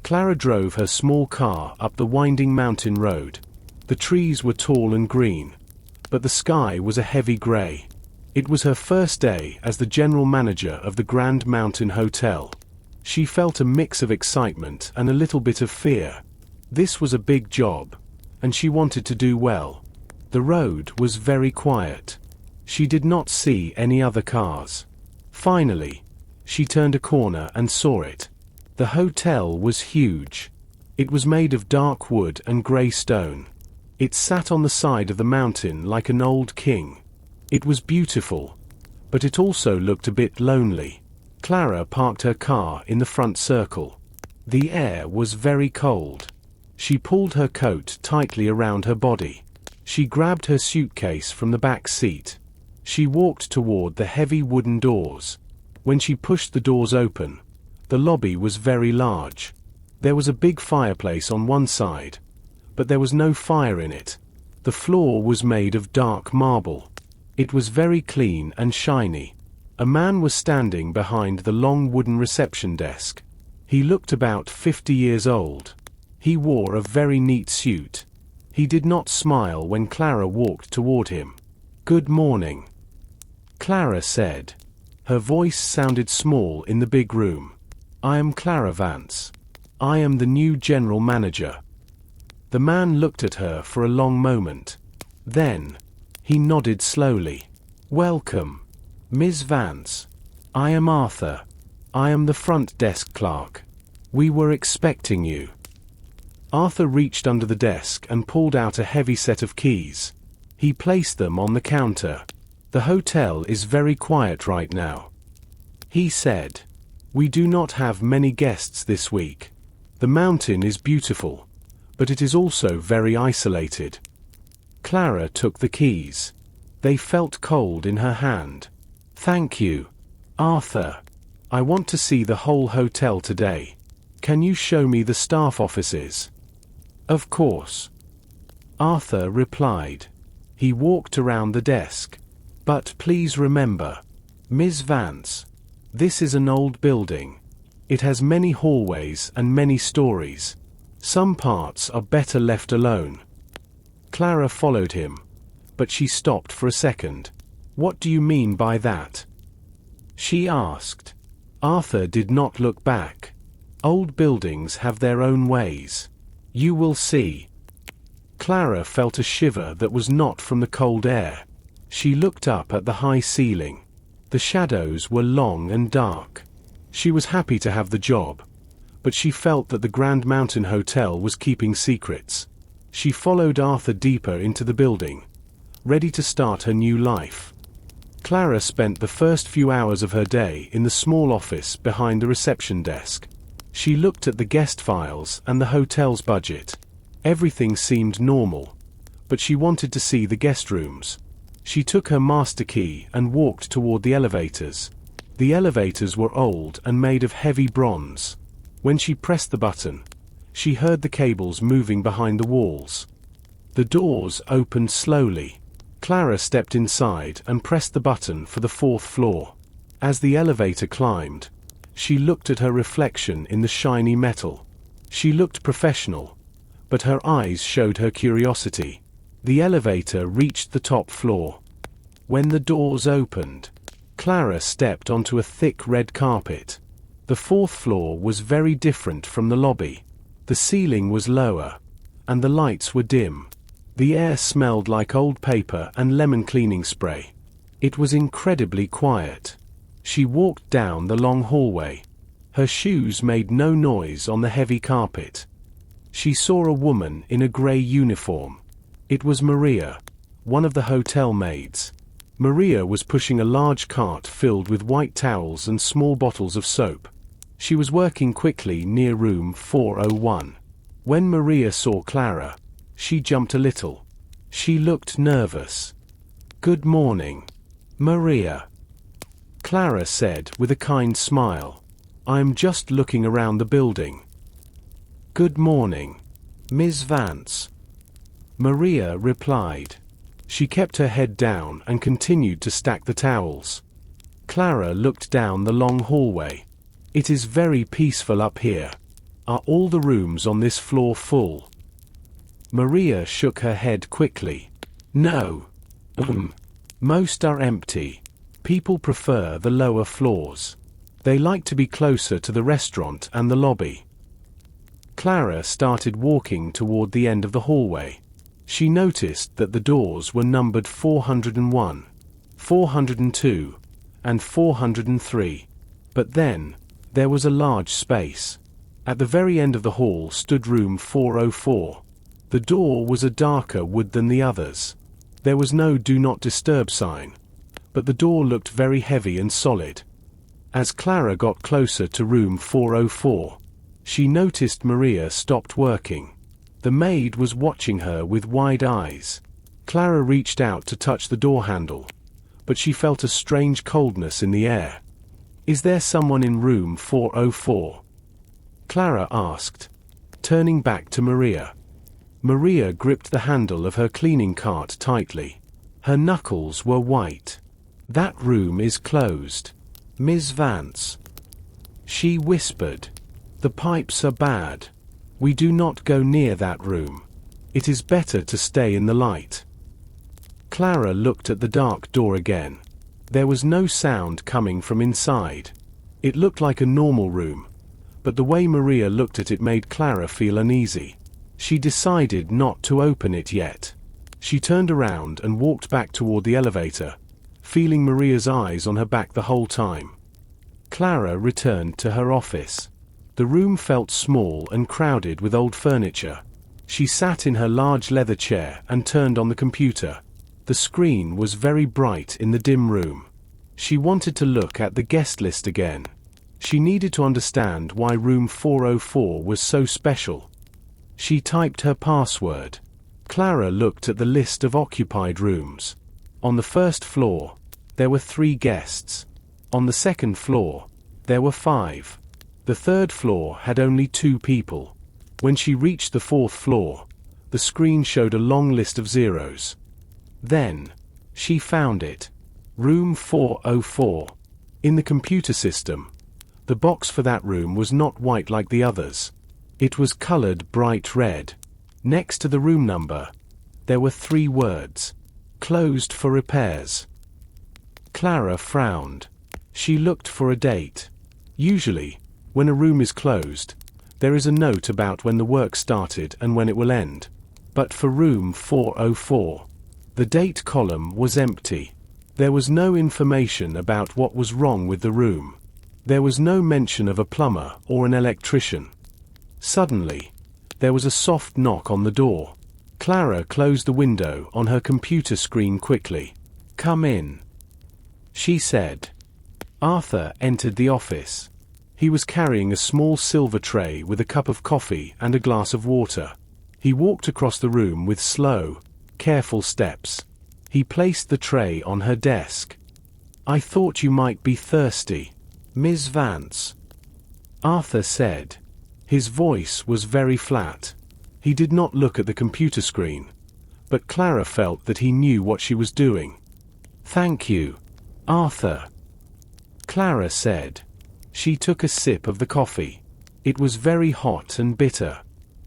Clara drove her small car up the winding mountain road. The trees were tall and green, but the sky was a heavy gray. It was her first day as the general manager of the Grand Mountain Hotel. She felt a mix of excitement and a little bit of fear. This was a big job, and she wanted to do well. The road was very quiet. She did not see any other cars. Finally, she turned a corner and saw it. The hotel was huge. It was made of dark wood and gray stone. It sat on the side of the mountain like an old king. It was beautiful, but it also looked a bit lonely. Clara parked her car in the front circle. The air was very cold. She pulled her coat tightly around her body. She grabbed her suitcase from the back seat. She walked toward the heavy wooden doors. When she pushed the doors open, the lobby was very large. There was a big fireplace on one side, but there was no fire in it. The floor was made of dark marble. It was very clean and shiny. A man was standing behind the long wooden reception desk. He looked about 50 years old. He wore a very neat suit. He did not smile when Clara walked toward him. "Good morning," Clara said. Her voice sounded small in the big room. "I am Clara Vance. I am the new general manager." The man looked at her for a long moment. Then, he nodded slowly. "Welcome, Ms. Vance. I am Arthur. I am the front desk clerk. We were expecting you." Arthur reached under the desk and pulled out a heavy set of keys. He placed them on the counter. "The hotel is very quiet right now," he said. "We do not have many guests this week. The mountain is beautiful, but it is also very isolated." Clara took the keys. They felt cold in her hand. "Thank you, Arthur. I want to see the whole hotel today. Can you show me the staff offices?" "Of course," Arthur replied. He walked around the desk. "But please remember, Ms. Vance, this is an old building. It has many hallways and many stories. Some parts are better left alone." Clara followed him, but she stopped for a second. "What do you mean by that?" she asked. Arthur did not look back. "Old buildings have their own ways. You will see." Clara felt a shiver that was not from the cold air. She looked up at the high ceiling. The shadows were long and dark. She was happy to have the job, but she felt that the Grand Mountain Hotel was keeping secrets. She followed Arthur deeper into the building, ready to start her new life. Clara spent the first few hours of her day in the small office behind the reception desk. She looked at the guest files and the hotel's budget. Everything seemed normal, but she wanted to see the guest rooms. She took her master key and walked toward the elevators. The elevators were old and made of heavy bronze. When she pressed the button, she heard the cables moving behind the walls. The doors opened slowly. Clara stepped inside and pressed the button for the 4th floor. As the elevator climbed, she looked at her reflection in the shiny metal. She looked professional, but her eyes showed her curiosity. The elevator reached the top floor. When the doors opened, Clara stepped onto a thick red carpet. The 4th floor was very different from the lobby. The ceiling was lower, and the lights were dim. The air smelled like old paper and lemon cleaning spray. It was incredibly quiet. She walked down the long hallway. Her shoes made no noise on the heavy carpet. She saw a woman in a gray uniform. It was Maria, one of the hotel maids. Maria was pushing a large cart filled with white towels and small bottles of soap. She was working quickly near room 401. When Maria saw Clara, she jumped a little. She looked nervous. "Good morning, Maria," Clara said with a kind smile. "I'm just looking around the building." "Good morning, Ms. Vance," Maria replied. She kept her head down and continued to stack the towels. Clara looked down the long hallway. "It is very peaceful up here. Are all the rooms on this floor full? Maria shook her head quickly. No. Most are empty. People prefer the lower floors. They like to be closer to the restaurant and the lobby. Clara started walking toward the end of the hallway. She noticed that the doors were numbered 401, 402, and 403. But then, there was a large space. At the very end of the hall stood room 404. The door was a darker wood than the others. There was no "Do Not Disturb" sign, but the door looked very heavy and solid. As Clara got closer to room 404, she noticed Maria stopped working. The maid was watching her with wide eyes. Clara reached out to touch the door handle, but she felt a strange coldness in the air. "Is there someone in room 404? Clara asked, turning back to Maria. Maria gripped the handle of her cleaning cart tightly. Her knuckles were white. "That room is closed, Ms. Vance," she whispered. "The pipes are bad. We do not go near that room. It is better to stay in the light." Clara looked at the dark door again. There was no sound coming from inside. It looked like a normal room, but the way Maria looked at it made Clara feel uneasy. She decided not to open it yet. She turned around and walked back toward the elevator, feeling Maria's eyes on her back the whole time. Clara returned to her office. The room felt small and crowded with old furniture. She sat in her large leather chair and turned on the computer. The screen was very bright in the dim room. She wanted to look at the guest list again. She needed to understand why room 404 was so special. She typed her password. Clara looked at the list of occupied rooms. On the first floor, there were 3 guests. On the second floor, there were 5. The third floor had only 2 people. When she reached the 4th floor, the screen showed a long list of zeros. Then, she found it. Room 404. In the computer system, the box for that room was not white like the others. It was colored bright red. Next to the room number, there were 3 words. "Closed for repairs." Clara frowned. She looked for a date. Usually, when a room is closed, there is a note about when the work started and when it will end. But for room 404, the date column was empty. There was no information about what was wrong with the room. There was no mention of a plumber or an electrician. Suddenly, there was a soft knock on the door. Clara closed the window on her computer screen quickly. "Come in," she said. Arthur entered the office. He was carrying a small silver tray with a cup of coffee and a glass of water. He walked across the room with slow, careful steps. He placed the tray on her desk. "I thought you might be thirsty, Ms. Vance," Arthur said. His voice was very flat. He did not look at the computer screen, but Clara felt that he knew what she was doing. "Thank you, Arthur," Clara said. She took a sip of the coffee. It was very hot and bitter.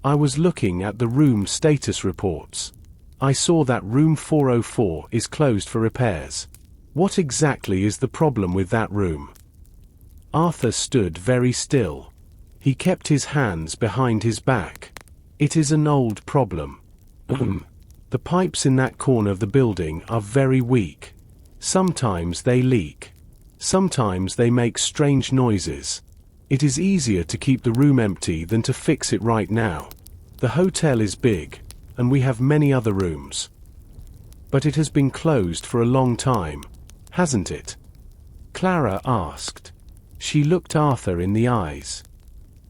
"I was looking at the room status reports. I saw that room 404 is closed for repairs. What exactly is the problem with that room?" Arthur stood very still. He kept his hands behind his back. "It is an old problem. The pipes in that corner of the building are very weak. Sometimes they leak. Sometimes they make strange noises. It is easier to keep the room empty than to fix it right now. The hotel is big, and we have many other rooms. But it has been closed for a long time, hasn't it?" Clara asked. She looked Arthur in the eyes.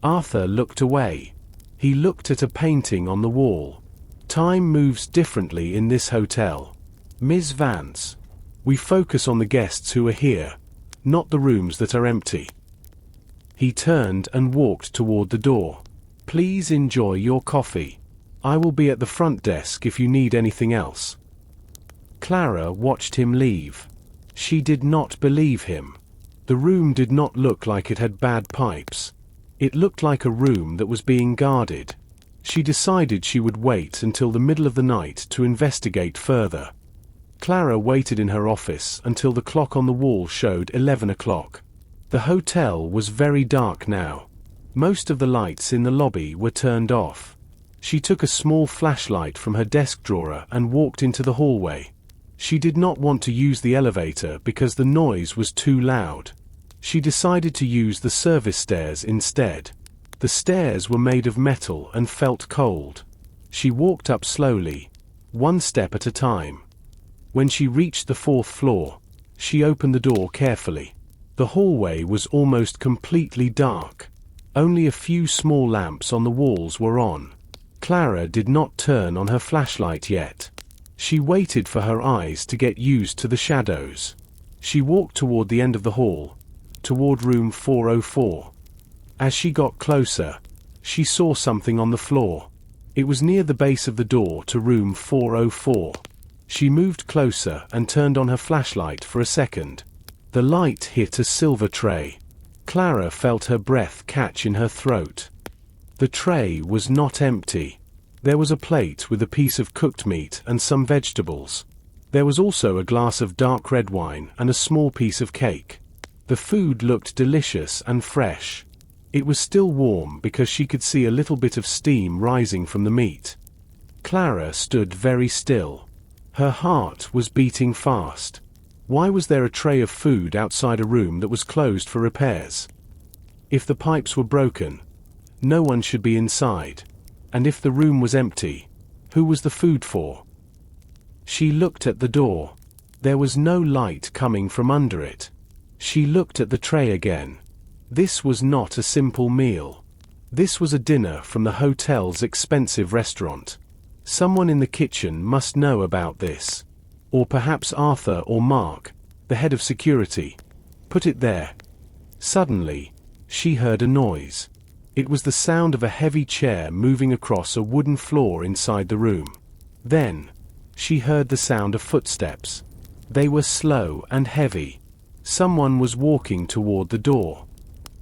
Arthur looked away. He looked at a painting on the wall. "Time moves differently in this hotel, Ms. Vance. We focus on the guests who are here, not the rooms that are empty." He turned and walked toward the door. "Please enjoy your coffee. I will be at the front desk if you need anything else." Clara watched him leave. She did not believe him. The room did not look like it had bad pipes. It looked like a room that was being guarded. She decided she would wait until the middle of the night to investigate further. Clara waited in her office until the clock on the wall showed 11 o'clock. The hotel was very dark now. Most of the lights in the lobby were turned off. She took a small flashlight from her desk drawer and walked into the hallway. She did not want to use the elevator because the noise was too loud. She decided to use the service stairs instead. The stairs were made of metal and felt cold. She walked up slowly, one step at a time. When she reached the 4th floor, she opened the door carefully. The hallway was almost completely dark. Only a few small lamps on the walls were on. Clara did not turn on her flashlight yet. She waited for her eyes to get used to the shadows. She walked toward the end of the hall, toward room 404. As she got closer, she saw something on the floor. It was near the base of the door to room 404. She moved closer and turned on her flashlight for a second. The light hit a silver tray. Clara felt her breath catch in her throat. The tray was not empty. There was a plate with a piece of cooked meat and some vegetables. There was also a glass of dark red wine and a small piece of cake. The food looked delicious and fresh. It was still warm because she could see a little bit of steam rising from the meat. Clara stood very still. Her heart was beating fast. Why was there a tray of food outside a room that was closed for repairs? If the pipes were broken, no one should be inside. And if the room was empty, who was the food for? She looked at the door. There was no light coming from under it. She looked at the tray again. This was not a simple meal. This was a dinner from the hotel's expensive restaurant. Someone in the kitchen must know about this. Or perhaps Arthur or Mark, the head of security. Put it there. Suddenly, she heard a noise. It was the sound of a heavy chair moving across a wooden floor inside the room. Then, she heard the sound of footsteps. They were slow and heavy. Someone was walking toward the door.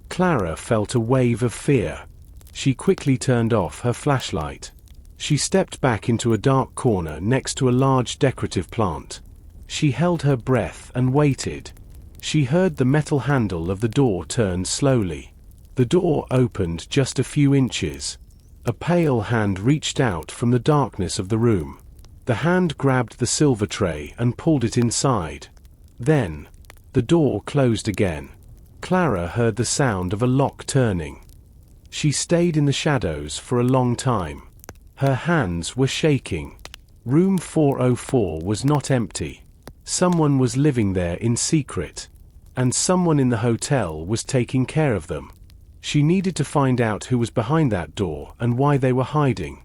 Clara felt a wave of fear. She quickly turned off her flashlight. She stepped back into a dark corner next to a large decorative plant. She held her breath and waited. She heard the metal handle of the door turn slowly. The door opened just a few inches. A pale hand reached out from the darkness of the room. The hand grabbed the silver tray and pulled it inside. Then, the door closed again. Clara heard the sound of a lock turning. She stayed in the shadows for a long time. Her hands were shaking. Room 404 was not empty. Someone was living there in secret. And someone in the hotel was taking care of them. She needed to find out who was behind that door and why they were hiding.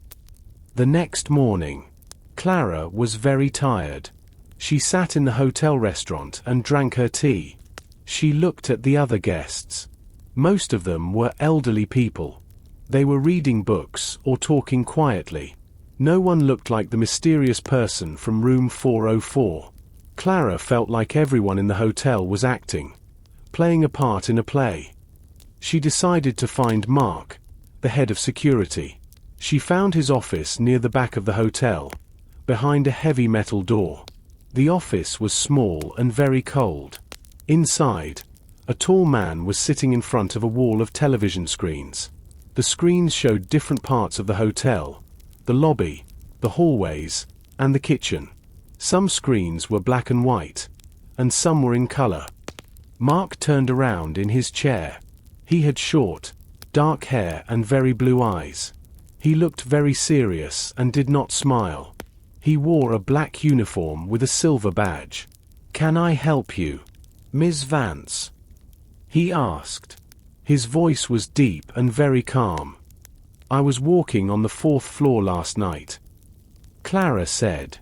The next morning, Clara was very tired. She sat in the hotel restaurant and drank her tea. She looked at the other guests. Most of them were elderly people. They were reading books or talking quietly. No one looked like the mysterious person from room 404. Clara felt like everyone in the hotel was acting, playing a part in a play. She decided to find Mark, the head of security. She found his office near the back of the hotel, behind a heavy metal door. The office was small and very cold. Inside, a tall man was sitting in front of a wall of television screens. The screens showed different parts of the hotel, the lobby, the hallways, and the kitchen. Some screens were black and white, and some were in color. Mark turned around in his chair. He had short, dark hair and very blue eyes. He looked very serious and did not smile. He wore a black uniform with a silver badge. "Can I help you, Ms. Vance?" he asked. His voice was deep and very calm. "I was walking on the 4th floor last night," Clara said.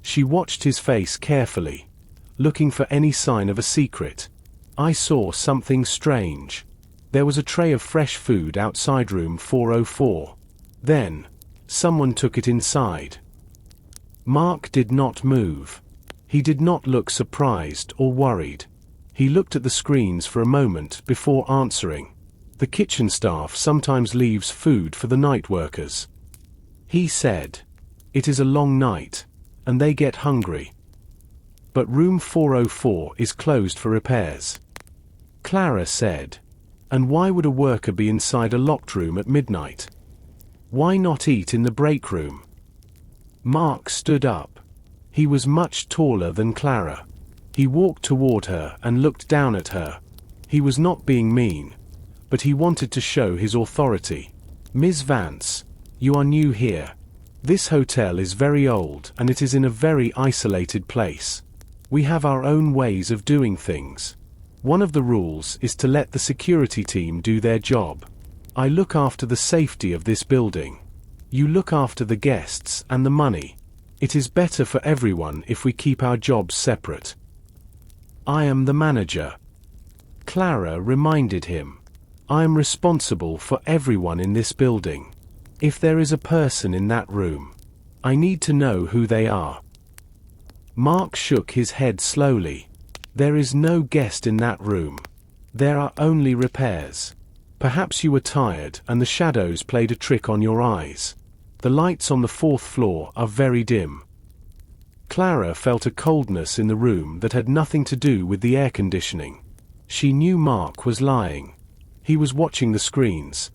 She watched his face carefully, looking for any sign of a secret. "I saw something strange. There was a tray of fresh food outside room 404. Then, someone took it inside." Mark did not move. He did not look surprised or worried. He looked at the screens for a moment before answering. The kitchen staff sometimes leaves food for the night workers. He said, "It is a long night, and they get hungry. But room 404 is closed for repairs." Clara said, "And why would a worker be inside a locked room at midnight? Why not eat in the break room?" Mark stood up. He was much taller than Clara. He walked toward her and looked down at her. He was not being mean, but he wanted to show his authority. "Ms. Vance, you are new here. This hotel is very old and it is in a very isolated place. We have our own ways of doing things. One of the rules is to let the security team do their job. I look after the safety of this building. You look after the guests and the money. It is better for everyone if we keep our jobs separate." "I am the manager," Clara reminded him. "I am responsible for everyone in this building. If there is a person in that room, I need to know who they are." Mark shook his head slowly. "There is no guest in that room. There are only repairs. Perhaps you were tired and the shadows played a trick on your eyes. The lights on the 4th floor are very dim." Clara felt a coldness in the room that had nothing to do with the air conditioning. She knew Mark was lying. He was watching the screens.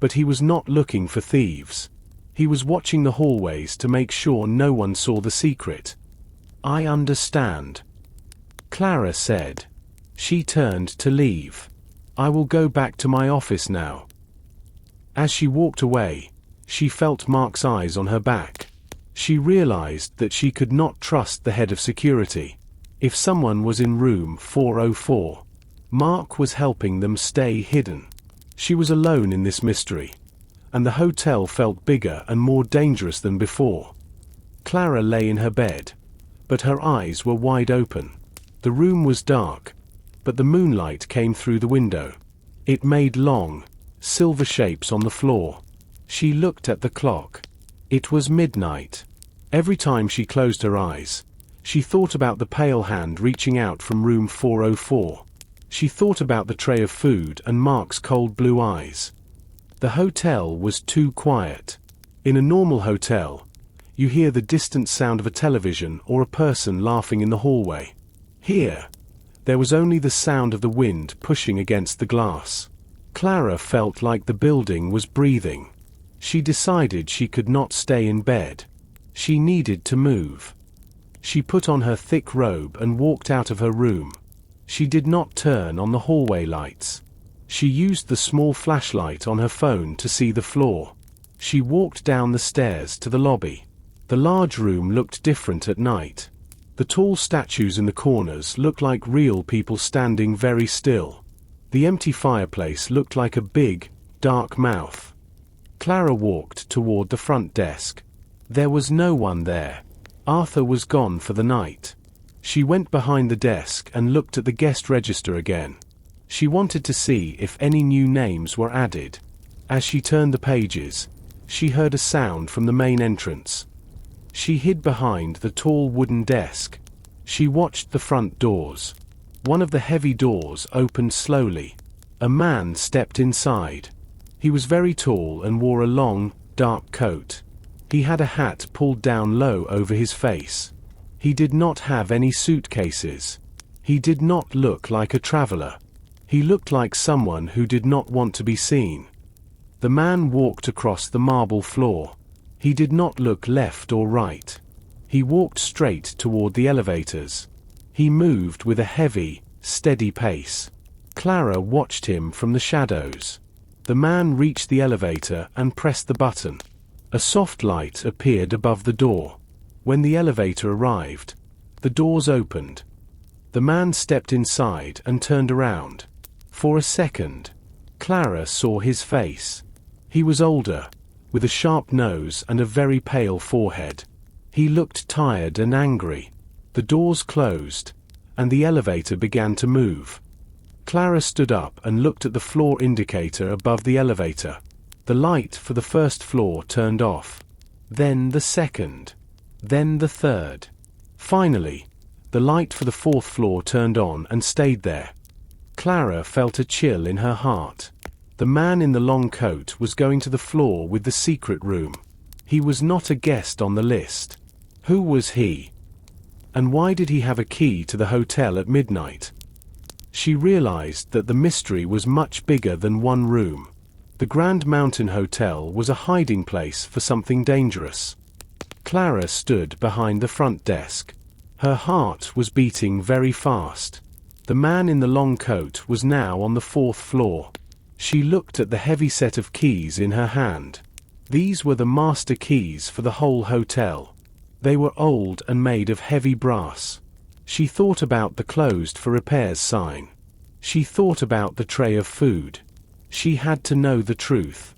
But he was not looking for thieves. He was watching the hallways to make sure no one saw the secret. "I understand," Clara said. She turned to leave. "I will go back to my office now." As she walked away, she felt Mark's eyes on her back. She realized that she could not trust the head of security. If someone was in room 404, Mark was helping them stay hidden. She was alone in this mystery, and the hotel felt bigger and more dangerous than before. Clara lay in her bed, but her eyes were wide open. The room was dark, but the moonlight came through the window. It made long, silver shapes on the floor. She looked at the clock. It was midnight. Every time she closed her eyes, she thought about the pale hand reaching out from room 404. She thought about the tray of food and Mark's cold blue eyes. The hotel was too quiet. In a normal hotel, you hear the distant sound of a television or a person laughing in the hallway. Here, there was only the sound of the wind pushing against the glass. Clara felt like the building was breathing. She decided she could not stay in bed. She needed to move. She put on her thick robe and walked out of her room. She did not turn on the hallway lights. She used the small flashlight on her phone to see the floor. She walked down the stairs to the lobby. The large room looked different at night. The tall statues in the corners looked like real people standing very still. The empty fireplace looked like a big, dark mouth. Clara walked toward the front desk. There was no one there. Arthur was gone for the night. She went behind the desk and looked at the guest register again. She wanted to see if any new names were added. As she turned the pages, she heard a sound from the main entrance. She hid behind the tall wooden desk. She watched the front doors. One of the heavy doors opened slowly. A man stepped inside. He was very tall and wore a long, dark coat. He had a hat pulled down low over his face. He did not have any suitcases. He did not look like a traveler. He looked like someone who did not want to be seen. The man walked across the marble floor. He did not look left or right. He walked straight toward the elevators. He moved with a heavy, steady pace. Clara watched him from the shadows. The man reached the elevator and pressed the button. A soft light appeared above the door. When the elevator arrived, the doors opened. The man stepped inside and turned around. For a second, Clara saw his face. He was older, with a sharp nose and a very pale forehead. He looked tired and angry. The doors closed, and the elevator began to move. Clara stood up and looked at the floor indicator above the elevator. The light for the first floor turned off. Then the second. Then the third. Finally, the light for the fourth floor turned on and stayed there. Clara felt a chill in her heart. The man in the long coat was going to the floor with the secret room. He was not a guest on the list. Who was he? And why did he have a key to the hotel at midnight? She realized that the mystery was much bigger than one room. The Grand Mountain Hotel was a hiding place for something dangerous. Clara stood behind the front desk. Her heart was beating very fast. The man in the long coat was now on the 4th floor. She looked at the heavy set of keys in her hand. These were the master keys for the whole hotel. They were old and made of heavy brass. She thought about the closed for repairs sign. She thought about the tray of food. She had to know the truth.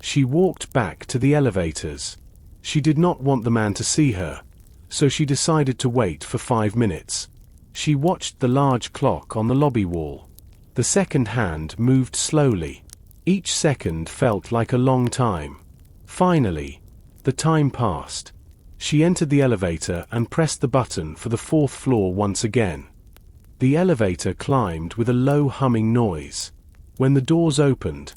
She walked back to the elevators. She did not want the man to see her, so she decided to wait for 5 minutes. She watched the large clock on the lobby wall. The second hand moved slowly. Each second felt like a long time. Finally, the time passed. She entered the elevator and pressed the button for the 4th floor once again. The elevator climbed with a low humming noise. When the doors opened,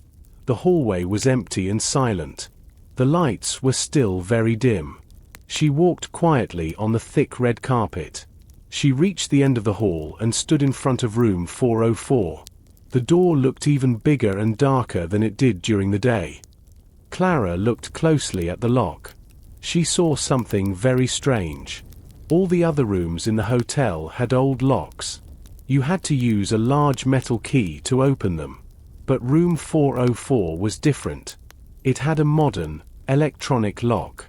the hallway was empty and silent. The lights were still very dim. She walked quietly on the thick red carpet. She reached the end of the hall and stood in front of room 404. The door looked even bigger and darker than it did during the day. Clara looked closely at the lock. She saw something very strange. All the other rooms in the hotel had old locks. You had to use a large metal key to open them. But room 404 was different. It had a modern, electronic lock.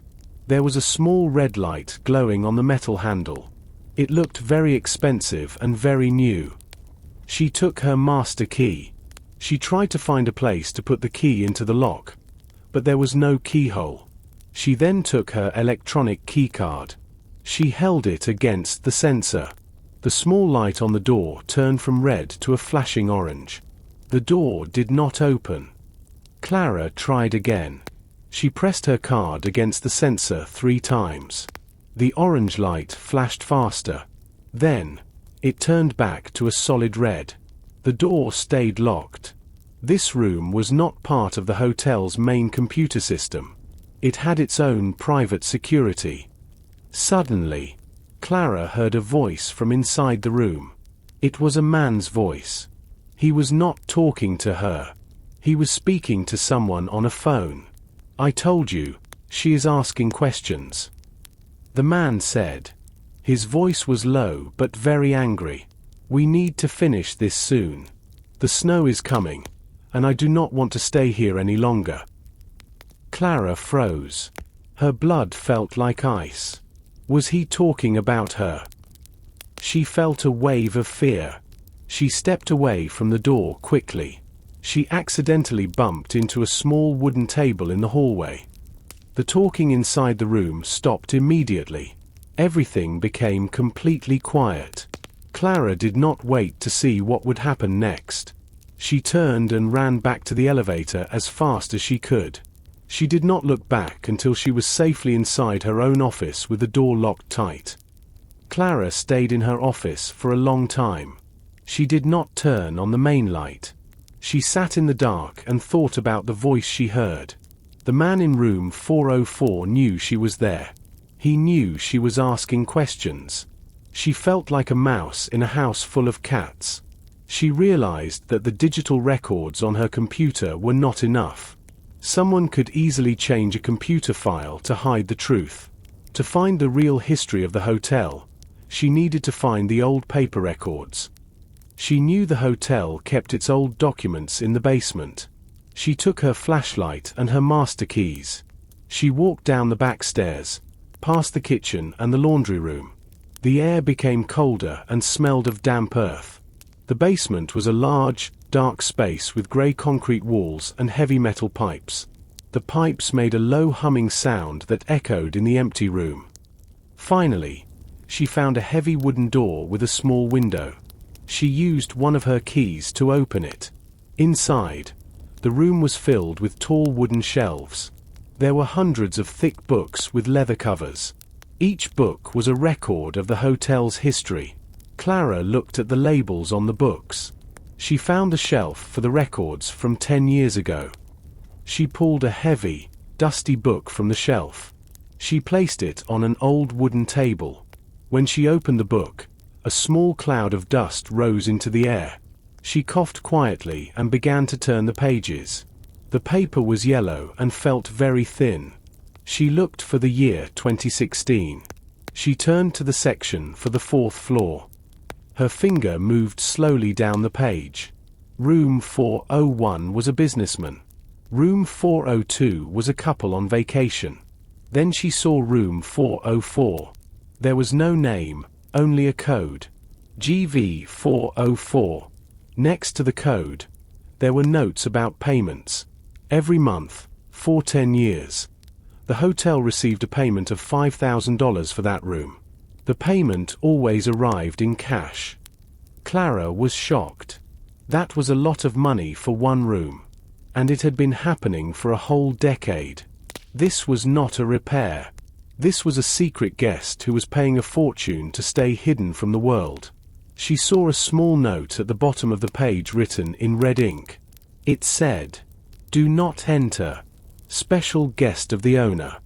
There was a small red light glowing on the metal handle. It looked very expensive and very new. She took her master key. She tried to find a place to put the key into the lock, but there was no keyhole. She then took her electronic keycard. She held it against the sensor. The small light on the door turned from red to a flashing orange. The door did not open. Clara tried again. She pressed her card against the sensor 3 times. The orange light flashed faster. Then, it turned back to a solid red. The door stayed locked. This room was not part of the hotel's main computer system. It had its own private security. Suddenly, Clara heard a voice from inside the room. It was a man's voice. He was not talking to her. He was speaking to someone on a phone. "I told you, she is asking questions," the man said. His voice was low but very angry. "We need to finish this soon. The snow is coming, and I do not want to stay here any longer." Clara froze. Her blood felt like ice. Was he talking about her? She felt a wave of fear. She stepped away from the door quickly. She accidentally bumped into a small wooden table in the hallway. The talking inside the room stopped immediately. Everything became completely quiet. Clara did not wait to see what would happen next. She turned and ran back to the elevator as fast as she could. She did not look back until she was safely inside her own office with the door locked tight. Clara stayed in her office for a long time. She did not turn on the main light. She sat in the dark and thought about the voice she heard. The man in room 404 knew she was there. He knew she was asking questions. She felt like a mouse in a house full of cats. She realized that the digital records on her computer were not enough. Someone could easily change a computer file to hide the truth. To find the real history of the hotel, she needed to find the old paper records. She knew the hotel kept its old documents in the basement. She took her flashlight and her master keys. She walked down the back stairs, past the kitchen and the laundry room. The air became colder and smelled of damp earth. The basement was a large, dark space with grey concrete walls and heavy metal pipes. The pipes made a low humming sound that echoed in the empty room. Finally, she found a heavy wooden door with a small window. She used one of her keys to open it. Inside, the room was filled with tall wooden shelves. There were hundreds of thick books with leather covers. Each book was a record of the hotel's history. Clara looked at the labels on the books. She found the shelf for the records from 10 years ago. She pulled a heavy, dusty book from the shelf. She placed it on an old wooden table. When she opened the book, a small cloud of dust rose into the air. She coughed quietly and began to turn the pages. The paper was yellow and felt very thin. She looked for the year 2016. She turned to the section for the 4th floor. Her finger moved slowly down the page. Room 401 was a businessman. Room 402 was a couple on vacation. Then she saw room 404. There was no name, only a code. GV404. Next to the code, there were notes about payments. Every month, for 10 years. The hotel received a payment of $5,000 for that room. The payment always arrived in cash. Clara was shocked. That was a lot of money for one room. And it had been happening for a whole decade. This was not a repair. This was a secret guest who was paying a fortune to stay hidden from the world. She saw a small note at the bottom of the page written in red ink. It said, "Do not enter. Special guest of the owner."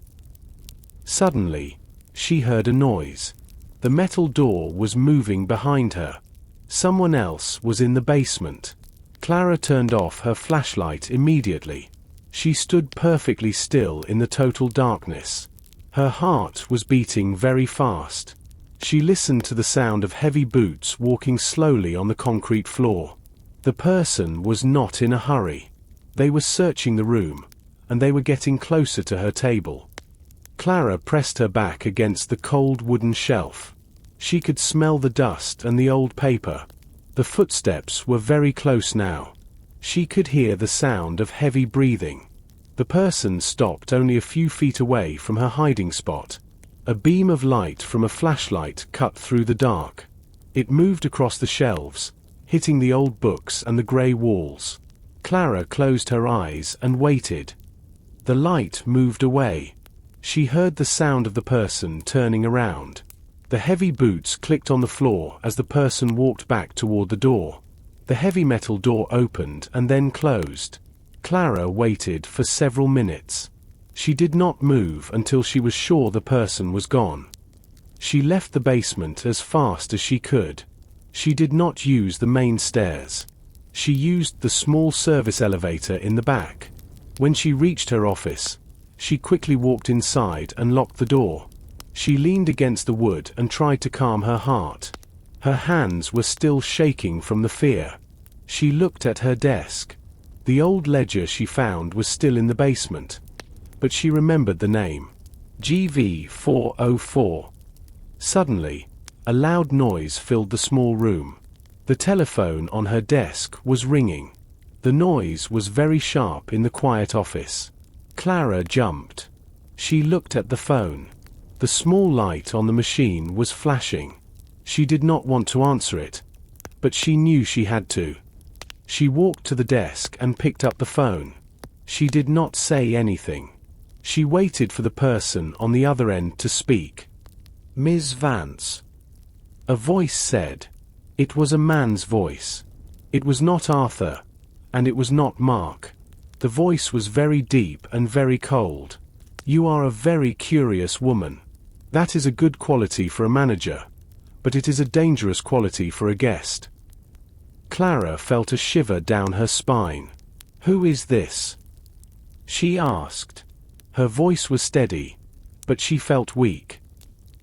Suddenly, she heard a noise. The metal door was moving behind her. Someone else was in the basement. Clara turned off her flashlight immediately. She stood perfectly still in the total darkness. Her heart was beating very fast. She listened to the sound of heavy boots walking slowly on the concrete floor. The person was not in a hurry. They were searching the room, and they were getting closer to her table. Clara pressed her back against the cold wooden shelf. She could smell the dust and the old paper. The footsteps were very close now. She could hear the sound of heavy breathing. The person stopped only a few feet away from her hiding spot. A beam of light from a flashlight cut through the dark. It moved across the shelves, hitting the old books and the grey walls. Clara closed her eyes and waited. The light moved away. She heard the sound of the person turning around. The heavy boots clicked on the floor as the person walked back toward the door. The heavy metal door opened and then closed. Clara waited for several minutes. She did not move until she was sure the person was gone. She left the basement as fast as she could. She did not use the main stairs. She used the small service elevator in the back. When she reached her office, she quickly walked inside and locked the door. She leaned against the wood and tried to calm her heart. Her hands were still shaking from the fear. She looked at her desk. The old ledger she found was still in the basement. But she remembered the name. GV404. Suddenly, a loud noise filled the small room. The telephone on her desk was ringing. The noise was very sharp in the quiet office. Clara jumped. She looked at the phone. The small light on the machine was flashing. She did not want to answer it, but she knew she had to. She walked to the desk and picked up the phone. She did not say anything. She waited for the person on the other end to speak. "Ms. Vance." A voice said. It was a man's voice. It was not Arthur, and it was not Mark. The voice was very deep and very cold. "You are a very curious woman. That is a good quality for a manager, but it is a dangerous quality for a guest." Clara felt a shiver down her spine. "Who is this?" she asked. Her voice was steady, but she felt weak.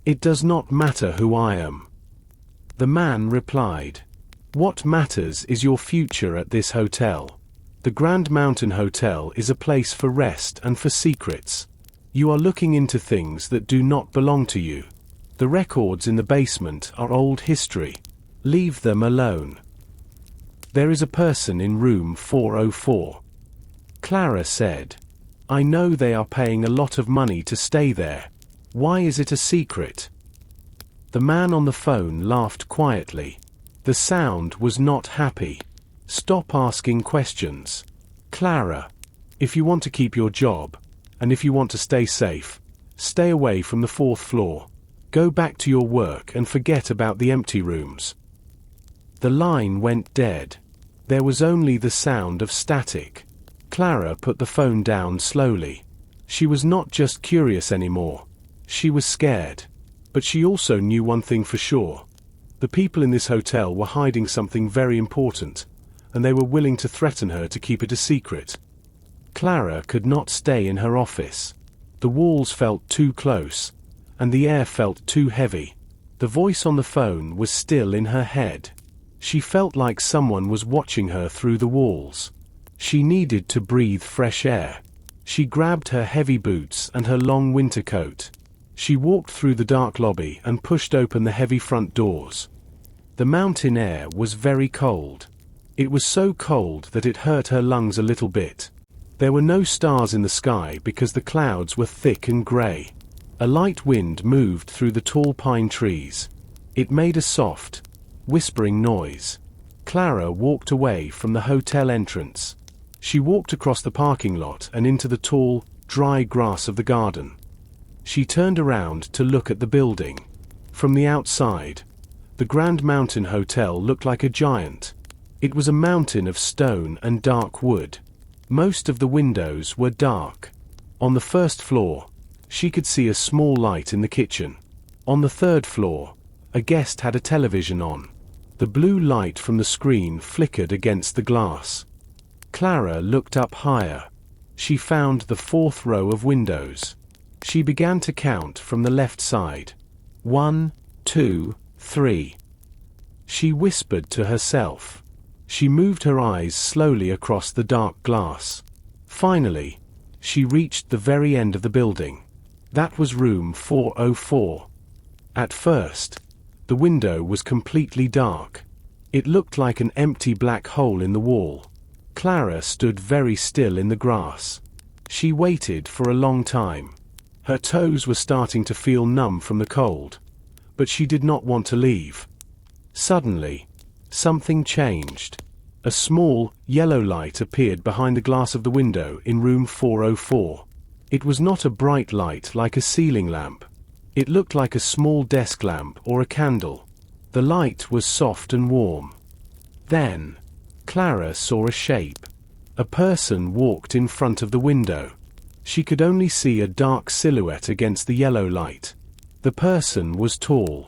"It does not matter who I am," the man replied. "What matters is your future at this hotel. The Grand Mountain Hotel is a place for rest and for secrets. You are looking into things that do not belong to you. The records in the basement are old history. Leave them alone. There is a person in room 404. Clara said. "I know they are paying a lot of money to stay there. Why is it a secret?" The man on the phone laughed quietly. The sound was not happy. "Stop asking questions. Clara, if you want to keep your job, and if you want to stay safe, stay away from the 4th floor. Go back to your work and forget about the empty rooms." The line went dead. There was only the sound of static. Clara put the phone down slowly. She was not just curious anymore. She was scared. But she also knew one thing for sure. The people in this hotel were hiding something very important, and they were willing to threaten her to keep it a secret. Clara could not stay in her office. The walls felt too close, and the air felt too heavy. The voice on the phone was still in her head. She felt like someone was watching her through the walls. She needed to breathe fresh air. She grabbed her heavy boots and her long winter coat. She walked through the dark lobby and pushed open the heavy front doors. The mountain air was very cold. It was so cold that it hurt her lungs a little bit. There were no stars in the sky because the clouds were thick and gray. A light wind moved through the tall pine trees. It made a soft, whispering noise. Clara walked away from the hotel entrance. She walked across the parking lot and into the tall, dry grass of the garden. She turned around to look at the building. From the outside, the Grand Mountain Hotel looked like a giant. It was a mountain of stone and dark wood. Most of the windows were dark. On the first floor, she could see a small light in the kitchen. On the third floor, a guest had a television on. The blue light from the screen flickered against the glass. Clara looked up higher. She found the fourth row of windows. She began to count from the left side. 1, 2, 3. She whispered to herself. She moved her eyes slowly across the dark glass. Finally, she reached the very end of the building. That was room 404. At first, the window was completely dark. It looked like an empty black hole in the wall. Clara stood very still in the grass. She waited for a long time. Her toes were starting to feel numb from the cold, but she did not want to leave. Suddenly, something changed. A small, yellow light appeared behind the glass of the window in room 404. It was not a bright light like a ceiling lamp. It looked like a small desk lamp or a candle. The light was soft and warm. Then, Clara saw a shape. A person walked in front of the window. She could only see a dark silhouette against the yellow light. The person was tall.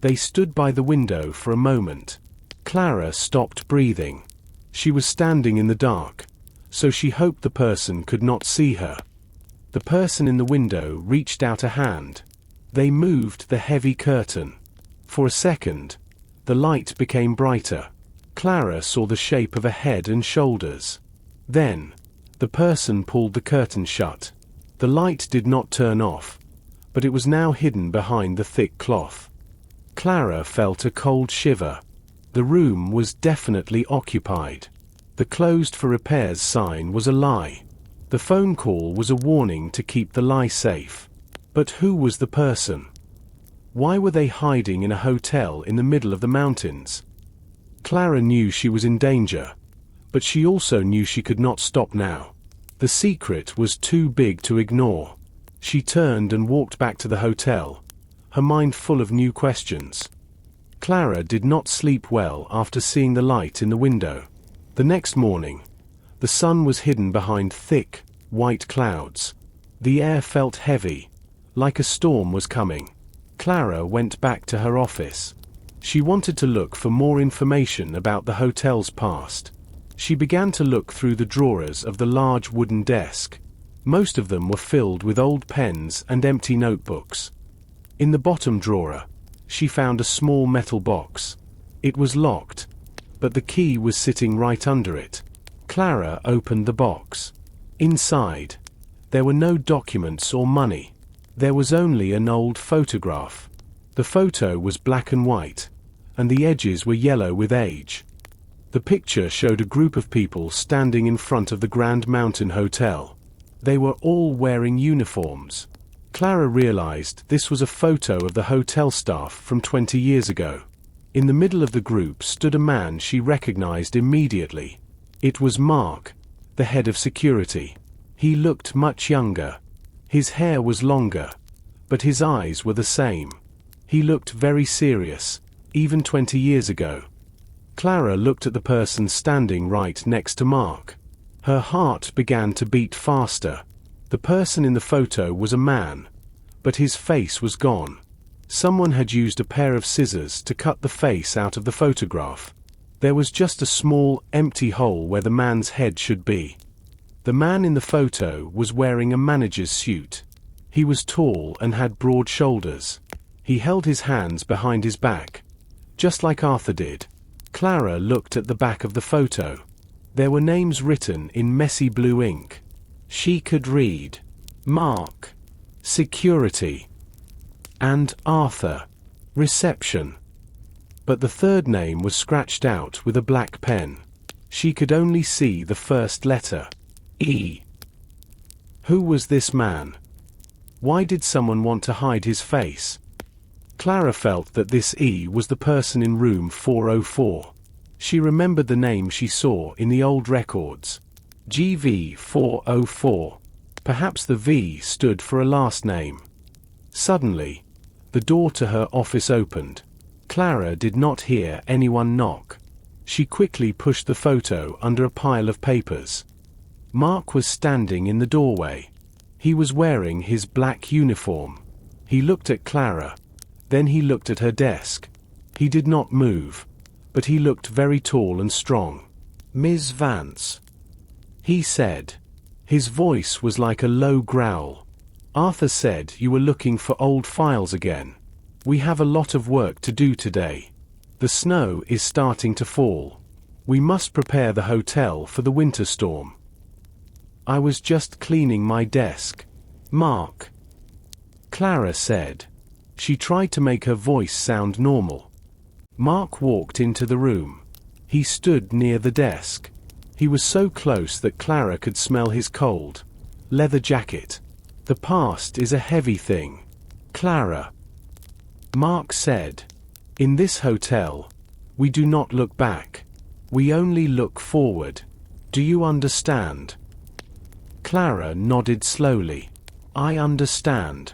They stood by the window for a moment. Clara stopped breathing. She was standing in the dark, so she hoped the person could not see her. The person in the window reached out a hand. They moved the heavy curtain. For a second, the light became brighter. Clara saw the shape of a head and shoulders. Then, the person pulled the curtain shut. The light did not turn off, but it was now hidden behind the thick cloth. Clara felt a cold shiver. The room was definitely occupied. The closed for repairs sign was a lie. The phone call was a warning to keep the lie safe. But who was the person? Why were they hiding in a hotel in the middle of the mountains? Clara knew she was in danger, but she also knew she could not stop now. The secret was too big to ignore. She turned and walked back to the hotel, her mind full of new questions. Clara did not sleep well after seeing the light in the window. The next morning, the sun was hidden behind thick, white clouds. The air felt heavy, like a storm was coming. Clara went back to her office. She wanted to look for more information about the hotel's past. She began to look through the drawers of the large wooden desk. Most of them were filled with old pens and empty notebooks. In the bottom drawer, she found a small metal box. It was locked, but the key was sitting right under it. Clara opened the box. Inside, there were no documents or money. There was only an old photograph. The photo was black and white, and the edges were yellow with age. The picture showed a group of people standing in front of the Grand Mountain Hotel. They were all wearing uniforms. Clara realized this was a photo of the hotel staff from 20 years ago. In the middle of the group stood a man she recognized immediately. It was Mark, the head of security. He looked much younger. His hair was longer, but his eyes were the same. He looked very serious, even 20 years ago. Clara looked at the person standing right next to Mark. Her heart began to beat faster. The person in the photo was a man, but his face was gone. Someone had used a pair of scissors to cut the face out of the photograph. There was just a small, empty hole where the man's head should be. The man in the photo was wearing a manager's suit. He was tall and had broad shoulders. He held his hands behind his back, just like Arthur did. Clara looked at the back of the photo. There were names written in messy blue ink. She could read Mark, security, and Arthur, reception. But the third name was scratched out with a black pen. She could only see the first letter, E. Who was this man? Why did someone want to hide his face? Clara felt that this E was the person in room 404. She remembered the name she saw in the old records. GV 404. Perhaps the V stood for a last name. Suddenly, the door to her office opened. Clara did not hear anyone knock. She quickly pushed the photo under a pile of papers. Mark was standing in the doorway. He was wearing his black uniform. He looked at Clara. Then he looked at her desk. He did not move, but he looked very tall and strong. "Ms. Vance," he said. His voice was like a low growl. "Arthur said you were looking for old files again. We have a lot of work to do today. The snow is starting to fall. We must prepare the hotel for the winter storm." "I was just cleaning my desk, Mark," Clara said. She tried to make her voice sound normal. Mark walked into the room. He stood near the desk. He was so close that Clara could smell his cold leather jacket. "The past is a heavy thing, Clara," Mark said. "In this hotel, we do not look back. We only look forward. Do you understand?" Clara nodded slowly. "I understand."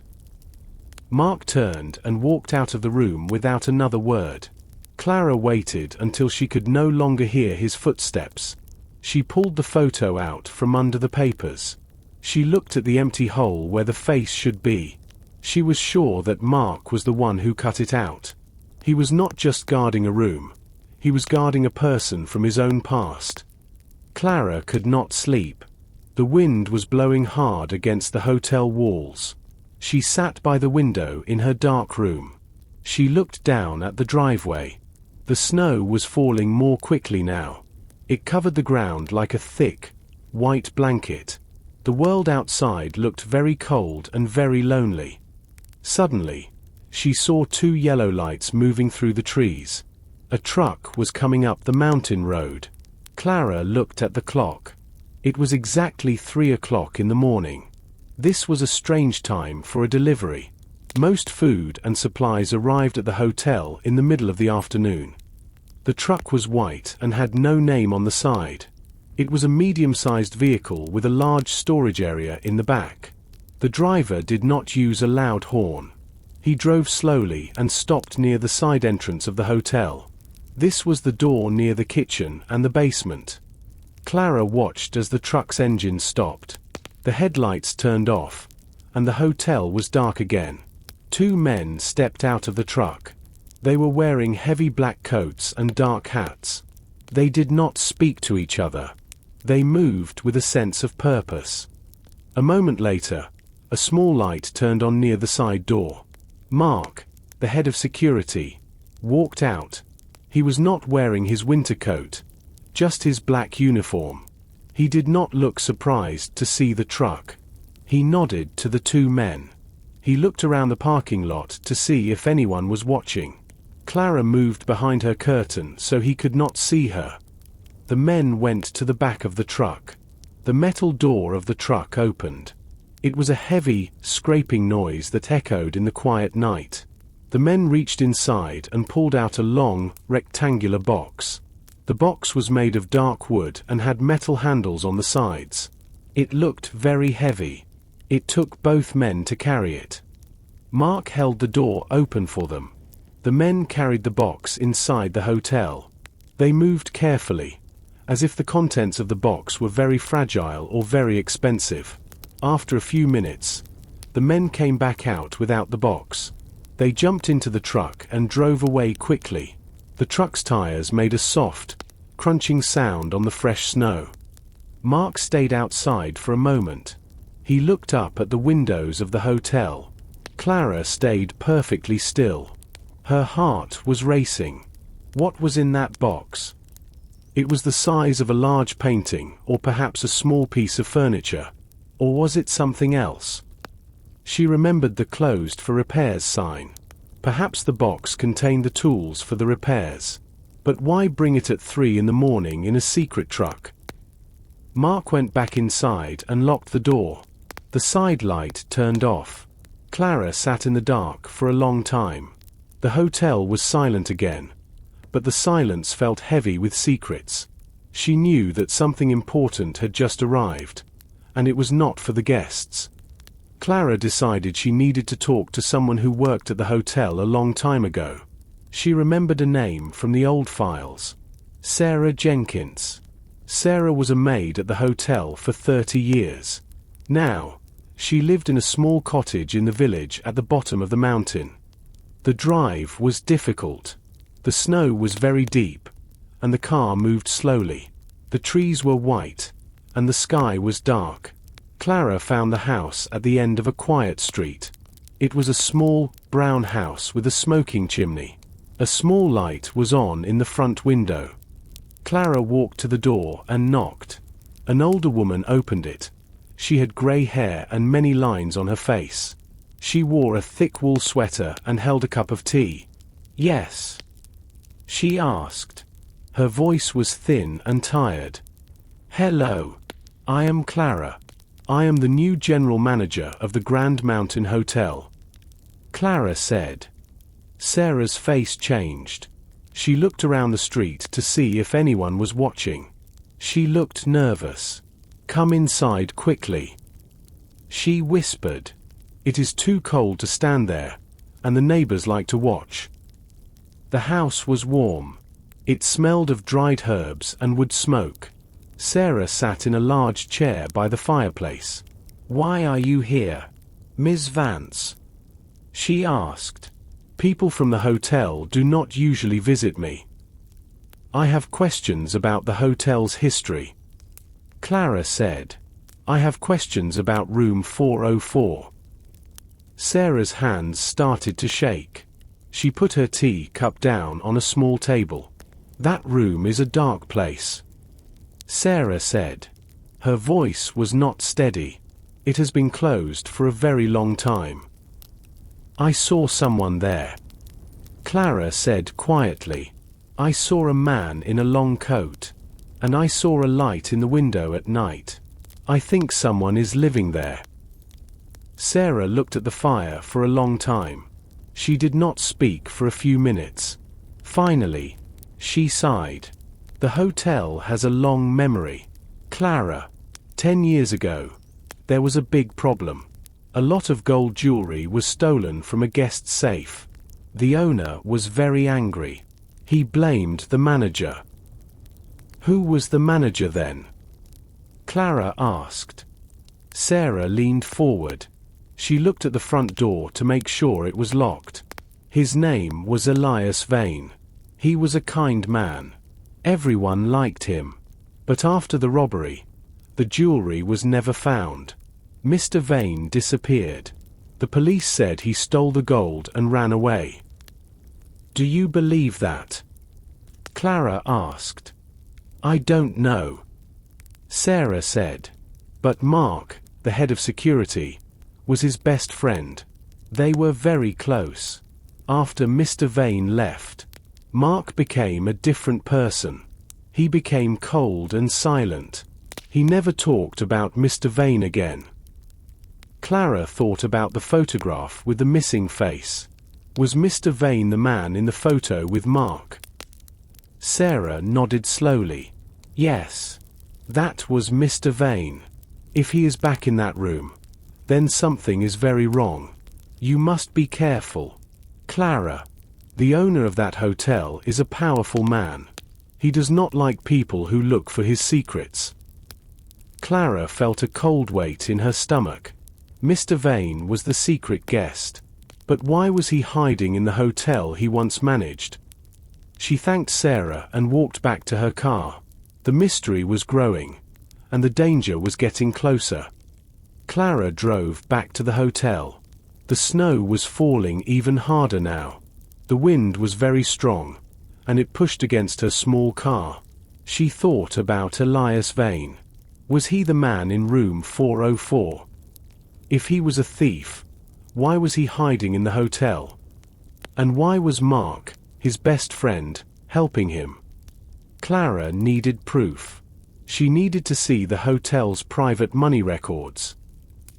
Mark turned and walked out of the room without another word. Clara waited until she could no longer hear his footsteps. She pulled the photo out from under the papers. She looked at the empty hole where the face should be. She was sure that Mark was the one who cut it out. He was not just guarding a room. He was guarding a person from his own past. Clara could not sleep. The wind was blowing hard against the hotel walls. She sat by the window in her dark room. She looked down at the driveway. The snow was falling more quickly now. It covered the ground like a thick, white blanket. The world outside looked very cold and very lonely. Suddenly, she saw two yellow lights moving through the trees. A truck was coming up the mountain road. Clara looked at the clock. It was exactly 3 o'clock in the morning. This was a strange time for a delivery. Most food and supplies arrived at the hotel in the middle of the afternoon. The truck was white and had no name on the side. It was a medium-sized vehicle with a large storage area in the back. The driver did not use a loud horn. He drove slowly and stopped near the side entrance of the hotel. This was the door near the kitchen and the basement. Clara watched as the truck's engine stopped. The headlights turned off, and the hotel was dark again. Two men stepped out of the truck. They were wearing heavy black coats and dark hats. They did not speak to each other. They moved with a sense of purpose. A moment later, a small light turned on near the side door. Mark, the head of security, walked out. He was not wearing his winter coat, just his black uniform. He did not look surprised to see the truck. He nodded to the two men. He looked around the parking lot to see if anyone was watching. Clara moved behind her curtain so he could not see her. The men went to the back of the truck. The metal door of the truck opened. It was a heavy, scraping noise that echoed in the quiet night. The men reached inside and pulled out a long, rectangular box. The box was made of dark wood and had metal handles on the sides. It looked very heavy. It took both men to carry it. Mark held the door open for them. The men carried the box inside the hotel. They moved carefully, as if the contents of the box were very fragile or very expensive. After a few minutes, the men came back out without the box. They jumped into the truck and drove away quickly. The truck's tires made a soft, crunching sound on the fresh snow. Mark stayed outside for a moment. He looked up at the windows of the hotel. Clara stayed perfectly still. Her heart was racing. What was in that box? It was the size of a large painting, or perhaps a small piece of furniture. Or was it something else? She remembered the closed for repairs sign. Perhaps the box contained the tools for the repairs. But why bring it at 3 in the morning in a secret truck? Mark went back inside and locked the door. The side light turned off. Clara sat in the dark for a long time. The hotel was silent again, but the silence felt heavy with secrets. She knew that something important had just arrived, and it was not for the guests. Clara decided she needed to talk to someone who worked at the hotel a long time ago. She remembered a name from the old files. Sarah Jenkins. Sarah was a maid at the hotel for 30 years. Now, she lived in a small cottage in the village at the bottom of the mountain. The drive was difficult. The snow was very deep, and the car moved slowly. The trees were white, and the sky was dark. Clara found the house at the end of a quiet street. It was a small, brown house with a smoking chimney. A small light was on in the front window. Clara walked to the door and knocked. An older woman opened it. She had grey hair and many lines on her face. She wore a thick wool sweater and held a cup of tea. "Yes?" she asked. Her voice was thin and tired. "Hello. I am Clara. I am the new general manager of the Grand Mountain Hotel," Clara said. Sarah's face changed. She looked around the street to see if anyone was watching. She looked nervous. "Come inside quickly," she whispered. "It is too cold to stand there, and the neighbors like to watch." The house was warm. It smelled of dried herbs and wood smoke. Sarah sat in a large chair by the fireplace. "Why are you here, Ms. Vance?" she asked. "People from the hotel do not usually visit me. I have questions about the hotel's history," Clara said. "I have questions about room 404. Sarah's hands started to shake. She put her tea cup down on a small table. "That room is a dark place," Sarah said. Her voice was not steady. "It has been closed for a very long time." "I saw someone there," Clara said quietly. "I saw a man in a long coat. And I saw a light in the window at night. I think someone is living there." Sarah looked at the fire for a long time. She did not speak for a few minutes. Finally, she sighed. "The hotel has a long memory, Clara. 10 years ago, there was a big problem. A lot of gold jewelry was stolen from a guest's safe. The owner was very angry. He blamed the manager." "Who was the manager then?" Clara asked. Sarah leaned forward. She looked at the front door to make sure it was locked. "His name was Elias Vane. He was a kind man. Everyone liked him. But after the robbery, the jewelry was never found. Mr. Vane disappeared. The police said he stole the gold and ran away." "Do you believe that?" Clara asked. "I don't know," Sarah said. "But Mark, the head of security, was his best friend. They were very close. After Mr. Vane left, Mark became a different person. He became cold and silent. He never talked about Mr. Vane again." Clara thought about the photograph with the missing face. Was Mr. Vane the man in the photo with Mark? Sarah nodded slowly. "Yes. That was Mr. Vane. If he is back in that room, then something is very wrong. You must be careful, Clara. The owner of that hotel is a powerful man. He does not like people who look for his secrets. Clara felt a cold weight in her stomach. Mr. Vane was the secret guest. But why was he hiding in the hotel he once managed? She thanked Sarah and walked back to her car. The mystery was growing, and the danger was getting closer. Clara drove back to the hotel. The snow was falling even harder now. The wind was very strong, and it pushed against her small car. She thought about Elias Vane. Was he the man in room 404? If he was a thief, why was he hiding in the hotel? And why was Mark, his best friend, helping him? Clara needed proof. She needed to see the hotel's private money records.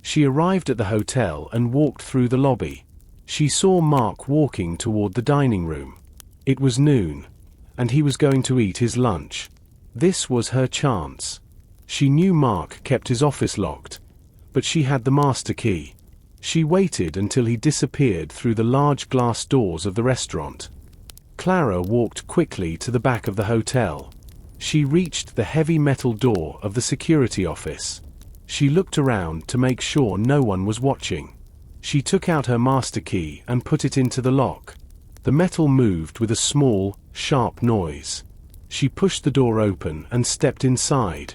She arrived at the hotel and walked through the lobby. She saw Mark walking toward the dining room. It was noon, and he was going to eat his lunch. This was her chance. She knew Mark kept his office locked, but she had the master key. She waited until he disappeared through the large glass doors of the restaurant. Clara walked quickly to the back of the hotel. She reached the heavy metal door of the security office. She looked around to make sure no one was watching. She took out her master key and put it into the lock. The metal moved with a small, sharp noise. She pushed the door open and stepped inside.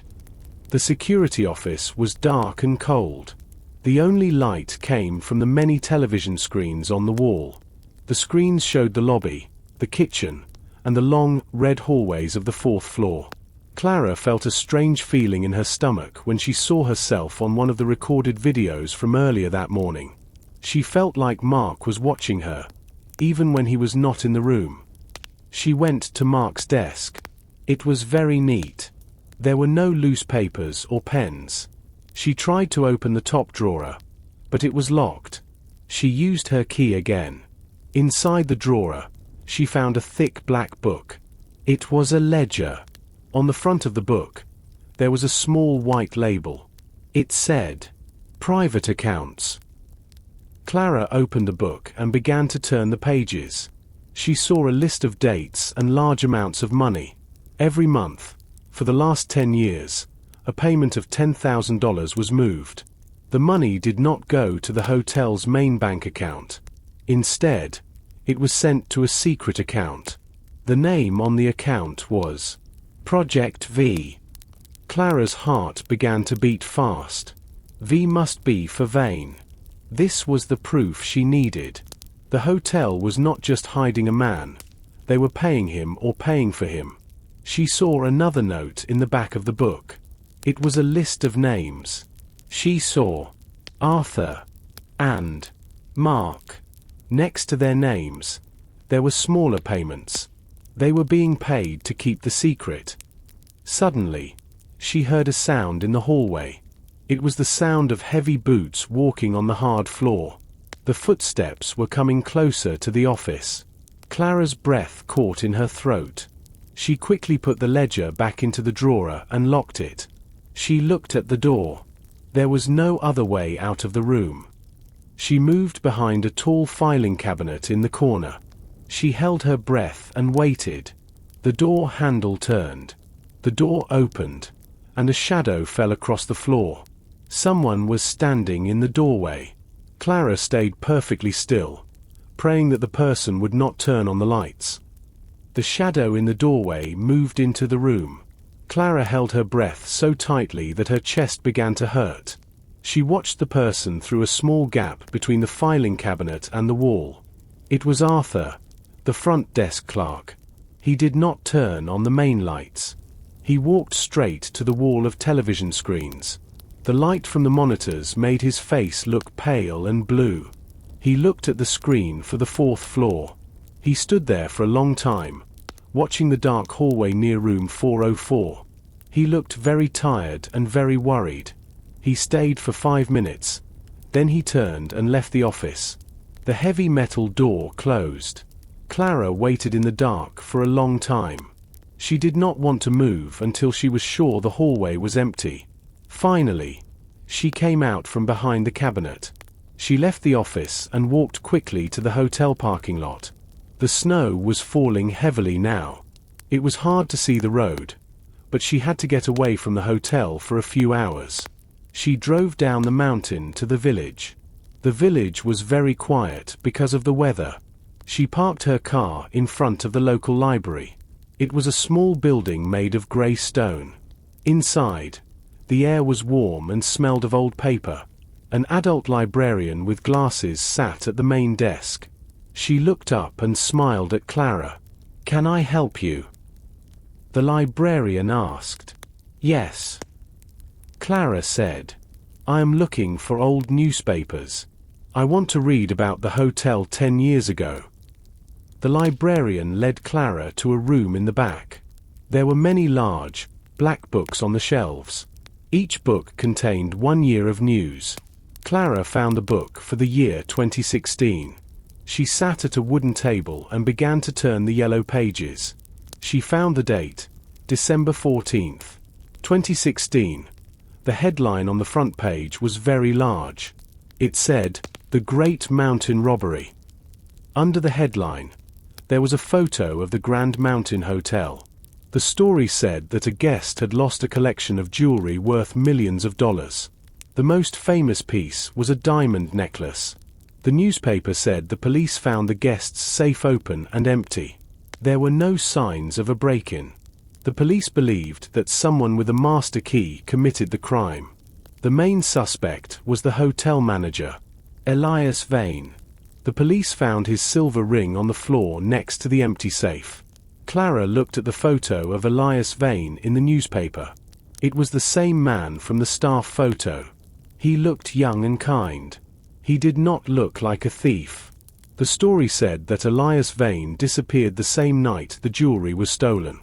The security office was dark and cold. The only light came from the many television screens on the wall. The screens showed the lobby, the kitchen, and the long, red hallways of the fourth floor. Clara felt a strange feeling in her stomach when she saw herself on one of the recorded videos from earlier that morning. She felt like Mark was watching her, even when he was not in the room. She went to Mark's desk. It was very neat. There were no loose papers or pens. She tried to open the top drawer, but it was locked. She used her key again. Inside the drawer, she found a thick black book. It was a ledger. On the front of the book, there was a small white label. It said, "Private Accounts." Clara opened the book and began to turn the pages. She saw a list of dates and large amounts of money. Every month, for the last 10 years, a payment of $10,000 was moved. The money did not go to the hotel's main bank account. Instead, it was sent to a secret account. The name on the account was Project V. Clara's heart began to beat fast. V must be for Vane. This was the proof she needed. The hotel was not just hiding a man. They were paying him or paying for him. She saw another note in the back of the book. It was a list of names. She saw Arthur and Mark. Next to their names, there were smaller payments. They were being paid to keep the secret. Suddenly, she heard a sound in the hallway. It was the sound of heavy boots walking on the hard floor. The footsteps were coming closer to the office. Clara's breath caught in her throat. She quickly put the ledger back into the drawer and locked it. She looked at the door. There was no other way out of the room. She moved behind a tall filing cabinet in the corner. She held her breath and waited. The door handle turned. The door opened, and a shadow fell across the floor. Someone was standing in the doorway. Clara stayed perfectly still, praying that the person would not turn on the lights. The shadow in the doorway moved into the room. Clara held her breath so tightly that her chest began to hurt. She watched the person through a small gap between the filing cabinet and the wall. It was Arthur, the front desk clerk. He did not turn on the main lights. He walked straight to the wall of television screens. The light from the monitors made his face look pale and blue. He looked at the screen for the fourth floor. He stood there for a long time, watching the dark hallway near room 404. He looked very tired and very worried. He stayed for 5 minutes. Then he turned and left the office. The heavy metal door closed. Clara waited in the dark for a long time. She did not want to move until she was sure the hallway was empty. Finally, she came out from behind the cabinet. She left the office and walked quickly to the hotel parking lot. The snow was falling heavily now. It was hard to see the road, but she had to get away from the hotel for a few hours. She drove down the mountain to the village. The village was very quiet because of the weather. She parked her car in front of the local library. It was a small building made of grey stone. Inside, the air was warm and smelled of old paper. An adult librarian with glasses sat at the main desk. She looked up and smiled at Clara. "Can I help you?" the librarian asked. "Yes," Clara said. "I am looking for old newspapers. I want to read about the hotel 10 years ago." The librarian led Clara to a room in the back. There were many large, black books on the shelves. Each book contained 1 year of news. Clara found the book for the year 2016. She sat at a wooden table and began to turn the yellow pages. She found the date, December 14th, 2016. The headline on the front page was very large. It said, "The Great Mountain Robbery." Under the headline, there was a photo of the Grand Mountain Hotel. The story said that a guest had lost a collection of jewelry worth millions of dollars. The most famous piece was a diamond necklace. The newspaper said the police found the guest's safe open and empty. There were no signs of a break-in. The police believed that someone with a master key committed the crime. The main suspect was the hotel manager, Elias Vane. The police found his silver ring on the floor next to the empty safe. Clara looked at the photo of Elias Vane in the newspaper. It was the same man from the staff photo. He looked young and kind. He did not look like a thief. The story said that Elias Vane disappeared the same night the jewelry was stolen.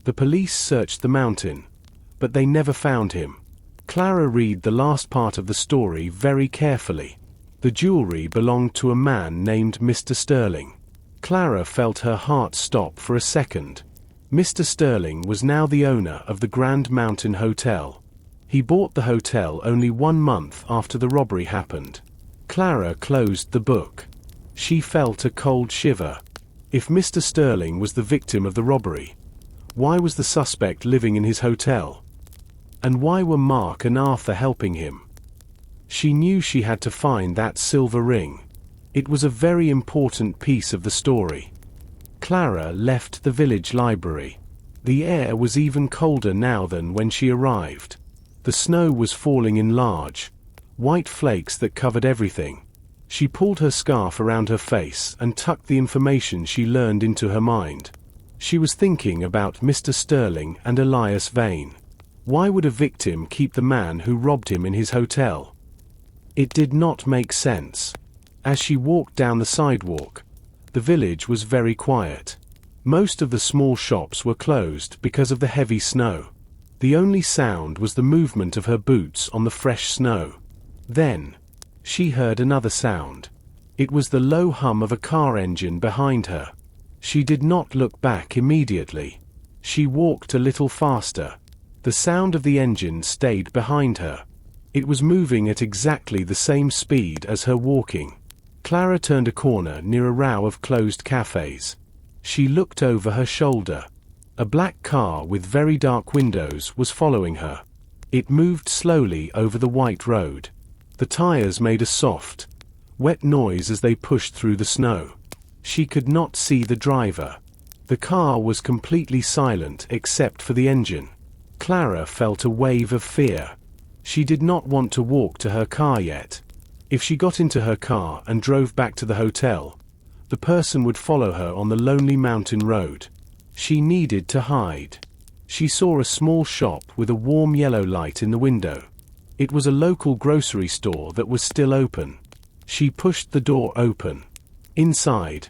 The police searched the mountain, but they never found him. Clara read the last part of the story very carefully. The jewelry belonged to a man named Mr. Sterling. Clara felt her heart stop for a second. Mr. Sterling was now the owner of the Grand Mountain Hotel. He bought the hotel only 1 month after the robbery happened. Clara closed the book. She felt a cold shiver. If Mr. Sterling was the victim of the robbery, why was the suspect living in his hotel? And why were Mark and Arthur helping him? She knew she had to find that silver ring. It was a very important piece of the story. Clara left the village library. The air was even colder now than when she arrived. The snow was falling in large, white flakes that covered everything. She pulled her scarf around her face and tucked the information she learned into her mind. She was thinking about Mr. Sterling and Elias Vane. Why would a victim keep the man who robbed him in his hotel? It did not make sense. As she walked down the sidewalk, the village was very quiet. Most of the small shops were closed because of the heavy snow. The only sound was the movement of her boots on the fresh snow. Then, she heard another sound. It was the low hum of a car engine behind her. She did not look back immediately. She walked a little faster. The sound of the engine stayed behind her. It was moving at exactly the same speed as her walking. Clara turned a corner near a row of closed cafes. She looked over her shoulder. A black car with very dark windows was following her. It moved slowly over the white road. The tires made a soft, wet noise as they pushed through the snow. She could not see the driver. The car was completely silent except for the engine. Clara felt a wave of fear. She did not want to walk to her car yet. If she got into her car and drove back to the hotel, the person would follow her on the lonely mountain road. She needed to hide. She saw a small shop with a warm yellow light in the window. It was a local grocery store that was still open. She pushed the door open. Inside,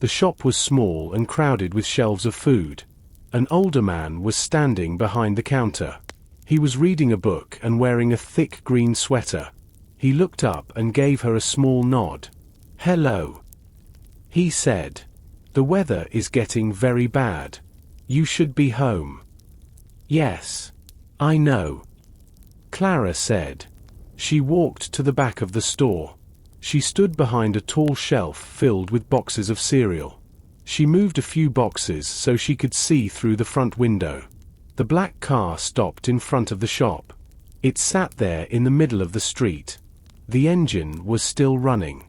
the shop was small and crowded with shelves of food. An older man was standing behind the counter. He was reading a book and wearing a thick green sweater. He looked up and gave her a small nod. "Hello," he said. "The weather is getting very bad. You should be home." "Yes, I know," Clara said. She walked to the back of the store. She stood behind a tall shelf filled with boxes of cereal. She moved a few boxes so she could see through the front window. The black car stopped in front of the shop. It sat there in the middle of the street. The engine was still running.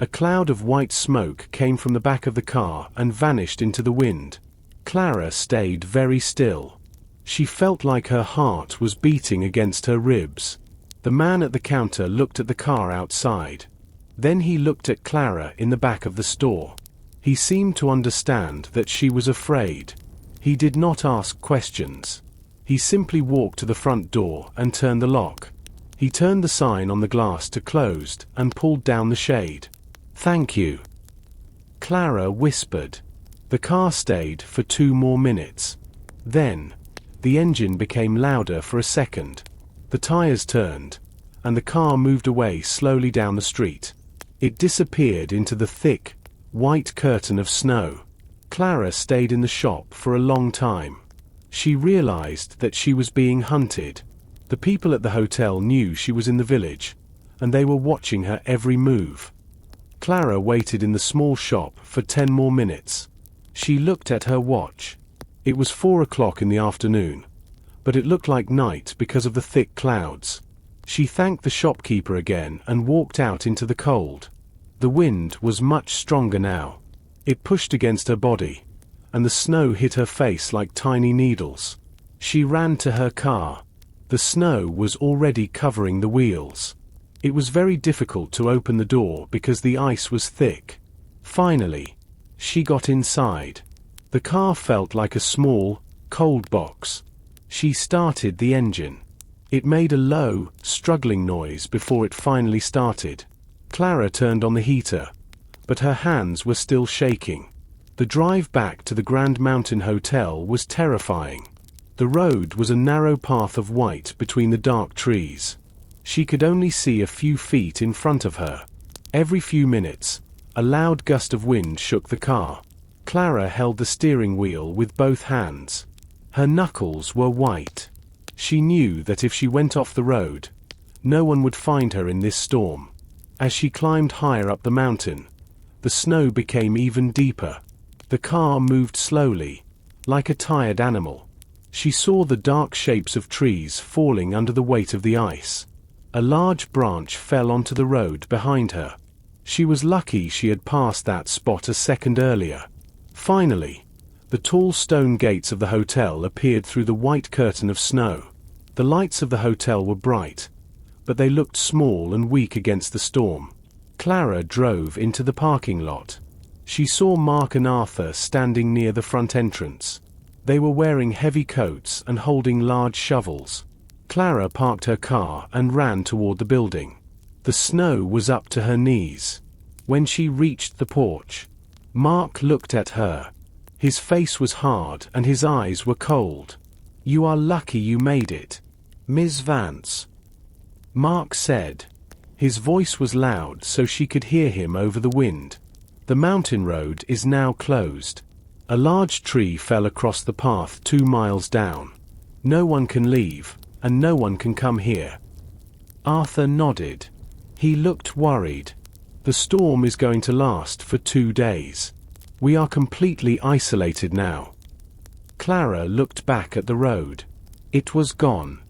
A cloud of white smoke came from the back of the car and vanished into the wind. Clara stayed very still. She felt like her heart was beating against her ribs. The man at the counter looked at the car outside. Then he looked at Clara in the back of the store. He seemed to understand that she was afraid. He did not ask questions. He simply walked to the front door and turned the lock. He turned the sign on the glass to closed and pulled down the shade. "Thank you," Clara whispered. The car stayed for 2 more minutes. Then, the engine became louder for a second. The tires turned, and the car moved away slowly down the street. It disappeared into the thick, white curtain of snow. Clara stayed in the shop for a long time. She realized that she was being hunted. The people at the hotel knew she was in the village, and they were watching her every move. Clara waited in the small shop for 10 more minutes. She looked at her watch. It was 4 o'clock in the afternoon, but it looked like night because of the thick clouds. She thanked the shopkeeper again and walked out into the cold. The wind was much stronger now. It pushed against her body, and the snow hit her face like tiny needles. She ran to her car. The snow was already covering the wheels. It was very difficult to open the door because the ice was thick. Finally, she got inside. The car felt like a small, cold box. She started the engine. It made a low, struggling noise before it finally started. Clara turned on the heater, but her hands were still shaking. The drive back to the Grand Mountain Hotel was terrifying. The road was a narrow path of white between the dark trees. She could only see a few feet in front of her. Every few minutes, a loud gust of wind shook the car. Clara held the steering wheel with both hands. Her knuckles were white. She knew that if she went off the road, no one would find her in this storm. As she climbed higher up the mountain, the snow became even deeper. The car moved slowly, like a tired animal. She saw the dark shapes of trees falling under the weight of the ice. A large branch fell onto the road behind her. She was lucky she had passed that spot a second earlier. Finally, the tall stone gates of the hotel appeared through the white curtain of snow. The lights of the hotel were bright, but they looked small and weak against the storm. Clara drove into the parking lot. She saw Mark and Arthur standing near the front entrance. They were wearing heavy coats and holding large shovels. Clara parked her car and ran toward the building. The snow was up to her knees. When she reached the porch, Mark looked at her. His face was hard and his eyes were cold. "You are lucky you made it, Ms. Vance," Mark said. His voice was loud so she could hear him over the wind. "The mountain road is now closed. A large tree fell across the path 2 miles down. No one can leave, and no one can come here." Arthur nodded. He looked worried. "The storm is going to last for 2 days. We are completely isolated now." Clara looked back at the road. It was gone.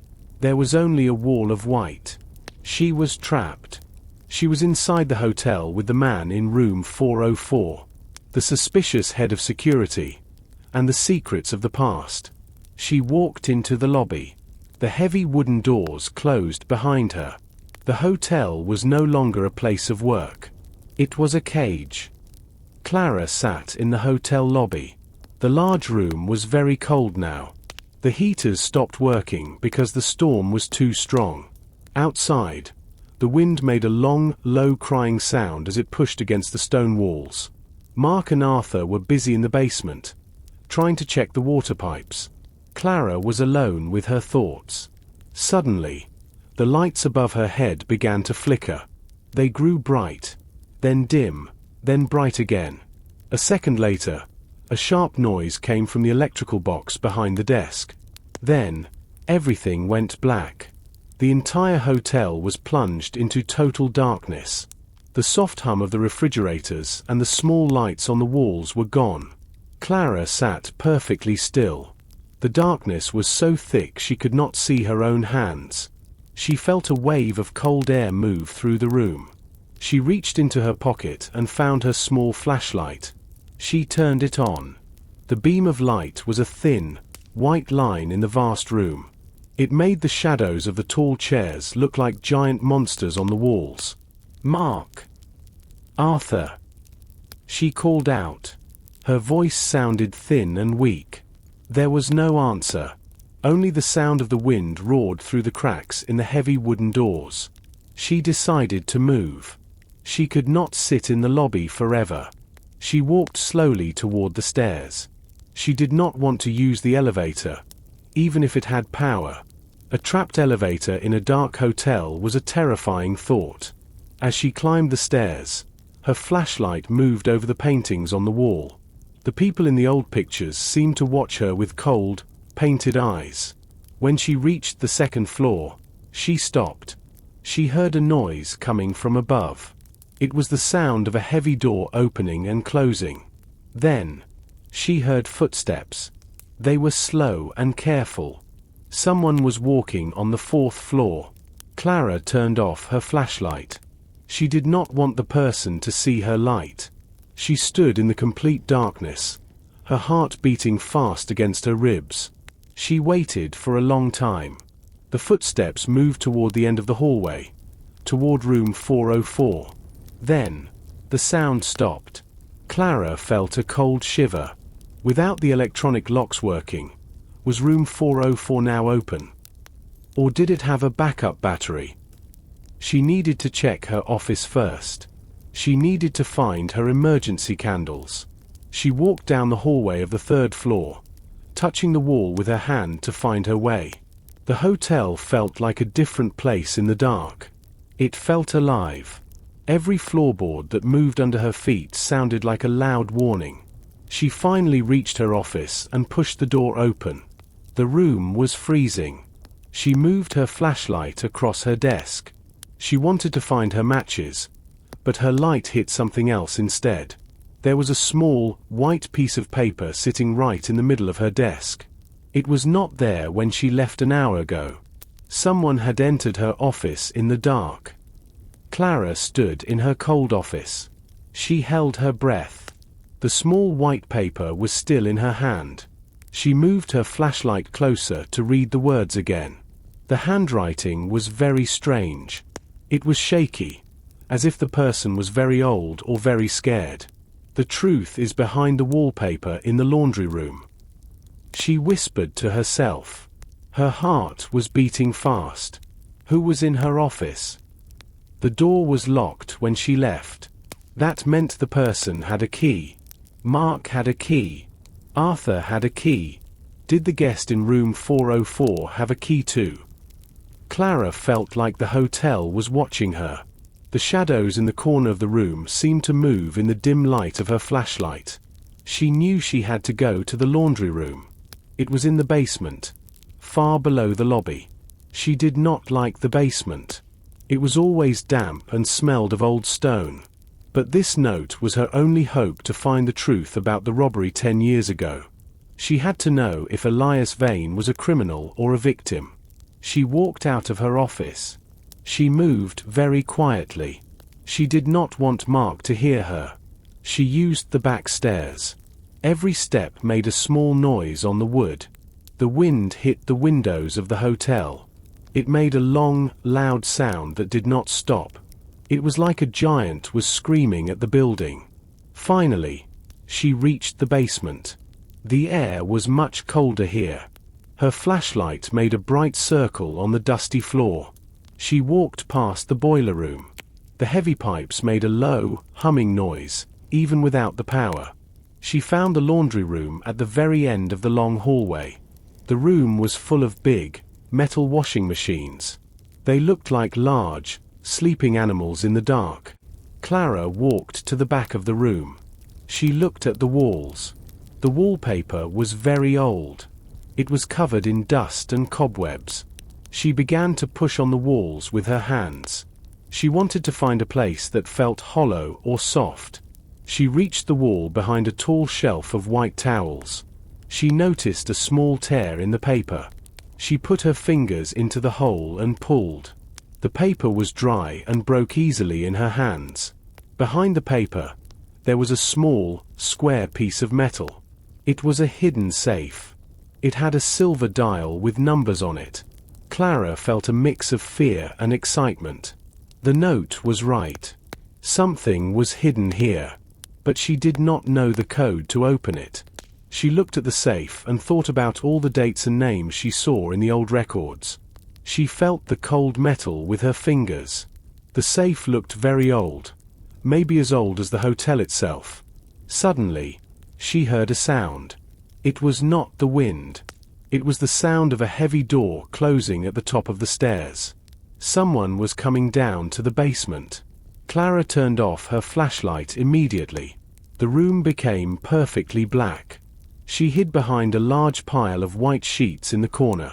There was only a wall of white. She was trapped. She was inside the hotel with the man in room 404, the suspicious head of security, and the secrets of the past. She walked into the lobby. The heavy wooden doors closed behind her. The hotel was no longer a place of work. It was a cage. Clara sat in the hotel lobby. The large room was very cold now. The heaters stopped working because the storm was too strong. Outside, the wind made a long, low crying sound as it pushed against the stone walls. Mark and Arthur were busy in the basement, trying to check the water pipes. Clara was alone with her thoughts. Suddenly, the lights above her head began to flicker. They grew bright, then dim, then bright again. A second later, a sharp noise came from the electrical box behind the desk. Then, everything went black. The entire hotel was plunged into total darkness. The soft hum of the refrigerators and the small lights on the walls were gone. Clara sat perfectly still. The darkness was so thick she could not see her own hands. She felt a wave of cold air move through the room. She reached into her pocket and found her small flashlight. She turned it on. The beam of light was a thin, white line in the vast room. It made the shadows of the tall chairs look like giant monsters on the walls. "Mark! Arthur!" she called out. Her voice sounded thin and weak. There was no answer. Only the sound of the wind roared through the cracks in the heavy wooden doors. She decided to move. She could not sit in the lobby forever. She walked slowly toward the stairs. She did not want to use the elevator, even if it had power. A trapped elevator in a dark hotel was a terrifying thought. As she climbed the stairs, her flashlight moved over the paintings on the wall. The people in the old pictures seemed to watch her with cold, painted eyes. When she reached the second floor, she stopped. She heard a noise coming from above. It was the sound of a heavy door opening and closing. Then, she heard footsteps. They were slow and careful. Someone was walking on the fourth floor. Clara turned off her flashlight. She did not want the person to see her light. She stood in the complete darkness, her heart beating fast against her ribs. She waited for a long time. The footsteps moved toward the end of the hallway, toward room 404. Then, the sound stopped. Clara felt a cold shiver. Without the electronic locks working, was room 404 now open? Or did it have a backup battery? She needed to check her office first. She needed to find her emergency candles. She walked down the hallway of the third floor, touching the wall with her hand to find her way. The hotel felt like a different place in the dark. It felt alive. Every floorboard that moved under her feet sounded like a loud warning. She finally reached her office and pushed the door open. The room was freezing. She moved her flashlight across her desk. She wanted to find her matches, but her light hit something else instead. There was a small, white piece of paper sitting right in the middle of her desk. It was not there when she left an hour ago. Someone had entered her office in the dark. Clara stood in her cold office. She held her breath. The small white paper was still in her hand. She moved her flashlight closer to read the words again. The handwriting was very strange. It was shaky, as if the person was very old or very scared. "The truth is behind the wallpaper in the laundry room," she whispered to herself. Her heart was beating fast. Who was in her office? The door was locked when she left. That meant the person had a key. Mark had a key. Arthur had a key. Did the guest in room 404 have a key too? Clara felt like the hotel was watching her. The shadows in the corner of the room seemed to move in the dim light of her flashlight. She knew she had to go to the laundry room. It was in the basement, far below the lobby. She did not like the basement. It was always damp and smelled of old stone. But this note was her only hope to find the truth about the robbery 10 years ago. She had to know if Elias Vane was a criminal or a victim. She walked out of her office. She moved very quietly. She did not want Mark to hear her. She used the back stairs. Every step made a small noise on the wood. The wind hit the windows of the hotel. It made a long, loud sound that did not stop. It was like a giant was screaming at the building. Finally, she reached the basement. The air was much colder here. Her flashlight made a bright circle on the dusty floor. She walked past the boiler room. The heavy pipes made a low, humming noise, even without the power. She found the laundry room at the very end of the long hallway. The room was full of big, metal washing machines. They looked like large, sleeping animals in the dark. Clara walked to the back of the room. She looked at the walls. The wallpaper was very old. It was covered in dust and cobwebs. She began to push on the walls with her hands. She wanted to find a place that felt hollow or soft. She reached the wall behind a tall shelf of white towels. She noticed a small tear in the paper. She put her fingers into the hole and pulled. The paper was dry and broke easily in her hands. Behind the paper, there was a small, square piece of metal. It was a hidden safe. It had a silver dial with numbers on it. Clara felt a mix of fear and excitement. The note was right. Something was hidden here. But she did not know the code to open it. She looked at the safe and thought about all the dates and names she saw in the old records. She felt the cold metal with her fingers. The safe looked very old, maybe as old as the hotel itself. Suddenly, she heard a sound. It was not the wind. It was the sound of a heavy door closing at the top of the stairs. Someone was coming down to the basement. Clara turned off her flashlight immediately. The room became perfectly black. She hid behind a large pile of white sheets in the corner.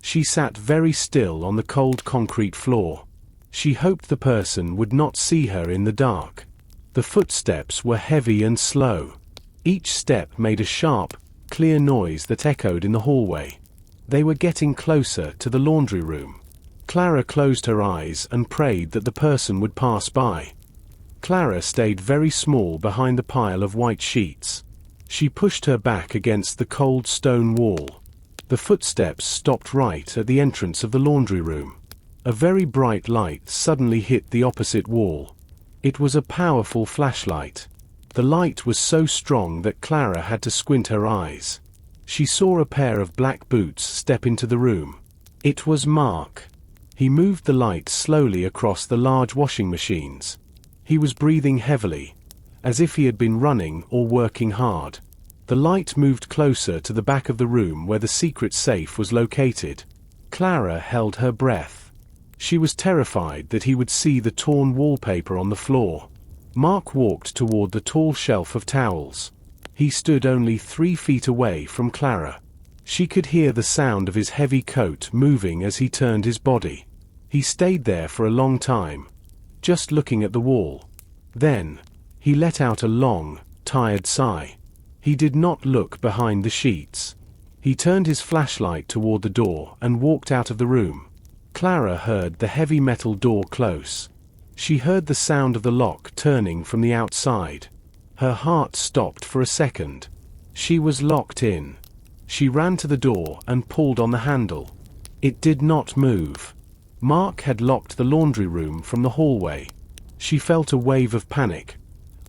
She sat very still on the cold concrete floor. She hoped the person would not see her in the dark. The footsteps were heavy and slow. Each step made a sharp, clear noise that echoed in the hallway. They were getting closer to the laundry room. Clara closed her eyes and prayed that the person would pass by. Clara stayed very small behind the pile of white sheets. She pushed her back against the cold stone wall. The footsteps stopped right at the entrance of the laundry room. A very bright light suddenly hit the opposite wall. It was a powerful flashlight. The light was so strong that Clara had to squint her eyes. She saw a pair of black boots step into the room. It was Mark. He moved the light slowly across the large washing machines. He was breathing heavily, as if he had been running or working hard. The light moved closer to the back of the room where the secret safe was located. Clara held her breath. She was terrified that he would see the torn wallpaper on the floor. Mark walked toward the tall shelf of towels. He stood only 3 feet away from Clara. She could hear the sound of his heavy coat moving as he turned his body. He stayed there for a long time, just looking at the wall. Then, he let out a long, tired sigh. He did not look behind the sheets. He turned his flashlight toward the door and walked out of the room. Clara heard the heavy metal door close. She heard the sound of the lock turning from the outside. Her heart stopped for a second. She was locked in. She ran to the door and pulled on the handle. It did not move. Mark had locked the laundry room from the hallway. She felt a wave of panic,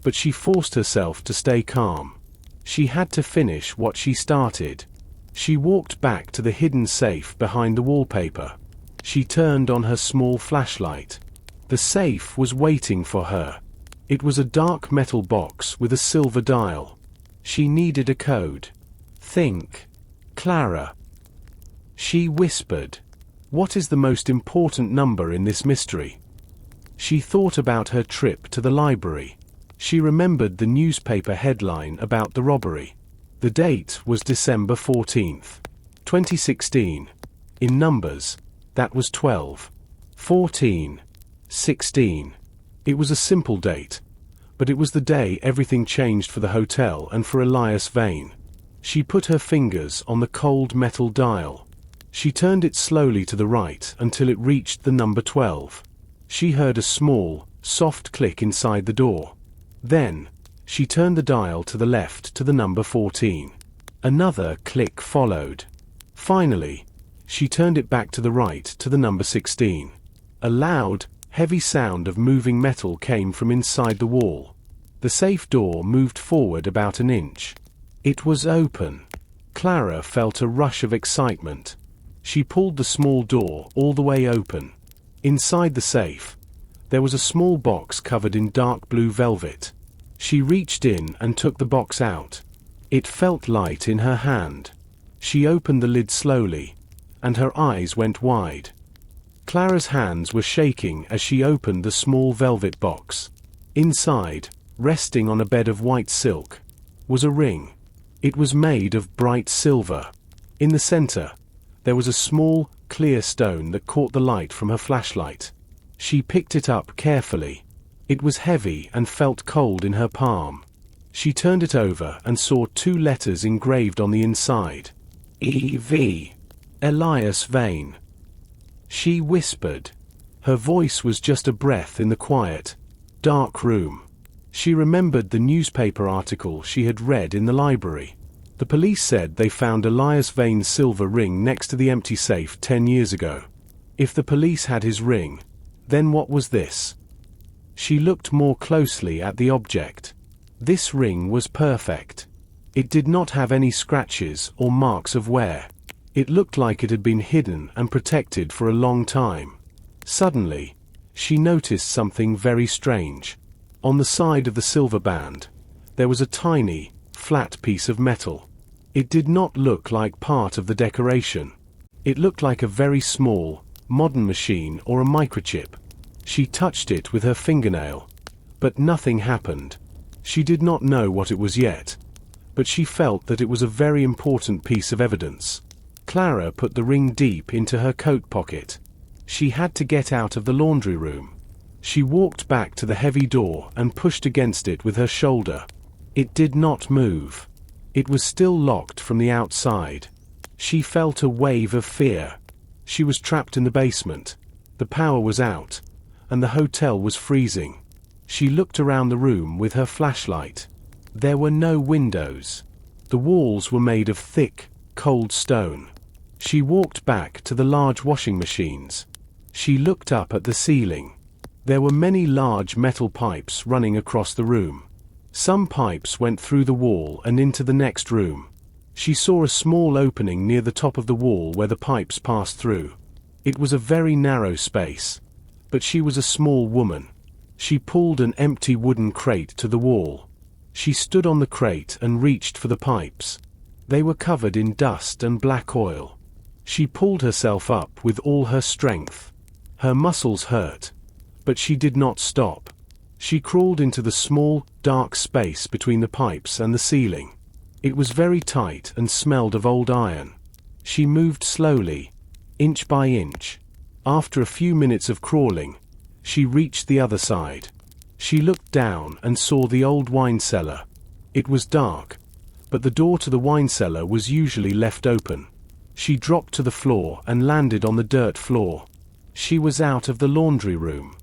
but she forced herself to stay calm. She had to finish what she started. She walked back to the hidden safe behind the wallpaper. She turned on her small flashlight. The safe was waiting for her. It was a dark metal box with a silver dial. She needed a code. Think, Clara. She whispered. What is the most important number in this mystery? She thought about her trip to the library. She remembered the newspaper headline about the robbery. The date was December 14th, 2016. In numbers, that was 12, 14, 16. It was a simple date, but it was the day everything changed for the hotel and for Elias Vane. She put her fingers on the cold metal dial. She turned it slowly to the right until it reached the number 12. She heard a small, soft click inside the door. Then, she turned the dial to the left to the number 14. Another click followed. Finally, she turned it back to the right to the number 16. A loud, heavy sound of moving metal came from inside the wall. The safe door moved forward about an inch. It was open. Clara felt a rush of excitement. She pulled the small door all the way open. Inside the safe, there was a small box covered in dark blue velvet. She reached in and took the box out. It felt light in her hand. She opened the lid slowly, and her eyes went wide. Clara's hands were shaking as she opened the small velvet box. Inside, resting on a bed of white silk, was a ring. It was made of bright silver. In the center, there was a small, clear stone that caught the light from her flashlight. She picked it up carefully. It was heavy and felt cold in her palm. She turned it over and saw 2 letters engraved on the inside. E.V. Elias Vane. She whispered. Her voice was just a breath in the quiet, dark room. She remembered the newspaper article she had read in the library. The police said they found Elias Vane's silver ring next to the empty safe 10 years ago. If the police had his ring, then what was this? She looked more closely at the object. This ring was perfect. It did not have any scratches or marks of wear. It looked like it had been hidden and protected for a long time. Suddenly, she noticed something very strange. On the side of the silver band, there was a tiny, flat piece of metal. It did not look like part of the decoration. It looked like a very small, modern machine or a microchip. She touched it with her fingernail, but nothing happened. She did not know what it was yet, but she felt that it was a very important piece of evidence. Clara put the ring deep into her coat pocket. She had to get out of the laundry room. She walked back to the heavy door and pushed against it with her shoulder. It did not move. It was still locked from the outside. She felt a wave of fear. She was trapped in the basement. The power was out, and the hotel was freezing. She looked around the room with her flashlight. There were no windows. The walls were made of thick, cold stone. She walked back to the large washing machines. She looked up at the ceiling. There were many large metal pipes running across the room. Some pipes went through the wall and into the next room. She saw a small opening near the top of the wall where the pipes passed through. It was a very narrow space, but she was a small woman. She pulled an empty wooden crate to the wall. She stood on the crate and reached for the pipes. They were covered in dust and black oil. She pulled herself up with all her strength. Her muscles hurt, but she did not stop. She crawled into the small, dark space between the pipes and the ceiling. It was very tight and smelled of old iron. She moved slowly, inch by inch. After a few minutes of crawling, she reached the other side. She looked down and saw the old wine cellar. It was dark, but the door to the wine cellar was usually left open. She dropped to the floor and landed on the dirt floor. She was out of the laundry room.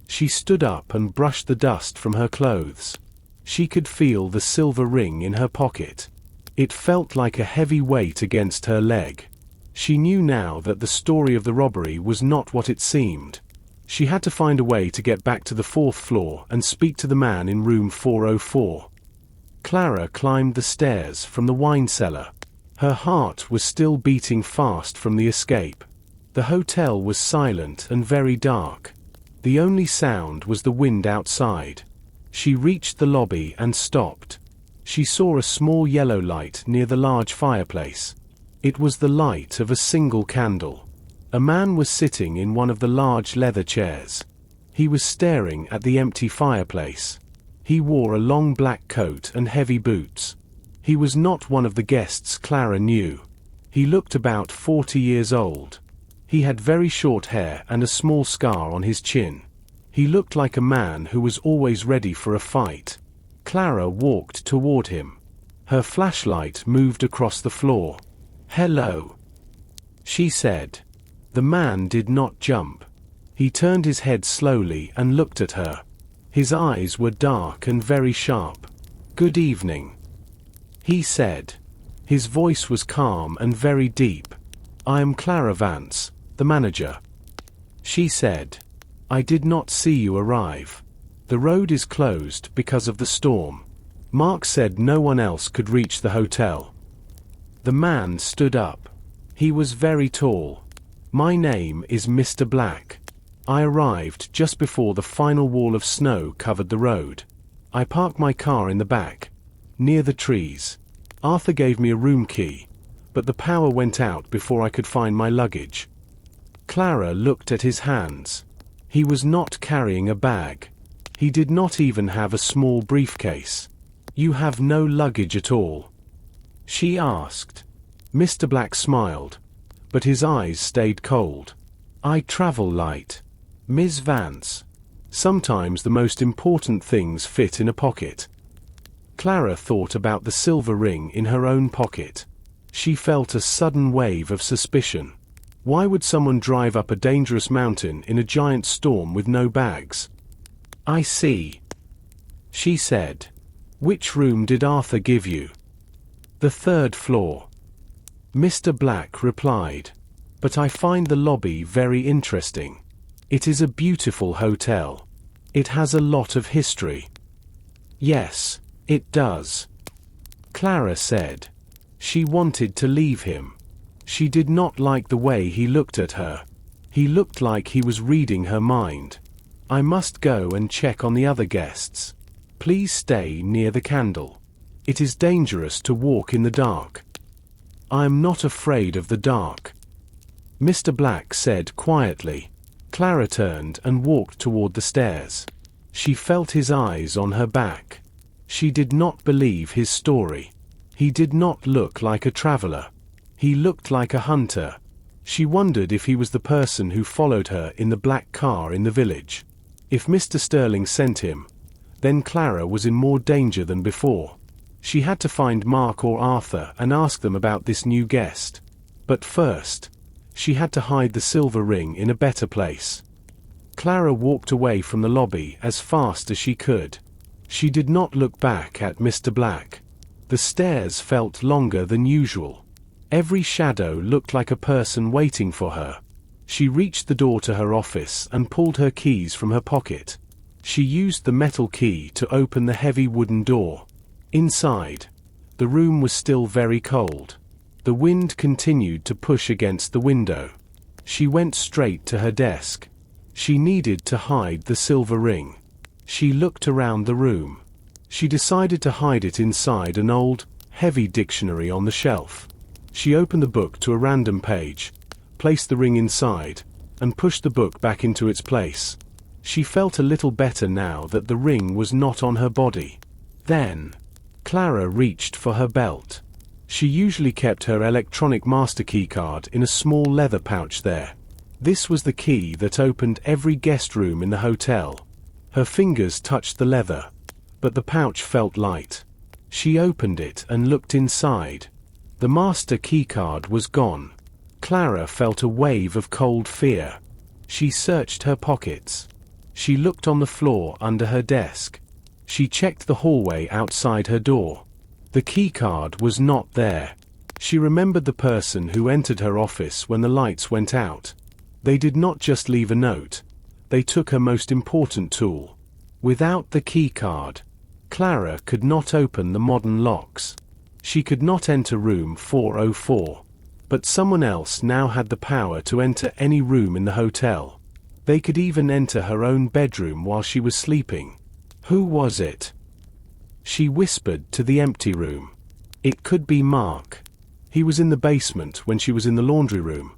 She stood up and brushed the dust from her clothes. She could feel the silver ring in her pocket. It felt like a heavy weight against her leg. She knew now that the story of the robbery was not what it seemed. She had to find a way to get back to the 4th floor and speak to the man in room 404. Clara climbed the stairs from the wine cellar. Her heart was still beating fast from the escape. The hotel was silent and very dark. The only sound was the wind outside. She reached the lobby and stopped. She saw a small yellow light near the large fireplace. It was the light of a single candle. A man was sitting in one of the large leather chairs. He was staring at the empty fireplace. He wore a long black coat and heavy boots. He was not one of the guests Clara knew. He looked about 40 years old. He had very short hair and a small scar on his chin. He looked like a man who was always ready for a fight. Clara walked toward him. Her flashlight moved across the floor. "Hello," she said. The man did not jump. He turned his head slowly and looked at her. His eyes were dark and very sharp. "Good evening," he said. His voice was calm and very deep. "I am Clara Vance, the manager," she said. "I did not see you arrive. The road is closed because of the storm. Mark said no one else could reach the hotel." The man stood up. He was very tall. "My name is Mr. Black. I arrived just before the final wall of snow covered the road. I parked my car in the back, near the trees. Arthur gave me a room key, but the power went out before I could find my luggage." Clara looked at his hands. He was not carrying a bag. He did not even have a small briefcase. "You have no luggage at all?" she asked. Mr. Black smiled, but his eyes stayed cold. "I travel light." Ms. Vance. Sometimes the most important things fit in a pocket. Clara thought about the silver ring in her own pocket. She felt a sudden wave of suspicion. Why would someone drive up a dangerous mountain in a giant storm with no bags? "I see," she said. "Which room did Arthur give you?" "The third floor," Mr. Black replied. "But I find the lobby very interesting. It is a beautiful hotel. It has a lot of history." "Yes, it does," Clara said. She wanted to leave him. She did not like the way he looked at her. He looked like he was reading her mind. "I must go and check on the other guests. Please stay near the candle. It is dangerous to walk in the dark." "I am not afraid of the dark," Mr. Black said quietly. Clara turned and walked toward the stairs. She felt his eyes on her back. She did not believe his story. He did not look like a traveler. He looked like a hunter. She wondered if he was the person who followed her in the black car in the village. If Mr. Sterling sent him, then Clara was in more danger than before. She had to find Mark or Arthur and ask them about this new guest. But first, she had to hide the silver ring in a better place. Clara walked away from the lobby as fast as she could. She did not look back at Mr. Black. The stairs felt longer than usual. Every shadow looked like a person waiting for her. She reached the door to her office and pulled her keys from her pocket. She used the metal key to open the heavy wooden door. Inside, the room was still very cold. The wind continued to push against the window. She went straight to her desk. She needed to hide the silver ring. She looked around the room. She decided to hide it inside an old, heavy dictionary on the shelf. She opened the book to a random page, placed the ring inside, and pushed the book back into its place. She felt a little better now that the ring was not on her body. Then, Clara reached for her belt. She usually kept her electronic master key card in a small leather pouch there. This was the key that opened every guest room in the hotel. Her fingers touched the leather, but the pouch felt light. She opened it and looked inside. The master keycard was gone. Clara felt a wave of cold fear. She searched her pockets. She looked on the floor under her desk. She checked the hallway outside her door. The keycard was not there. She remembered the person who entered her office when the lights went out. They did not just leave a note. They took her most important tool. Without the keycard, Clara could not open the modern locks. She could not enter room 404. But someone else now had the power to enter any room in the hotel. They could even enter her own bedroom while she was sleeping. Who was it? She whispered to the empty room. It could be Mark. He was in the basement when she was in the laundry room,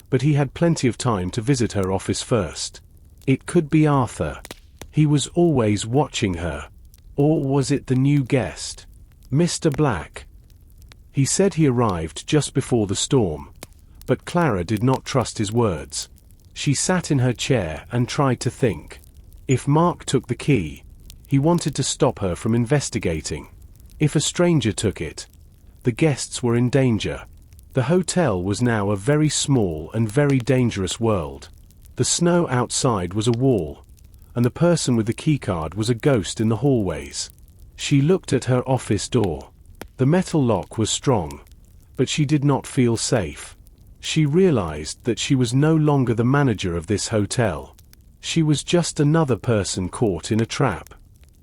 but he had plenty of time to visit her office first. It could be Arthur. He was always watching her. Or was it the new guest, Mr. Black? He said he arrived just before the storm, but Clara did not trust his words. She sat in her chair and tried to think. If Mark took the key, he wanted to stop her from investigating. If a stranger took it, the guests were in danger. The hotel was now a very small and very dangerous world. The snow outside was a wall, and the person with the keycard was a ghost in the hallways. She looked at her office door. The metal lock was strong, but she did not feel safe. She realized that she was no longer the manager of this hotel. She was just another person caught in a trap.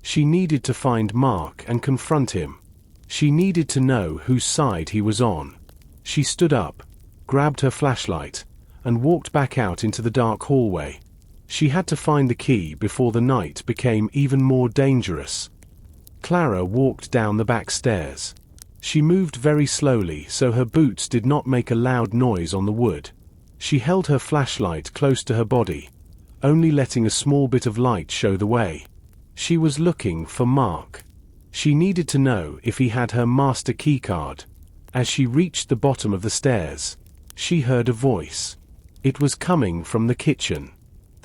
She needed to find Mark and confront him. She needed to know whose side he was on. She stood up, grabbed her flashlight, and walked back out into the dark hallway. She had to find the key before the night became even more dangerous. Clara walked down the back stairs. She moved very slowly so her boots did not make a loud noise on the wood. She held her flashlight close to her body, only letting a small bit of light show the way. She was looking for Mark. She needed to know if he had her master keycard. As she reached the bottom of the stairs, she heard a voice. It was coming from the kitchen.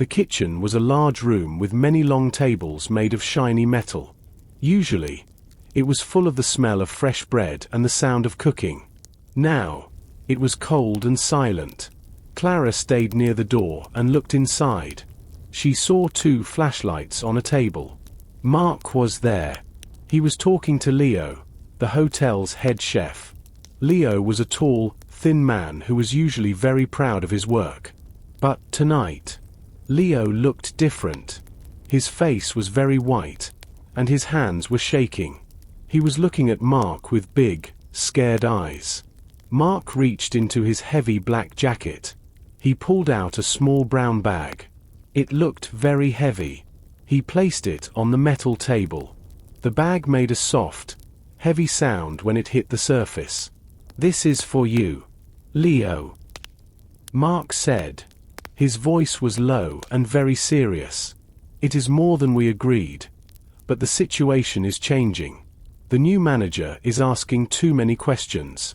The kitchen was a large room with many long tables made of shiny metal. Usually, it was full of the smell of fresh bread and the sound of cooking. Now, it was cold and silent. Clara stayed near the door and looked inside. She saw 2 flashlights on a table. Mark was there. He was talking to Leo, the hotel's head chef. Leo was a tall, thin man who was usually very proud of his work. But tonight, Leo looked different. His face was very white, and his hands were shaking. He was looking at Mark with big, scared eyes. Mark reached into his heavy black jacket. He pulled out a small brown bag. It looked very heavy. He placed it on the metal table. The bag made a soft, heavy sound when it hit the surface. "This is for you, Leo," Mark said. His voice was low and very serious. "It is more than we agreed. But the situation is changing. The new manager is asking too many questions."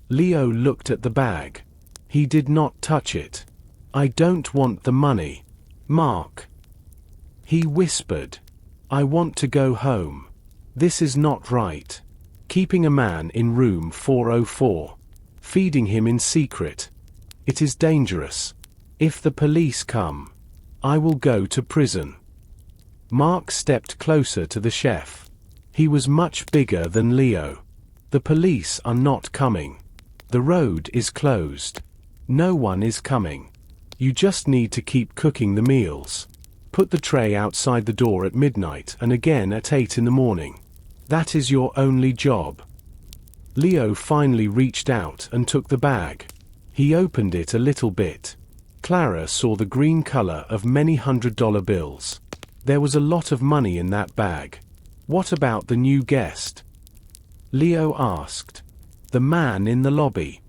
Leo looked at the bag. He did not touch it. "I don't want the money, Mark," he whispered. "I want to go home. This is not right. Keeping a man in room 404. Feeding him in secret. It is dangerous. If the police come, I will go to prison." Mark stepped closer to the chef. He was much bigger than Leo. "The police are not coming. The road is closed. No one is coming. You just need to keep cooking the meals. Put the tray outside the door at midnight and again at 8 in the morning. That is your only job." Leo finally reached out and took the bag. He opened it a little bit. Clara saw the green color of many $100 bills. There was a lot of money in that bag. "What about the new guest?" Leo asked. "The man in the lobby.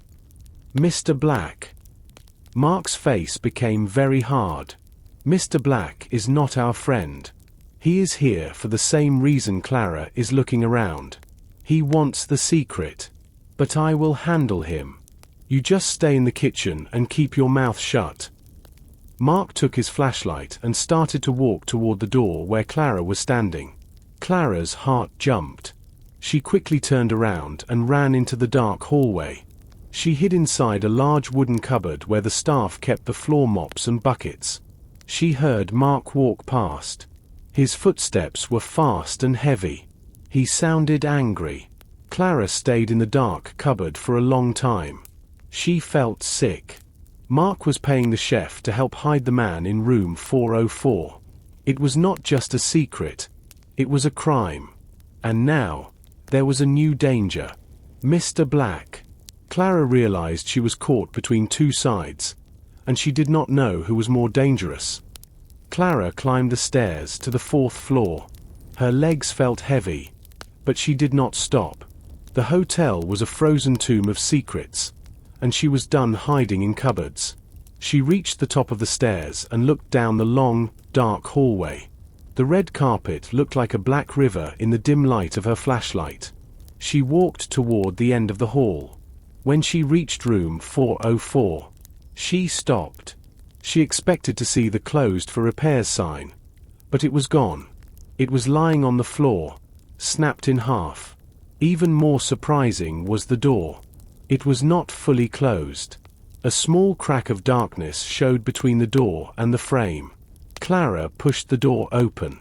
Mr. Black." Mark's face became very hard. "Mr. Black is not our friend. He is here for the same reason Clara is looking around. He wants the secret. But I will handle him. You just stay in the kitchen and keep your mouth shut." Mark took his flashlight and started to walk toward the door where Clara was standing. Clara's heart jumped. She quickly turned around and ran into the dark hallway. She hid inside a large wooden cupboard where the staff kept the floor mops and buckets. She heard Mark walk past. His footsteps were fast and heavy. He sounded angry. Clara stayed in the dark cupboard for a long time. She felt sick. Mark was paying the chef to help hide the man in room 404. It was not just a secret. It was a crime. And now, there was a new danger. Mr. Black. Clara realized she was caught between 2 sides, and she did not know who was more dangerous. Clara climbed the stairs to the 4th floor. Her legs felt heavy, but she did not stop. The hotel was a frozen tomb of secrets, and she was done hiding in cupboards. She reached the top of the stairs and looked down the long, dark hallway. The red carpet looked like a black river in the dim light of her flashlight. She walked toward the end of the hall. When she reached room 404, she stopped. She expected to see the closed for repairs sign, but it was gone. It was lying on the floor, snapped in half. Even more surprising was the door. It was not fully closed. A small crack of darkness showed between the door and the frame. Clara pushed the door open.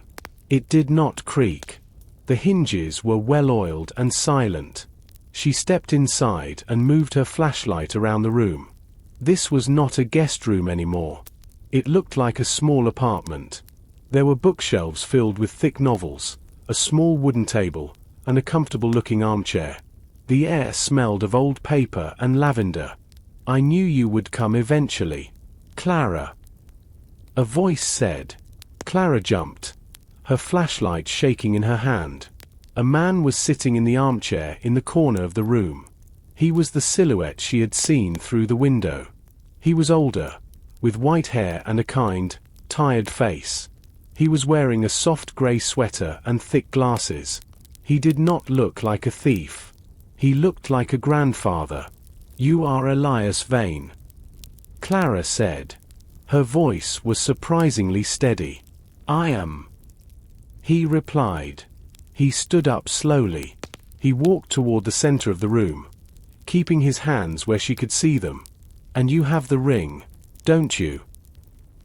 It did not creak. The hinges were well-oiled and silent. She stepped inside and moved her flashlight around the room. This was not a guest room anymore. It looked like a small apartment. There were bookshelves filled with thick novels, a small wooden table, and a comfortable-looking armchair. The air smelled of old paper and lavender. "I knew you would come eventually, Clara," a voice said. Clara jumped, her flashlight shaking in her hand. A man was sitting in the armchair in the corner of the room. He was the silhouette she had seen through the window. He was older, with white hair and a kind, tired face. He was wearing a soft grey sweater and thick glasses. He did not look like a thief. He looked like a grandfather. "You are Elias Vane," Clara said. Her voice was surprisingly steady. "I am," he replied. He stood up slowly. He walked toward the center of the room, keeping his hands where she could see them. "And you have the ring, don't you?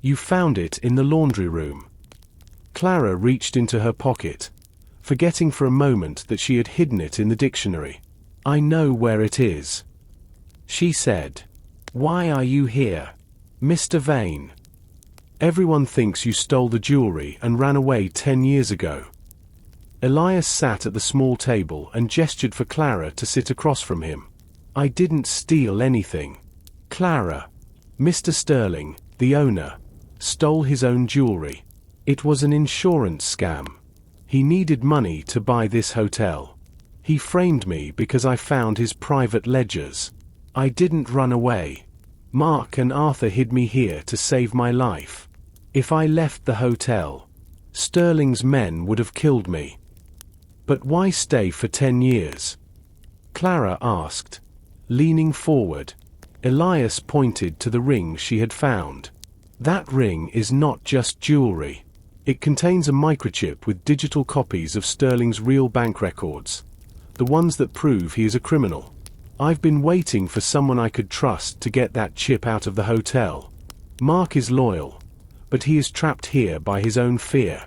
You found it in the laundry room." Clara reached into her pocket, forgetting for a moment that she had hidden it in the dictionary. "I know where it is," she said. "Why are you here, Mr. Vane?" "Everyone thinks you stole the jewelry and ran away 10 years ago." Elias sat at the small table and gestured for Clara to sit across from him. "I didn't steal anything, Clara. Mr. Sterling, the owner, stole his own jewelry. It was an insurance scam. He needed money to buy this hotel. He framed me because I found his private ledgers. I didn't run away. Mark and Arthur hid me here to save my life. If I left the hotel, Sterling's men would have killed me." "But why stay for 10 years?" Clara asked, leaning forward. Elias pointed to the ring she had found. "That ring is not just jewelry. It contains a microchip with digital copies of Sterling's real bank records, the ones that prove he is a criminal. I've been waiting for someone I could trust to get that chip out of the hotel. Mark is loyal, but he is trapped here by his own fear.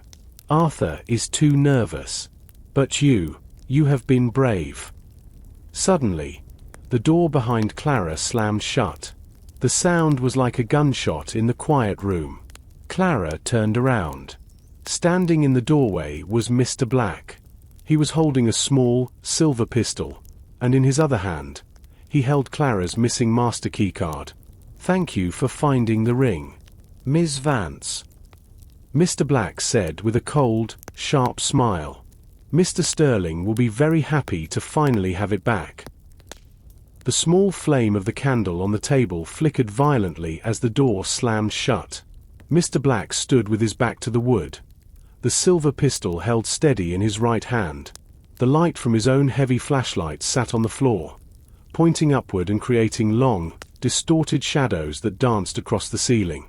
Arthur is too nervous. But you have been brave." Suddenly, the door behind Clara slammed shut. The sound was like a gunshot in the quiet room. Clara turned around. Standing in the doorway was Mr. Black. He was holding a small, silver pistol, and in his other hand, he held Clara's missing master key card. "Thank you for finding the ring, Ms. Vance," Mr. Black said with a cold, sharp smile. "Mr. Sterling will be very happy to finally have it back." The small flame of the candle on the table flickered violently as the door slammed shut. Mr. Black stood with his back to the wood, the silver pistol held steady in his right hand. The light from his own heavy flashlight sat on the floor, pointing upward and creating long, distorted shadows that danced across the ceiling.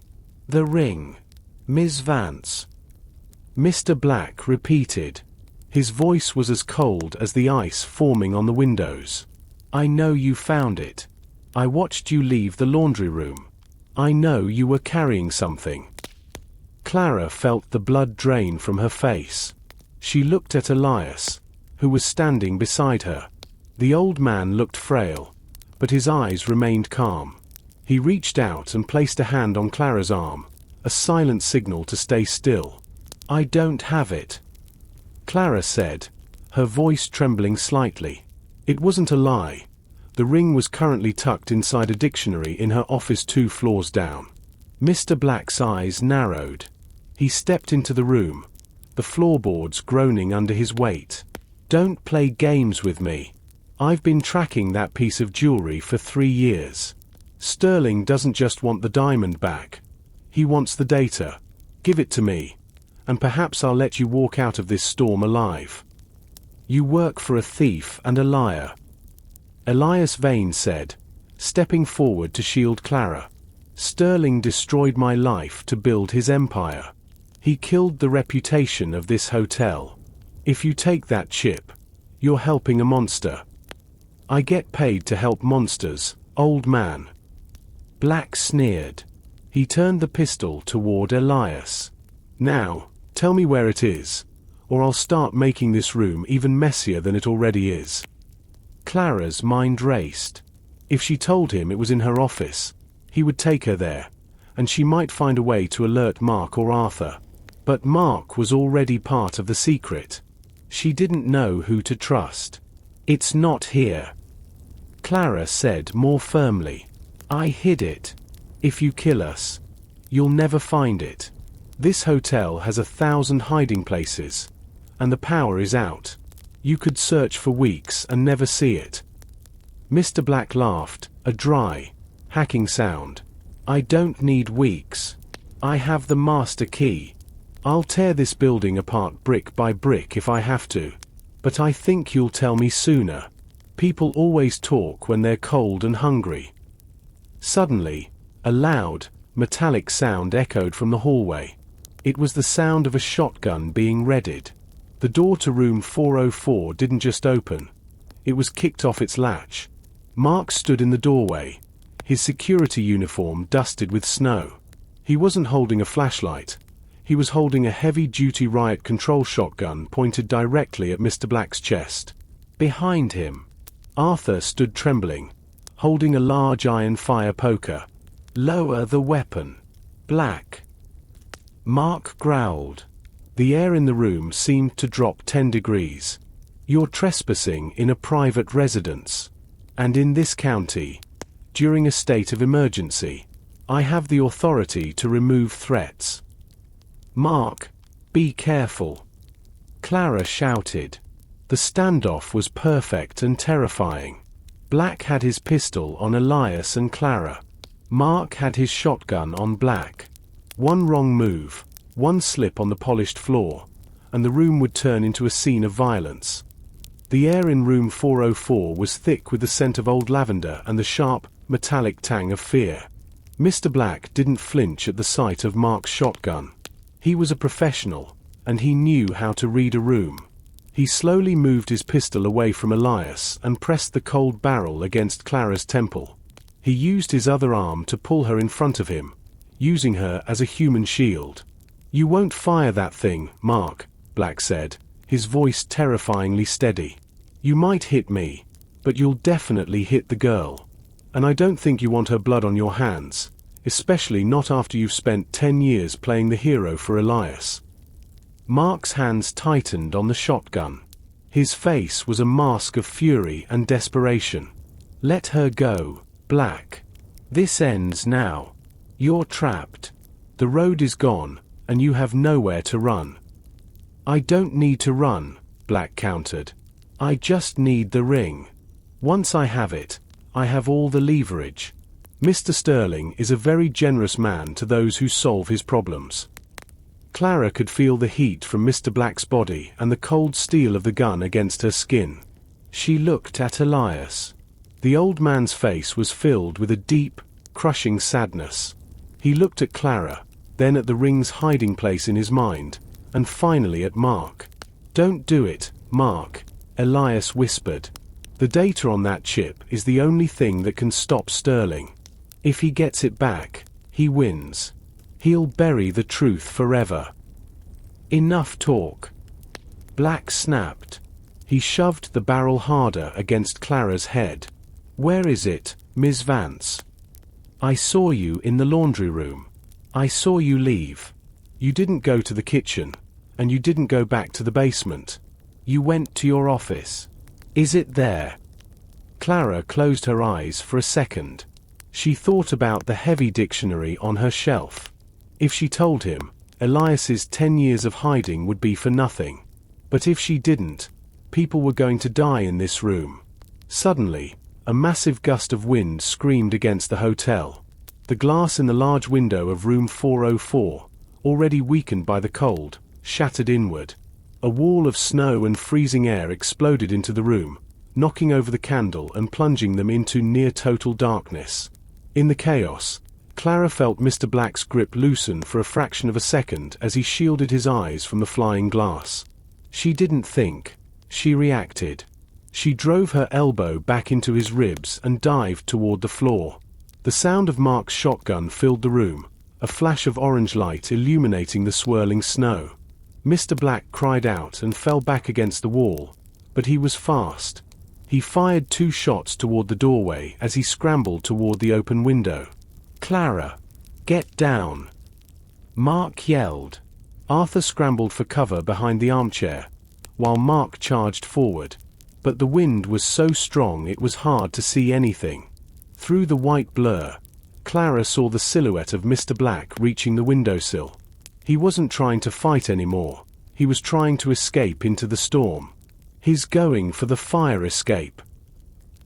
"The ring, Ms. Vance," Mr. Black repeated. His voice was as cold as the ice forming on the windows. "I know you found it. I watched you leave the laundry room. I know you were carrying something." Clara felt the blood drain from her face. She looked at Elias, who was standing beside her. The old man looked frail, but his eyes remained calm. He reached out and placed a hand on Clara's arm, a silent signal to stay still. "I don't have it," Clara said, her voice trembling slightly. It wasn't a lie. The ring was currently tucked inside a dictionary in her office 2 floors down. Mr. Black's eyes narrowed. He stepped into the room, the floorboards groaning under his weight. "Don't play games with me. I've been tracking that piece of jewelry for 3 years. Sterling doesn't just want the diamond back. He wants the data. Give it to me, and perhaps I'll let you walk out of this storm alive." "You work for a thief and a liar," Elias Vane said, stepping forward to shield Clara. "Sterling destroyed my life to build his empire. He killed the reputation of this hotel. If you take that chip, you're helping a monster." "I get paid to help monsters, old man," Black sneered. He turned the pistol toward Elias. "Now, tell me where it is, or I'll start making this room even messier than it already is." Clara's mind raced. If she told him it was in her office, he would take her there, and she might find a way to alert Mark or Arthur. But Mark was already part of the secret. She didn't know who to trust. "It's not here," Clara said more firmly. "I hid it. If you kill us, you'll never find it. This hotel has 1,000 hiding places, and the power is out. You could search for weeks and never see it." Mr. Black laughed, a dry, hacking sound. "I don't need weeks. I have the master key. I'll tear this building apart brick by brick if I have to. But I think you'll tell me sooner. People always talk when they're cold and hungry." Suddenly, a loud, metallic sound echoed from the hallway. It was the sound of a shotgun being readied. The door to room 404 didn't just open. It was kicked off its latch. Mark stood in the doorway, his security uniform dusted with snow. He wasn't holding a flashlight. He was holding a heavy-duty riot control shotgun pointed directly at Mr. Black's chest. Behind him, Arthur stood trembling, holding a large iron fire poker. "Lower the weapon, Black." Mark growled. The air in the room seemed to drop 10 degrees. "You're trespassing in a private residence. And in this county, during a state of emergency, I have the authority to remove threats." "Mark, be careful," Clara shouted. The standoff was perfect and terrifying. Black had his pistol on Elias and Clara. Mark had his shotgun on Black. One wrong move, one slip on the polished floor, and the room would turn into a scene of violence. The air in room 404 was thick with the scent of old lavender and the sharp, metallic tang of fear. Mr. Black didn't flinch at the sight of Mark's shotgun. He was a professional, and he knew how to read a room. He slowly moved his pistol away from Elias and pressed the cold barrel against Clara's temple. He used his other arm to pull her in front of him, using her as a human shield. "You won't fire that thing, Mark," Black said, his voice terrifyingly steady. "You might hit me, but you'll definitely hit the girl. And I don't think you want her blood on your hands, especially not after you've spent 10 years playing the hero for Elias." Mark's hands tightened on the shotgun. His face was a mask of fury and desperation. "Let her go, Black. This ends now. You're trapped. The road is gone, and you have nowhere to run." "I don't need to run," Black countered. "I just need the ring. Once I have it, I have all the leverage. Mr. Sterling is a very generous man to those who solve his problems." Clara could feel the heat from Mr. Black's body and the cold steel of the gun against her skin. She looked at Elias. The old man's face was filled with a deep, crushing sadness. He looked at Clara, then at the ring's hiding place in his mind, and finally at Mark. "Don't do it, Mark," Elias whispered. "The data on that chip is the only thing that can stop Sterling. If he gets it back, he wins. He'll bury the truth forever." "Enough talk," Black snapped. He shoved the barrel harder against Clara's head. "Where is it, Ms. Vance? I saw you in the laundry room. I saw you leave. You didn't go to the kitchen, and you didn't go back to the basement. You went to your office. Is it there?" Clara closed her eyes for a second. She thought about the heavy dictionary on her shelf. If she told him, Elias's 10 years of hiding would be for nothing. But if she didn't, people were going to die in this room. Suddenly, a massive gust of wind screamed against the hotel. The glass in the large window of room 404, already weakened by the cold, shattered inward. A wall of snow and freezing air exploded into the room, knocking over the candle and plunging them into near-total darkness. In the chaos, Clara felt Mr. Black's grip loosen for a fraction of a second as he shielded his eyes from the flying glass. She didn't think. She reacted. She drove her elbow back into his ribs and dived toward the floor. The sound of Mark's shotgun filled the room, a flash of orange light illuminating the swirling snow. Mr. Black cried out and fell back against the wall, but he was fast. He fired 2 shots toward the doorway as he scrambled toward the open window. "Clara, get down!" Mark yelled. Arthur scrambled for cover behind the armchair, while Mark charged forward. But the wind was so strong it was hard to see anything. Through the white blur, Clara saw the silhouette of Mr. Black reaching the windowsill. He wasn't trying to fight anymore. He was trying to escape into the storm. He's going for the fire escape.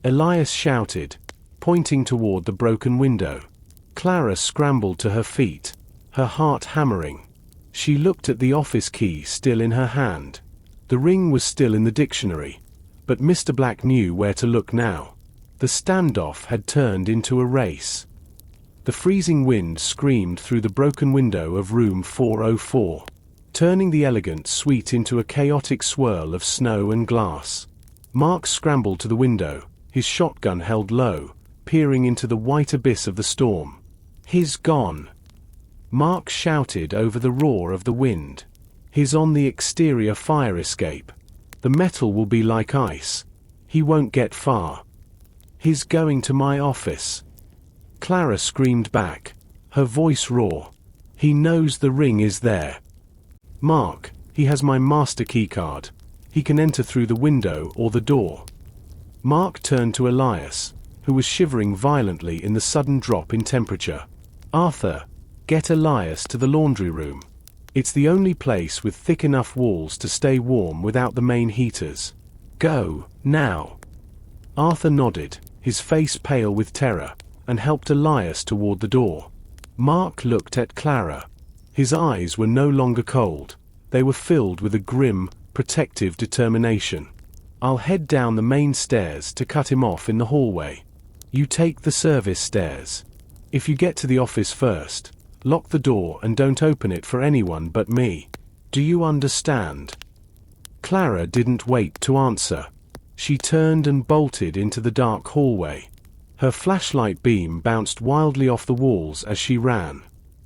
Elias shouted, pointing toward the broken window. Clara scrambled to her feet, her heart hammering. She looked at the office key still in her hand. The ring was still in the dictionary, but Mr. Black knew where to look now. The standoff had turned into a race. The freezing wind screamed through the broken window of room 404, turning the elegant suite into a chaotic swirl of snow and glass. Mark scrambled to the window, his shotgun held low, peering into the white abyss of the storm. "He's gone!" Mark shouted over the roar of the wind. "He's on the exterior fire escape. The metal will be like ice. He won't get far. He's going to my office." Clara screamed back, her voice raw. "He knows the ring is there. Mark, he has my master keycard. He can enter through the window or the door." Mark turned to Elias, who was shivering violently in the sudden drop in temperature. "Arthur, get Elias to the laundry room. It's the only place with thick enough walls to stay warm without the main heaters. Go, now." Arthur nodded, his face pale with terror, and helped Elias toward the door. Mark looked at Clara. His eyes were no longer cold. They were filled with a grim, protective determination. "I'll head down the main stairs to cut him off in the hallway. You take the service stairs. If you get to the office first, lock the door and don't open it for anyone but me. Do you understand?" Clara didn't wait to answer. She turned and bolted into the dark hallway. Her flashlight beam bounced wildly off the walls as she ran.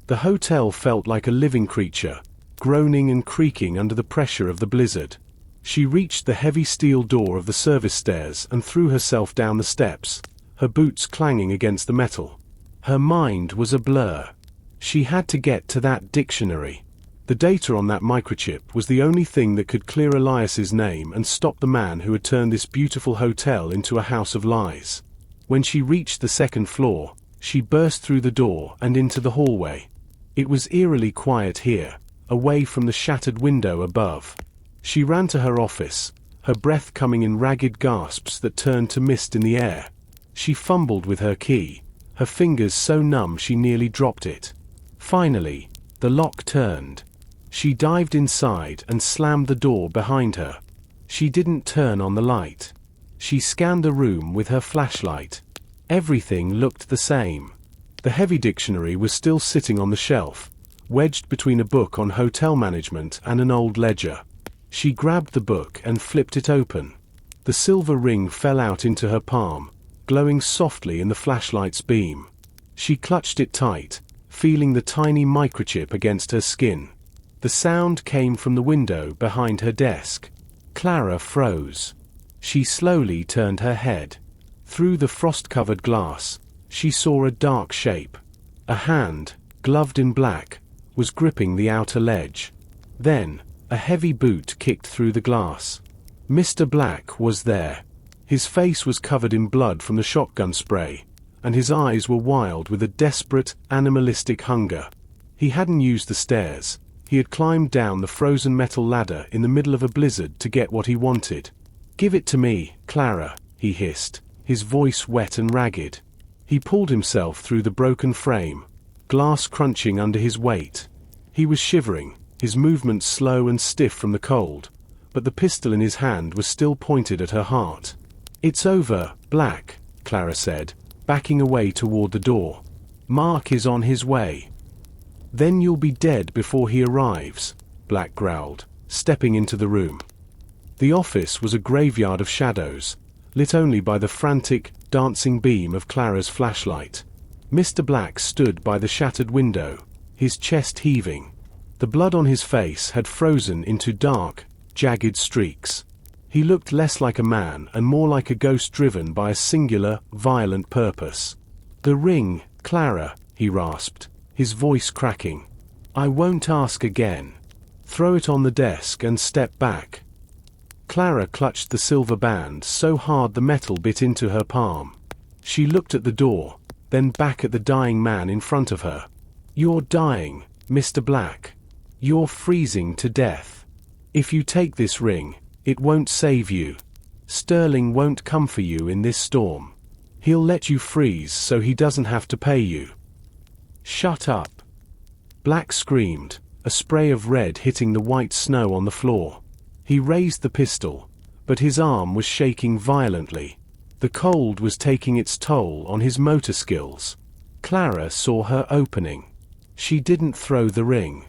The hotel felt like a living creature, groaning and creaking under the pressure of the blizzard. She reached the heavy steel door of the service stairs and threw herself down the steps, her boots clanging against the metal. Her mind was a blur. She had to get to that dictionary. The data on that microchip was the only thing that could clear Elias's name and stop the man who had turned this beautiful hotel into a house of lies. When she reached the second floor, she burst through the door and into the hallway. It was eerily quiet here, away from the shattered window above. She ran to her office, her breath coming in ragged gasps that turned to mist in the air. She fumbled with her key, her fingers so numb she nearly dropped it. Finally, the lock turned. She dived inside and slammed the door behind her. She didn't turn on the light. She scanned the room with her flashlight. Everything looked the same. The heavy dictionary was still sitting on the shelf, wedged between a book on hotel management and an old ledger. She grabbed the book and flipped it open. The silver ring fell out into her palm, glowing softly in the flashlight's beam. She clutched it tight, feeling the tiny microchip against her skin. The sound came from the window behind her desk. Clara froze. She slowly turned her head. Through the frost-covered glass, she saw a dark shape. A hand, gloved in black, was gripping the outer ledge. Then, a heavy boot kicked through the glass. Mr. Black was there. His face was covered in blood from the shotgun spray, and his eyes were wild with a desperate, animalistic hunger. He hadn't used the stairs. He had climbed down the frozen metal ladder in the middle of a blizzard to get what he wanted. "Give it to me, Clara," he hissed, his voice wet and ragged. He pulled himself through the broken frame, glass crunching under his weight. He was shivering, his movements slow and stiff from the cold, but the pistol in his hand was still pointed at her heart. "It's over, Black," Clara said, backing away toward the door. "Mark is on his way." "Then you'll be dead before he arrives," Black growled, stepping into the room. The office was a graveyard of shadows, lit only by the frantic, dancing beam of Clara's flashlight. Mr. Black stood by the shattered window, his chest heaving. The blood on his face had frozen into dark, jagged streaks. He looked less like a man and more like a ghost driven by a singular, violent purpose. "The ring, Clara," he rasped, his voice cracking. "I won't ask again. Throw it on the desk and step back." Clara clutched the silver band so hard the metal bit into her palm. She looked at the door, then back at the dying man in front of her. "You're dying, Mr. Black. You're freezing to death. If you take this ring, it won't save you. Sterling won't come for you in this storm. He'll let you freeze so he doesn't have to pay you." "Shut up!" Black screamed, a spray of red hitting the white snow on the floor. He raised the pistol, but his arm was shaking violently. The cold was taking its toll on his motor skills. Clara saw her opening. She didn't throw the ring.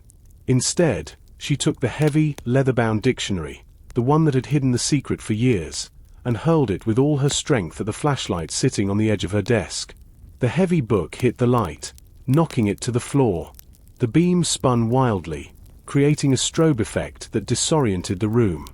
Instead, she took the heavy, leather-bound dictionary, the one that had hidden the secret for years, and hurled it with all her strength at the flashlight sitting on the edge of her desk. The heavy book hit the light, knocking it to the floor. The beam spun wildly, creating a strobe effect that disoriented the room.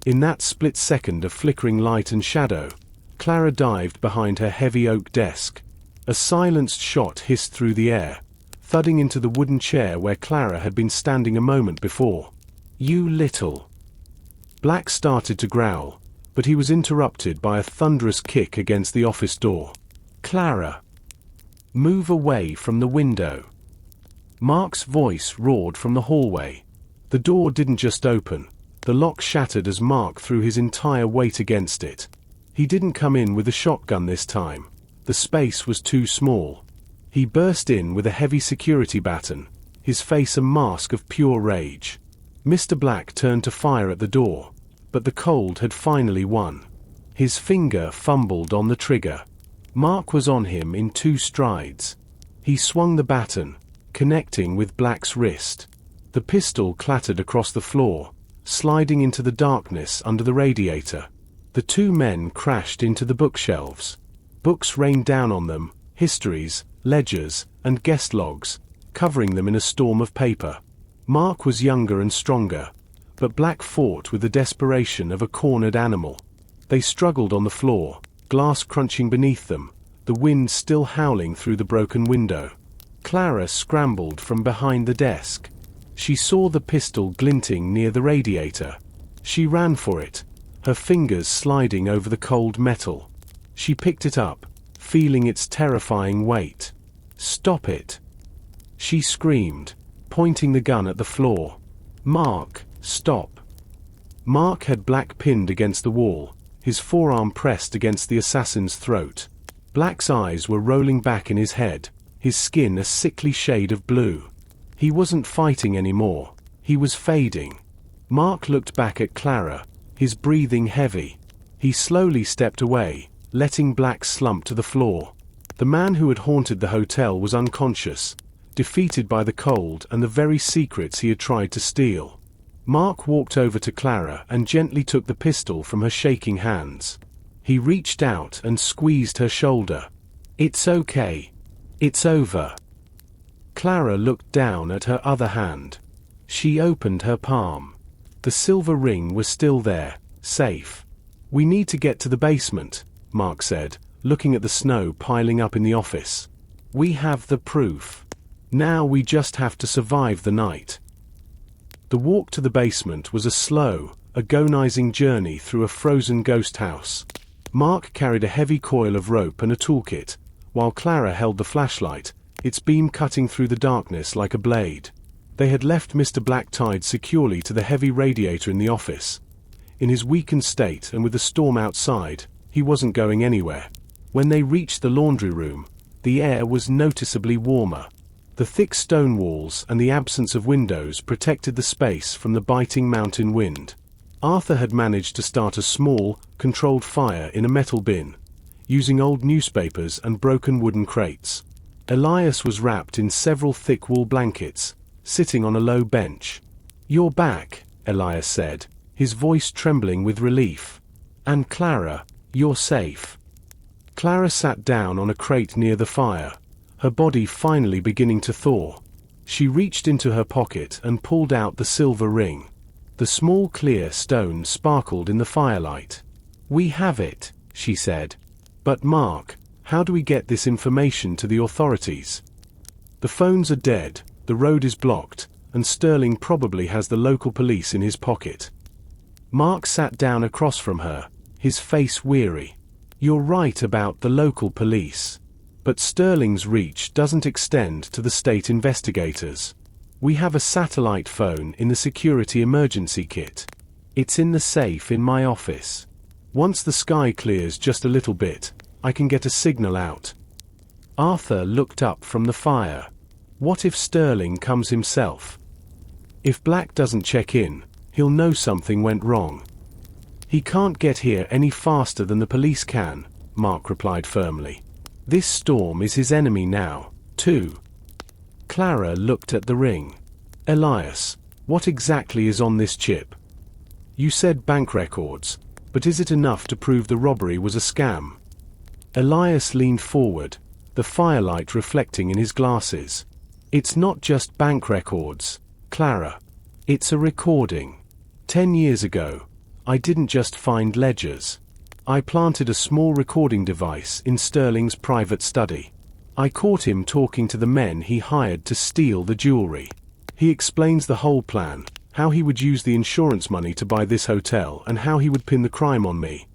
In that split second of flickering light and shadow, Clara dived behind her heavy oak desk. A silenced shot hissed through the air, thudding into the wooden chair where Clara had been standing a moment before. "You little..." Black started to growl, but he was interrupted by a thunderous kick against the office door. "Clara! Move away from the window!" Mark's voice roared from the hallway. The door didn't just open. The lock shattered as Mark threw his entire weight against it. He didn't come in with a shotgun this time. The space was too small. He burst in with a heavy security baton, his face a mask of pure rage. Mr. Black turned to fire at the door, but the cold had finally won. His finger fumbled on the trigger. Mark was on him in 2 strides. He swung the baton, connecting with Black's wrist. The pistol clattered across the floor, sliding into the darkness under the radiator. The 2 men crashed into the bookshelves. Books rained down on them, histories, ledgers, and guest logs, covering them in a storm of paper. Mark was younger and stronger, but Black fought with the desperation of a cornered animal. They struggled on the floor, glass crunching beneath them, the wind still howling through the broken window. Clara scrambled from behind the desk. She saw the pistol glinting near the radiator. She ran for it, her fingers sliding over the cold metal. She picked it up, feeling its terrifying weight. "Stop it!" she screamed, pointing the gun at the floor. "Mark, stop!" Mark had Black pinned against the wall, his forearm pressed against the assassin's throat. Black's eyes were rolling back in his head, his skin a sickly shade of blue. He wasn't fighting anymore. He was fading. Mark looked back at Clara, his breathing heavy. He slowly stepped away, letting Black slump to the floor. The man who had haunted the hotel was unconscious, defeated by the cold and the very secrets he had tried to steal. Mark walked over to Clara and gently took the pistol from her shaking hands. He reached out and squeezed her shoulder. "It's okay. It's over." Clara looked down at her other hand. She opened her palm. The silver ring was still there, safe. "We need to get to the basement," Mark said, looking at the snow piling up in the office. "We have the proof. Now we just have to survive the night." The walk to the basement was a slow, agonizing journey through a frozen ghost house. Mark carried a heavy coil of rope and a toolkit, while Clara held the flashlight, its beam cutting through the darkness like a blade. They had left Mr. Black tied securely to the heavy radiator in the office. In his weakened state and with the storm outside, he wasn't going anywhere. When they reached the laundry room, the air was noticeably warmer. The thick stone walls and the absence of windows protected the space from the biting mountain wind. Arthur had managed to start a small, controlled fire in a metal bin, using old newspapers and broken wooden crates. Elias was wrapped in several thick wool blankets, sitting on a low bench. "You're back," Elias said, his voice trembling with relief. "And Clara, you're safe." Clara sat down on a crate near the fire, her body finally beginning to thaw. She reached into her pocket and pulled out the silver ring. The small clear stone sparkled in the firelight. "We have it," she said. "But Mark, how do we get this information to the authorities? The phones are dead, the road is blocked, and Sterling probably has the local police in his pocket." Mark sat down across from her, his face weary. "You're right about the local police. But Sterling's reach doesn't extend to the state investigators. We have a satellite phone in the security emergency kit. It's in the safe in my office. Once the sky clears just a little bit, I can get a signal out." Arthur looked up from the fire. What if Sterling comes himself? If Black doesn't check in, he'll know something went wrong. "He can't get here any faster than the police can," Mark replied firmly. "This storm is his enemy now. 2. Clara looked at the ring. Elias, what exactly is on this chip? You said bank records, but is it enough to prove the robbery was a scam? Elias leaned forward, the firelight reflecting in his glasses. It's not just bank records, Clara. It's a recording. 10 years ago, I didn't just find ledgers. I planted a small recording device in Sterling's private study. I caught him talking to the men he hired to steal the jewelry. He explains the whole plan, how he would use the insurance money to buy this hotel and how he would pin the crime on me.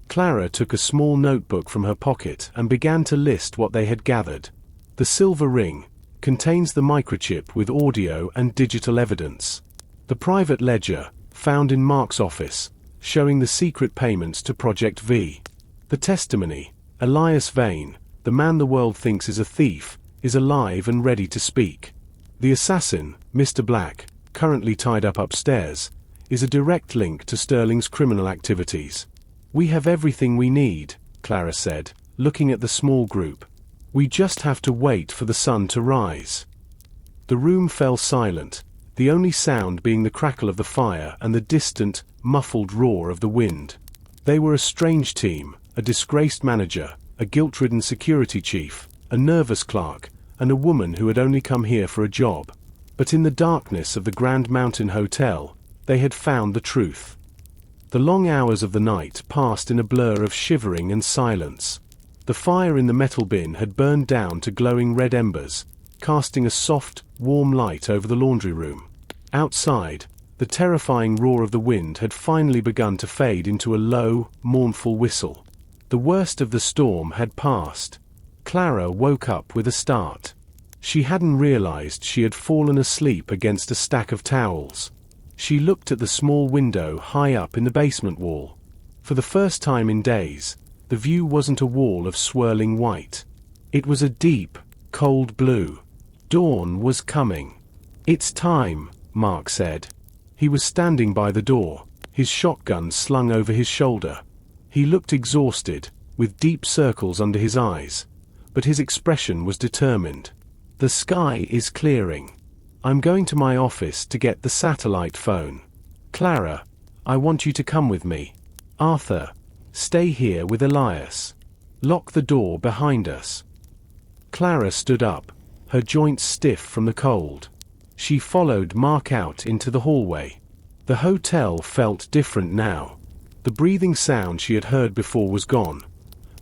Clara took a small notebook from her pocket and began to list what they had gathered. The silver ring contains the microchip with audio and digital evidence. The private ledger, found in Mark's office, showing the secret payments to Project V. The testimony, Elias Vane, the man the world thinks is a thief, is alive and ready to speak. The assassin, Mr. Black, currently tied up upstairs, is a direct link to Sterling's criminal activities. We have everything we need, Clara said, looking at the small group. We just have to wait for the sun to rise. The room fell silent, the only sound being the crackle of the fire and the distant, muffled roar of the wind. They were a strange team, a disgraced manager, a guilt-ridden security chief, a nervous clerk, and a woman who had only come here for a job. But in the darkness of the Grand Mountain Hotel, they had found the truth. The long hours of the night passed in a blur of shivering and silence. The fire in the metal bin had burned down to glowing red embers, casting a soft, warm light over the laundry room. Outside, the terrifying roar of the wind had finally begun to fade into a low, mournful whistle. The worst of the storm had passed. Clara woke up with a start. She hadn't realized she had fallen asleep against a stack of towels. She looked at the small window high up in the basement wall. For the first time in days, the view wasn't a wall of swirling white. It was a deep, cold blue. Dawn was coming. It's time, Mark said. He was standing by the door, his shotgun slung over his shoulder. He looked exhausted, with deep circles under his eyes, but his expression was determined. The sky is clearing. I'm going to my office to get the satellite phone. Clara, I want you to come with me. Arthur, stay here with Elias. Lock the door behind us. Clara stood up, her joints stiff from the cold. She followed Mark out into the hallway. The hotel felt different now. The breathing sound she had heard before was gone.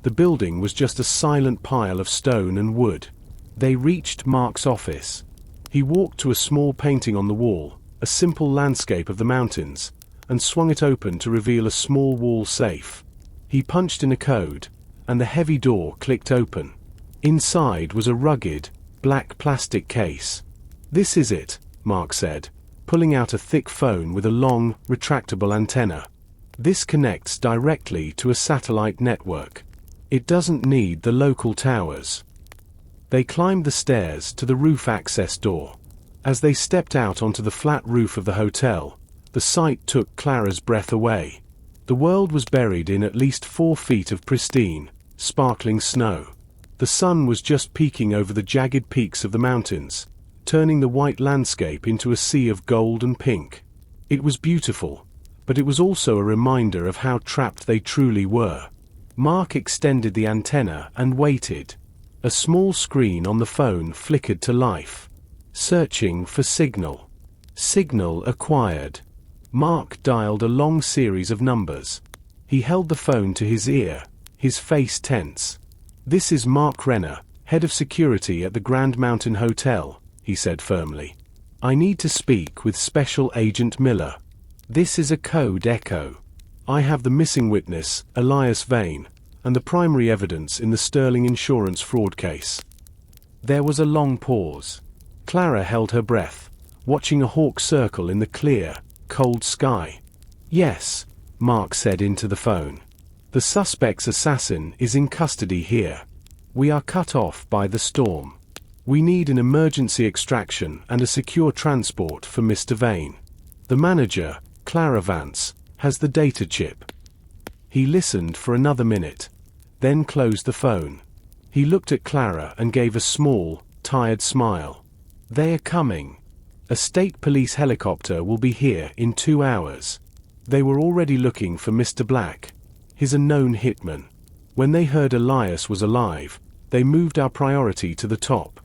The building was just a silent pile of stone and wood. They reached Mark's office. He walked to a small painting on the wall, a simple landscape of the mountains, and swung it open to reveal a small wall safe. He punched in a code, and the heavy door clicked open. Inside was a rugged, black plastic case. This is it, Mark said, pulling out a thick phone with a long, retractable antenna. This connects directly to a satellite network. It doesn't need the local towers. They climbed the stairs to the roof access door. As they stepped out onto the flat roof of the hotel, the sight took Clara's breath away. The world was buried in at least 4 feet of pristine, sparkling snow. The sun was just peeking over the jagged peaks of the mountains, turning the white landscape into a sea of gold and pink. It was beautiful, but it was also a reminder of how trapped they truly were. Mark extended the antenna and waited. A small screen on the phone flickered to life. Searching for signal. Signal acquired. Mark dialed a long series of numbers. He held the phone to his ear, his face tense. "This is Mark Renner, head of security at the Grand Mountain Hotel," he said firmly. "I need to speak with Special Agent Miller. This is a code echo. I have the missing witness, Elias Vane, and the primary evidence in the Sterling insurance fraud case." There was a long pause. Clara held her breath, watching a hawk circle in the clear, cold sky. "Yes," Mark said into the phone. "The suspect's assassin is in custody here. We are cut off by the storm. We need an emergency extraction and a secure transport for Mr. Vane. The manager, Clara Vance, has the data chip." He listened for another minute, then closed the phone. He looked at Clara and gave a small, tired smile. "They are coming. A state police helicopter will be here in 2 hours." They were already looking for Mr. Black, his unknown hitman. When they heard Elias was alive, they moved our priority to the top.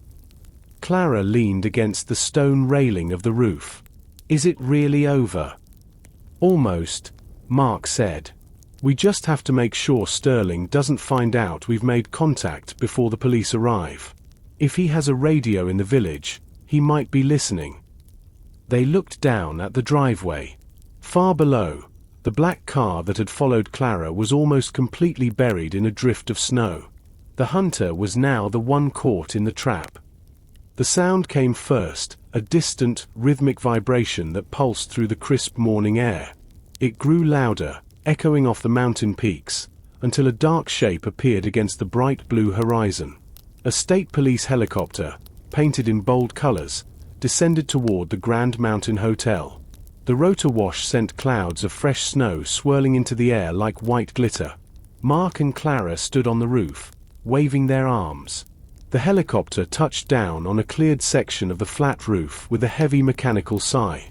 Clara leaned against the stone railing of the roof. "Is it really over?" "Almost," Mark said. "We just have to make sure Sterling doesn't find out we've made contact before the police arrive. If he has a radio in the village, he might be listening." They looked down at the driveway. Far below, the black car that had followed Clara was almost completely buried in a drift of snow. The hunter was now the one caught in the trap. The sound came first, a distant, rhythmic vibration that pulsed through the crisp morning air. It grew louder, echoing off the mountain peaks, until a dark shape appeared against the bright blue horizon. A state police helicopter, painted in bold colors, descended toward the Grand Mountain Hotel. The rotor wash sent clouds of fresh snow swirling into the air like white glitter. Mark and Clara stood on the roof, waving their arms. The helicopter touched down on a cleared section of the flat roof with a heavy mechanical sigh.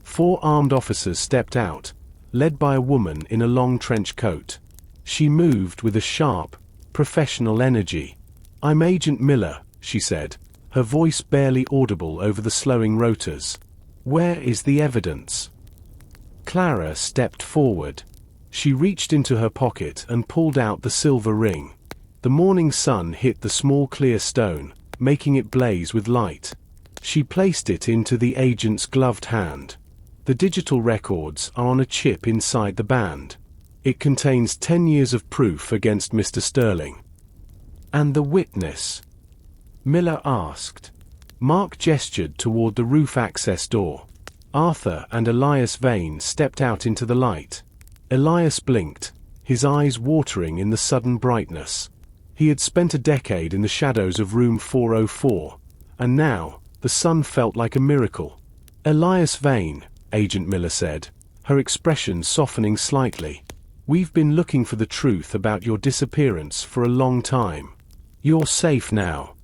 4 armed officers stepped out, led by a woman in a long trench coat. She moved with a sharp, professional energy. "I'm Agent Miller," she said, her voice barely audible over the slowing rotors. "Where is the evidence?" Clara stepped forward. She reached into her pocket and pulled out the silver ring. The morning sun hit the small clear stone, making it blaze with light. She placed it into the agent's gloved hand. "The digital records are on a chip inside the band. It contains 10 years of proof against Mr. Sterling." "And the witness?" Miller asked. Mark gestured toward the roof access door. Arthur and Elias Vane stepped out into the light. Elias blinked, his eyes watering in the sudden brightness. He had spent a decade in the shadows of room 404, and now, the sun felt like a miracle. "Elias Vane," Agent Miller said, her expression softening slightly. "We've been looking for the truth about your disappearance for a long time. You're safe now."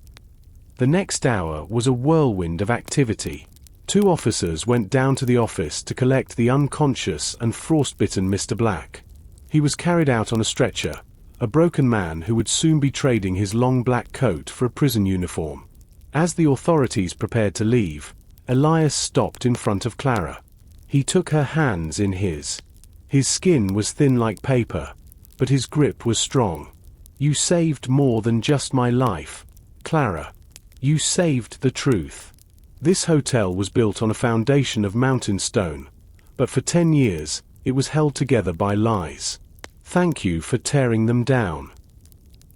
The next hour was a whirlwind of activity. 2 officers went down to the office to collect the unconscious and frostbitten Mr. Black. He was carried out on a stretcher, a broken man who would soon be trading his long black coat for a prison uniform. As the authorities prepared to leave, Elias stopped in front of Clara. He took her hands in his. His skin was thin like paper, but his grip was strong. "You saved more than just my life, Clara. You saved the truth. This hotel was built on a foundation of mountain stone, but for 10 years, it was held together by lies. Thank you for tearing them down."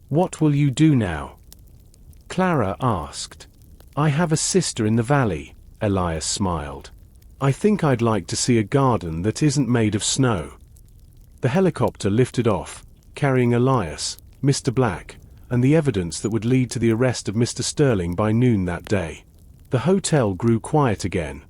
"What will you do now?" Clara asked. "I have a sister in the valley," Elias smiled. "I think I'd like to see a garden that isn't made of snow." The helicopter lifted off, carrying Elias, Mr. Black, and the evidence that would lead to the arrest of Mr. Sterling by noon that day. The hotel grew quiet again,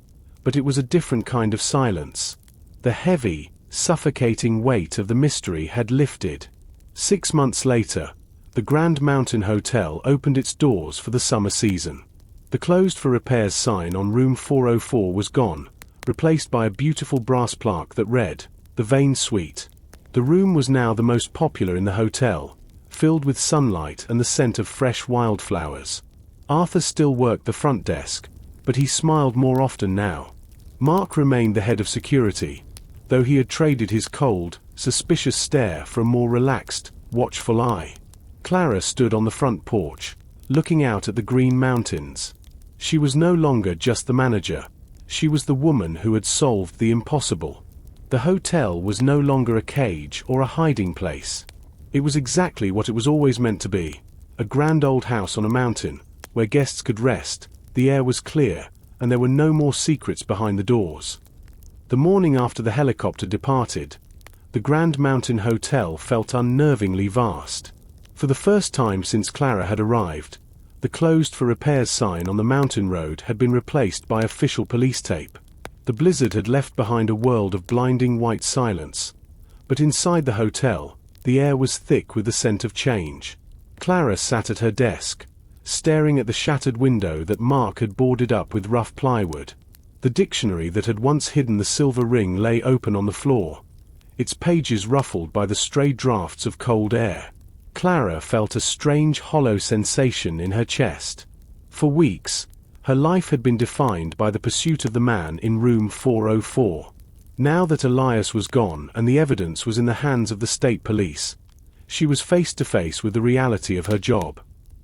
but it was a different kind of silence. The heavy, suffocating weight of the mystery had lifted. 6 months later, the Grand Mountain Hotel opened its doors for the summer season. The closed for repairs sign on room 404 was gone, replaced by a beautiful brass plaque that read, "The Vane Suite." The room was now the most popular in the hotel, filled with sunlight and the scent of fresh wildflowers. Arthur still worked the front desk, but he smiled more often now. Mark remained the head of security, though he had traded his cold, suspicious stare for a more relaxed, watchful eye. Clara stood on the front porch, looking out at the green mountains. She was no longer just the manager. She was the woman who had solved the impossible. The hotel was no longer a cage or a hiding place. It was exactly what it was always meant to be, a grand old house on a mountain, where guests could rest, the air was clear, and there were no more secrets behind the doors. The morning after the helicopter departed, the Grand Mountain Hotel felt unnervingly vast. For the first time since Clara had arrived, the closed for repairs sign on the mountain road had been replaced by official police tape. The blizzard had left behind a world of blinding white silence, but inside the hotel, the air was thick with the scent of change. Clara sat at her desk, staring at the shattered window that Mark had boarded up with rough plywood. The dictionary that had once hidden the silver ring lay open on the floor, its pages ruffled by the stray drafts of cold air. Clara felt a strange hollow sensation in her chest. For weeks, her life had been defined by the pursuit of the man in room 404. Now that Elias was gone and the evidence was in the hands of the state police, she was face to face with the reality of her job.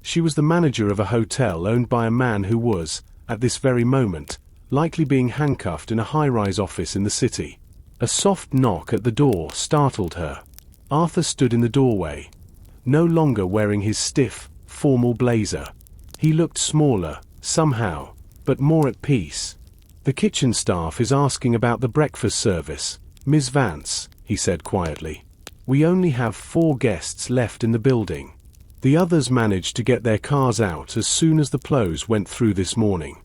She was the manager of a hotel owned by a man who was, at this very moment, likely being handcuffed in a high-rise office in the city. A soft knock at the door startled her. Arthur stood in the doorway, no longer wearing his stiff, formal blazer. He looked smaller, somehow, but more at peace. "The kitchen staff is asking about the breakfast service, Ms. Vance," he said quietly. "We only have 4 guests left in the building. The others managed to get their cars out as soon as the plows went through this morning."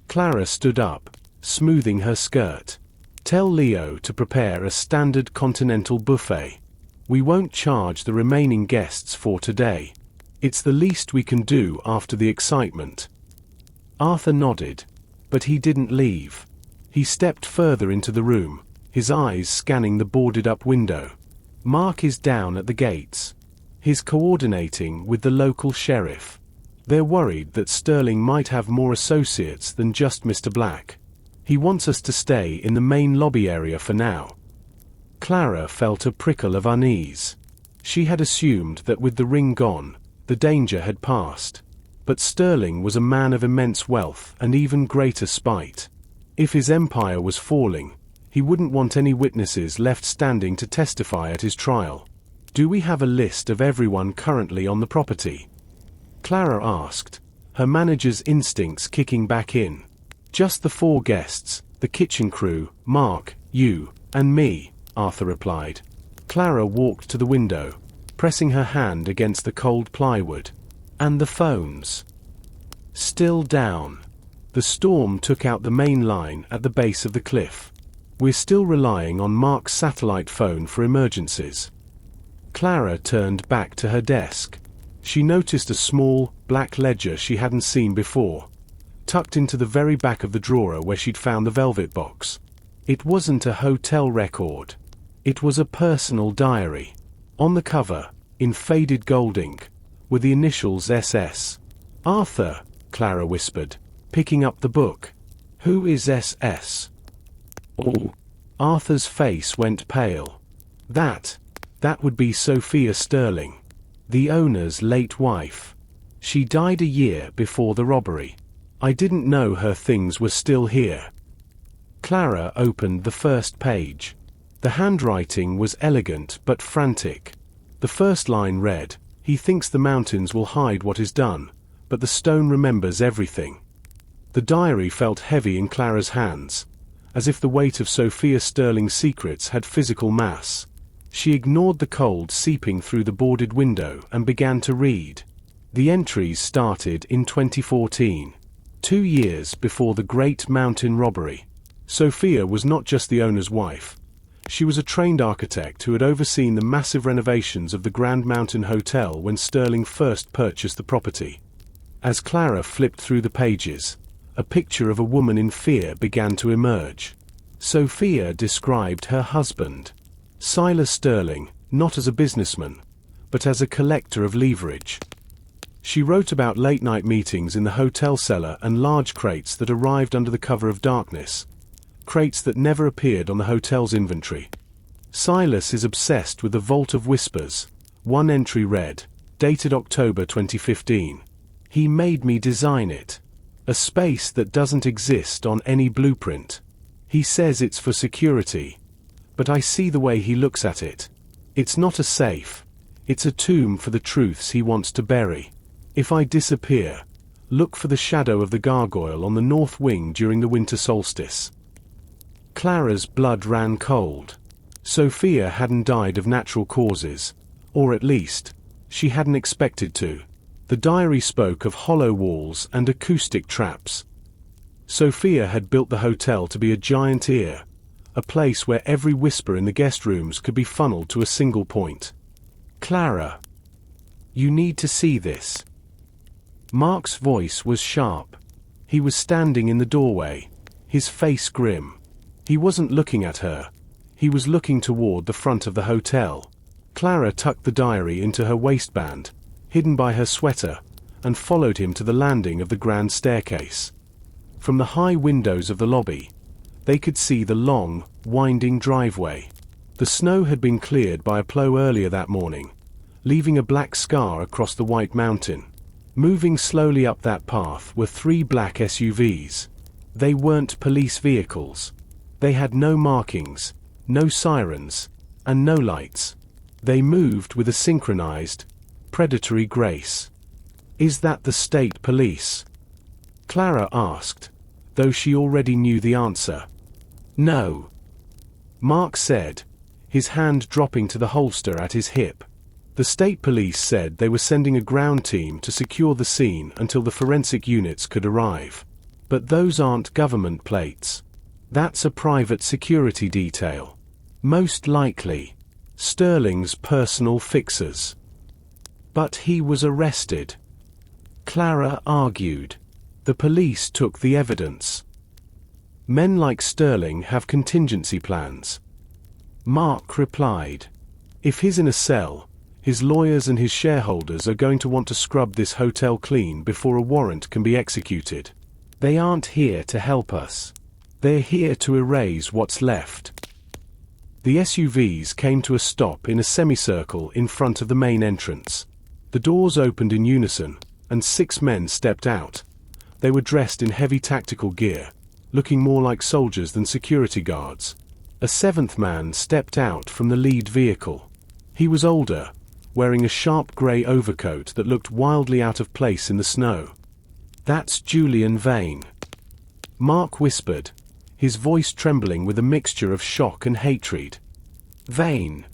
Clara stood up, smoothing her skirt. "Tell Leo to prepare a standard continental buffet. We won't charge the remaining guests for today. It's the least we can do after the excitement." Arthur nodded, but he didn't leave. He stepped further into the room, his eyes scanning the boarded-up window. Mark is down at the gates. He's coordinating with the local sheriff. They're worried that Sterling might have more associates than just Mr. Black. He wants us to stay in the main lobby area for now. Clara felt a prickle of unease. She had assumed that with the ring gone, the danger had passed. But Sterling was a man of immense wealth and even greater spite. If his empire was falling, he wouldn't want any witnesses left standing to testify at his trial. "Do we have a list of everyone currently on the property?" Clara asked, her manager's instincts kicking back in. "Just the 4 guests, the kitchen crew, Mark, you, and me," Arthur replied. Clara walked to the window, pressing her hand against the cold plywood. "And the phones?" "Still down. The storm took out the main line at the base of the cliff. We're still relying on Mark's satellite phone for emergencies." Clara turned back to her desk. She noticed a small, black ledger she hadn't seen before, tucked into the very back of the drawer where she'd found the velvet box. It wasn't a hotel record. It was a personal diary. On the cover, in faded gold ink, were the initials SS. "Arthur," Clara whispered, picking up the book. "Who is SS?" Oh. Arthur's face went pale. That would be Sophia Sterling, the owner's late wife. She died a year before the robbery. I didn't know her things were still here." Clara opened the first page. The handwriting was elegant but frantic. The first line read, "He thinks the mountains will hide what is done, but the stone remembers everything." The diary felt heavy in Clara's hands, as if the weight of Sophia Sterling's secrets had physical mass. She ignored the cold seeping through the boarded window and began to read. The entries started in 2014, 2 years before the Great Mountain robbery. Sophia was not just the owner's wife. She was a trained architect who had overseen the massive renovations of the Grand Mountain Hotel when Sterling first purchased the property. As Clara flipped through the pages, a picture of a woman in fear began to emerge. Sophia described her husband, Silas Sterling, not as a businessman, but as a collector of leverage. She wrote about late-night meetings in the hotel cellar and large crates that arrived under the cover of darkness, crates that never appeared on the hotel's inventory. "Silas is obsessed with the Vault of Whispers," one entry read, dated October 2015. "He made me design it. A space that doesn't exist on any blueprint. He says it's for security, but I see the way he looks at it. It's not a safe. It's a tomb for the truths he wants to bury. If I disappear, look for the shadow of the gargoyle on the north wing during the winter solstice." Clara's blood ran cold. Sophia hadn't died of natural causes, or at least, she hadn't expected to. The diary spoke of hollow walls and acoustic traps. Sophia had built the hotel to be a giant ear, a place where every whisper in the guest rooms could be funneled to a single point. "Clara, you need to see this." Mark's voice was sharp. He was standing in the doorway, his face grim. He wasn't looking at her. He was looking toward the front of the hotel. Clara tucked the diary into her waistband, hidden by her sweater, and followed him to the landing of the grand staircase. From the high windows of the lobby, they could see the long, winding driveway. The snow had been cleared by a plow earlier that morning, leaving a black scar across the white mountain. Moving slowly up that path were 3 black SUVs. They weren't police vehicles. They had no markings, no sirens, and no lights. They moved with a synchronized, predatory grace. "Is that the state police?" Clara asked, though she already knew the answer. "No," Mark said, his hand dropping to the holster at his hip. The state police said they were sending a ground team to secure the scene until the forensic units could arrive. But those aren't government plates. That's a private security detail. Most likely, Sterling's personal fixers. But he was arrested. Clara argued. The police took the evidence. Men like Sterling have contingency plans. Mark replied. If he's in a cell, his lawyers and his shareholders are going to want to scrub this hotel clean before a warrant can be executed. They aren't here to help us. They're here to erase what's left. The SUVs came to a stop in a semicircle in front of the main entrance. The doors opened in unison, and 6 men stepped out. They were dressed in heavy tactical gear, looking more like soldiers than security guards. A 7th man stepped out from the lead vehicle. He was older, wearing a sharp grey overcoat that looked wildly out of place in the snow. "That's Julian Vane," Mark whispered, his voice trembling with a mixture of shock and hatred. "Vane?"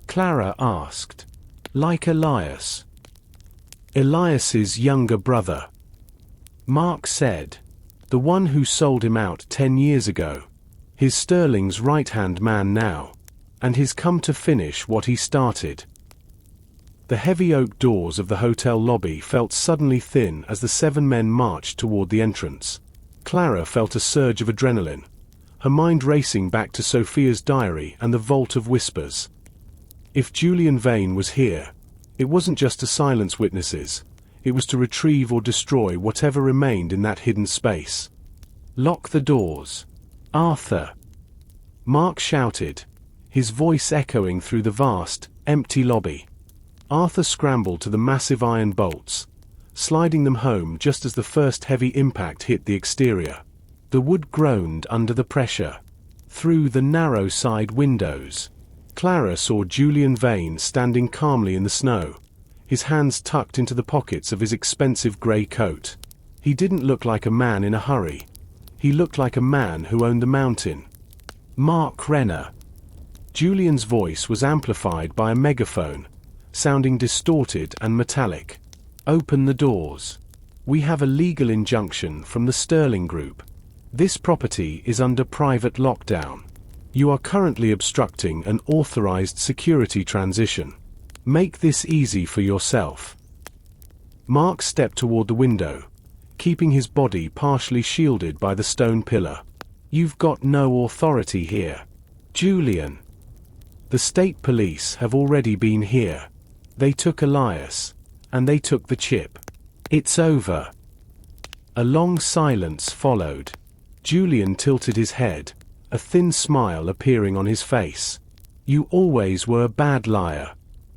Clara asked. "Like Elias." "Elias's younger brother," Mark said. "The one who sold him out 10 years ago. His Sterling's right-hand man now, and he's come to finish what he started." The heavy oak doors of the hotel lobby felt suddenly thin as the 7 men marched toward the entrance. Clara felt a surge of adrenaline, her mind racing back to Sophia's diary and the vault of whispers. If Julian Vane was here, it wasn't just to silence witnesses, it was to retrieve or destroy whatever remained in that hidden space. "Lock the doors, Arthur," Mark shouted, his voice echoing through the vast, empty lobby. Arthur scrambled to the massive iron bolts, sliding them home just as the first heavy impact hit the exterior. The wood groaned under the pressure. Through the narrow side windows, Clara saw Julian Vane standing calmly in the snow, his hands tucked into the pockets of his expensive grey coat. He didn't look like a man in a hurry. He looked like a man who owned the mountain. "Mark Renner." Julian's voice was amplified by a megaphone, sounding distorted and metallic. "Open the doors. We have a legal injunction from the Sterling Group. This property is under private lockdown. You are currently obstructing an authorized security transition. Make this easy for yourself." Mark stepped toward the window, keeping his body partially shielded by the stone pillar. "You've got no authority here, Julian. The state police have already been here. They took Elias, and they took the chip. It's over." A long silence followed. Julian tilted his head, a thin smile appearing on his face. "You always were a bad liar,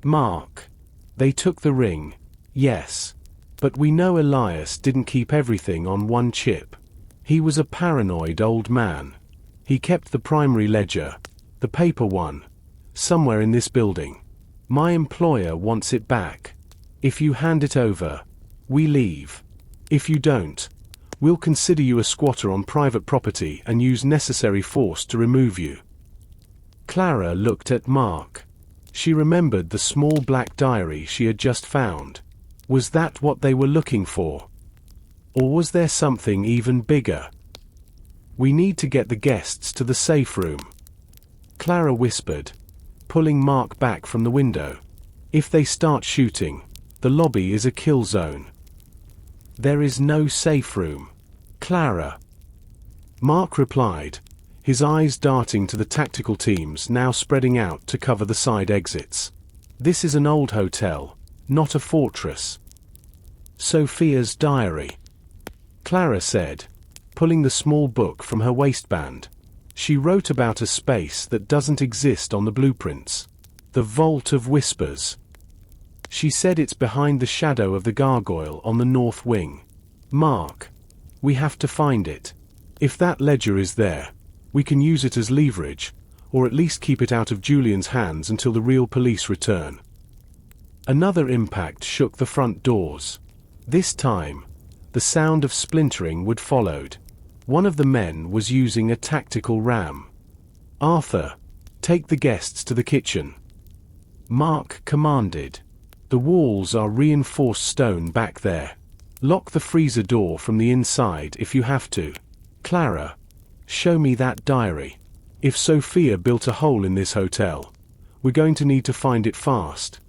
Mark. They took the ring, yes. But we know Elias didn't keep everything on one chip. He was a paranoid old man. He kept the primary ledger, the paper one, somewhere in this building. My employer wants it back. If you hand it over, we leave. If you don't, we'll consider you a squatter on private property and use necessary force to remove you." Clara looked at Mark. She remembered the small black diary she had just found. Was that what they were looking for? Or was there something even bigger? "We need to get the guests to the safe room," Clara whispered, pulling Mark back from the window. "If they start shooting, the lobby is a kill zone." There is no safe room. Clara. Mark replied, his eyes darting to the tactical teams now spreading out to cover the side exits. This is an old hotel, not a fortress. Sophia's diary. Clara said, pulling the small book from her waistband. She wrote about a space that doesn't exist on the blueprints. The Vault of Whispers. She said it's behind the shadow of the gargoyle on the north wing. Mark. We have to find it. If that ledger is there, we can use it as leverage, or at least keep it out of Julian's hands until the real police return. Another impact shook the front doors. This time, the sound of splintering would followed. One of the men was using a tactical ram. Arthur, take the guests to the kitchen. Mark commanded. The walls are reinforced stone back there. Lock the freezer door from the inside if you have to. Clara, show me that diary. If Sophia built a hole in this hotel, we're going to need to find it fast.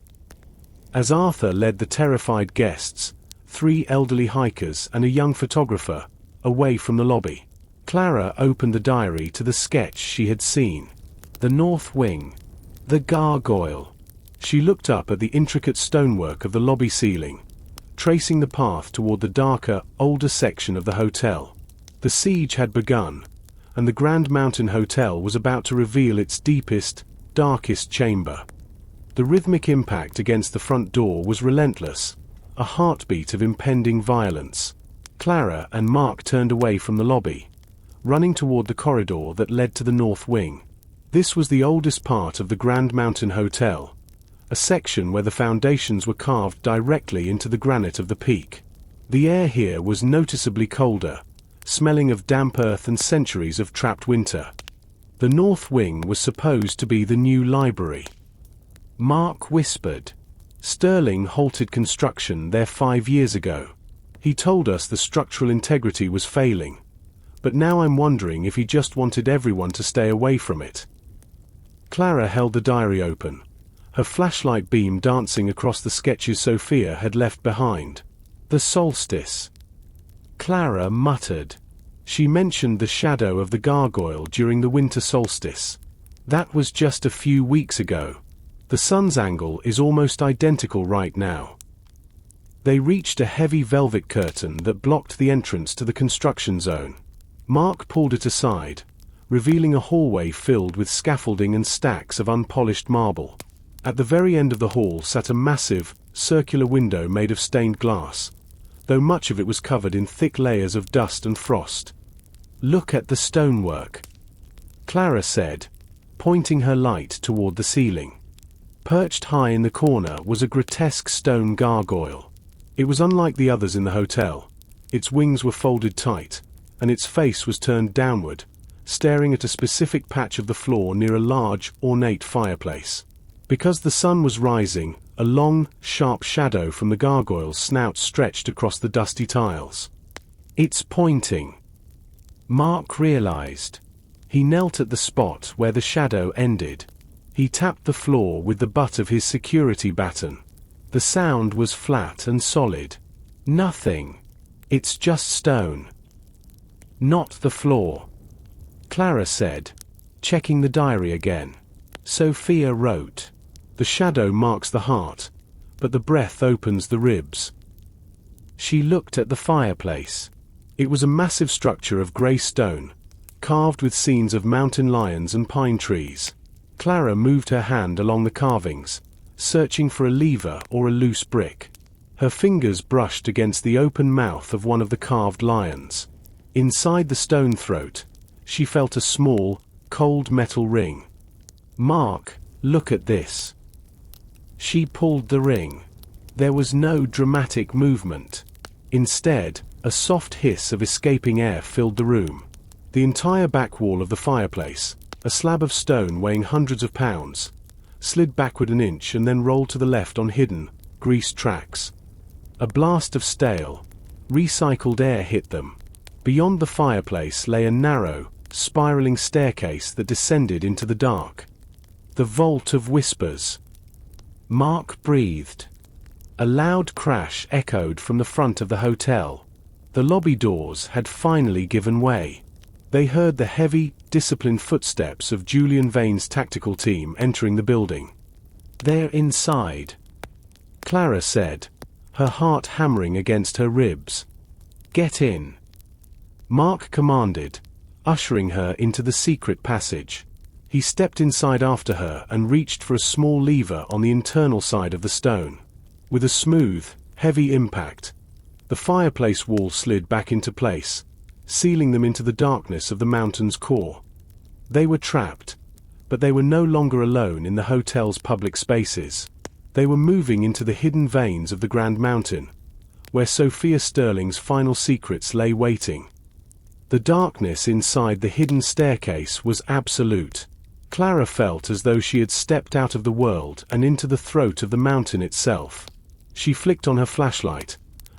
As Arthur led the terrified guests, 3 elderly hikers and a young photographer, away from the lobby, Clara opened the diary to the sketch she had seen. The north wing. The gargoyle. She looked up at the intricate stonework of the lobby ceiling, tracing the path toward the darker, older section of the hotel. The siege had begun, and the Grand Mountain Hotel was about to reveal its deepest, darkest chamber. The rhythmic impact against the front door was relentless, a heartbeat of impending violence. Clara and Mark turned away from the lobby, running toward the corridor that led to the north wing. This was the oldest part of the Grand Mountain Hotel, a section where the foundations were carved directly into the granite of the peak. The air here was noticeably colder, smelling of damp earth and centuries of trapped winter. The north wing was supposed to be the new library. Mark whispered. Sterling halted construction there 5 years ago. He told us the structural integrity was failing, but now I'm wondering if he just wanted everyone to stay away from it. Clara held the diary open, her flashlight beam dancing across the sketches Sophia had left behind. The solstice. Clara muttered. She mentioned the shadow of the gargoyle during the winter solstice. That was just a few weeks ago. The sun's angle is almost identical right now. They reached a heavy velvet curtain that blocked the entrance to the construction zone. Mark pulled it aside, revealing a hallway filled with scaffolding and stacks of unpolished marble. At the very end of the hall sat a massive, circular window made of stained glass, though much of it was covered in thick layers of dust and frost. Look at the stonework, Clara said, pointing her light toward the ceiling. Perched high in the corner was a grotesque stone gargoyle. It was unlike the others in the hotel. Its wings were folded tight, and its face was turned downward, staring at a specific patch of the floor near a large, ornate fireplace. Because the sun was rising, a long, sharp shadow from the gargoyle's snout stretched across the dusty tiles. It's pointing. Mark realized. He knelt at the spot where the shadow ended. He tapped the floor with the butt of his security baton. The sound was flat and solid. Nothing. It's just stone. Not the floor, Clara said, checking the diary again. Sophia wrote. The shadow marks the heart, but the breath opens the ribs. She looked at the fireplace. It was a massive structure of grey stone, carved with scenes of mountain lions and pine trees. Clara moved her hand along the carvings, searching for a lever or a loose brick. Her fingers brushed against the open mouth of one of the carved lions. Inside the stone throat, she felt a small, cold metal ring. Mark, look at this. She pulled the ring. There was no dramatic movement. Instead, a soft hiss of escaping air filled the room. The entire back wall of the fireplace, a slab of stone weighing hundreds of pounds, slid backward an inch and then rolled to the left on hidden, greased tracks. A blast of stale, recycled air hit them. Beyond the fireplace lay a narrow, spiraling staircase that descended into the dark. The Vault of Whispers. Mark breathed. A loud crash echoed from the front of the hotel. The lobby doors had finally given way. They heard the heavy, disciplined footsteps of Julian Vane's tactical team entering the building. "They're inside," Clara said, her heart hammering against her ribs. "Get in," Mark commanded, ushering her into the secret passage. He stepped inside after her and reached for a small lever on the internal side of the stone. With a smooth, heavy impact, the fireplace wall slid back into place, sealing them into the darkness of the mountain's core. They were trapped, but they were no longer alone in the hotel's public spaces. They were moving into the hidden veins of the Grand Mountain, where Sophia Sterling's final secrets lay waiting. The darkness inside the hidden staircase was absolute. Clara felt as though she had stepped out of the world and into the throat of the mountain itself. She flicked on her flashlight,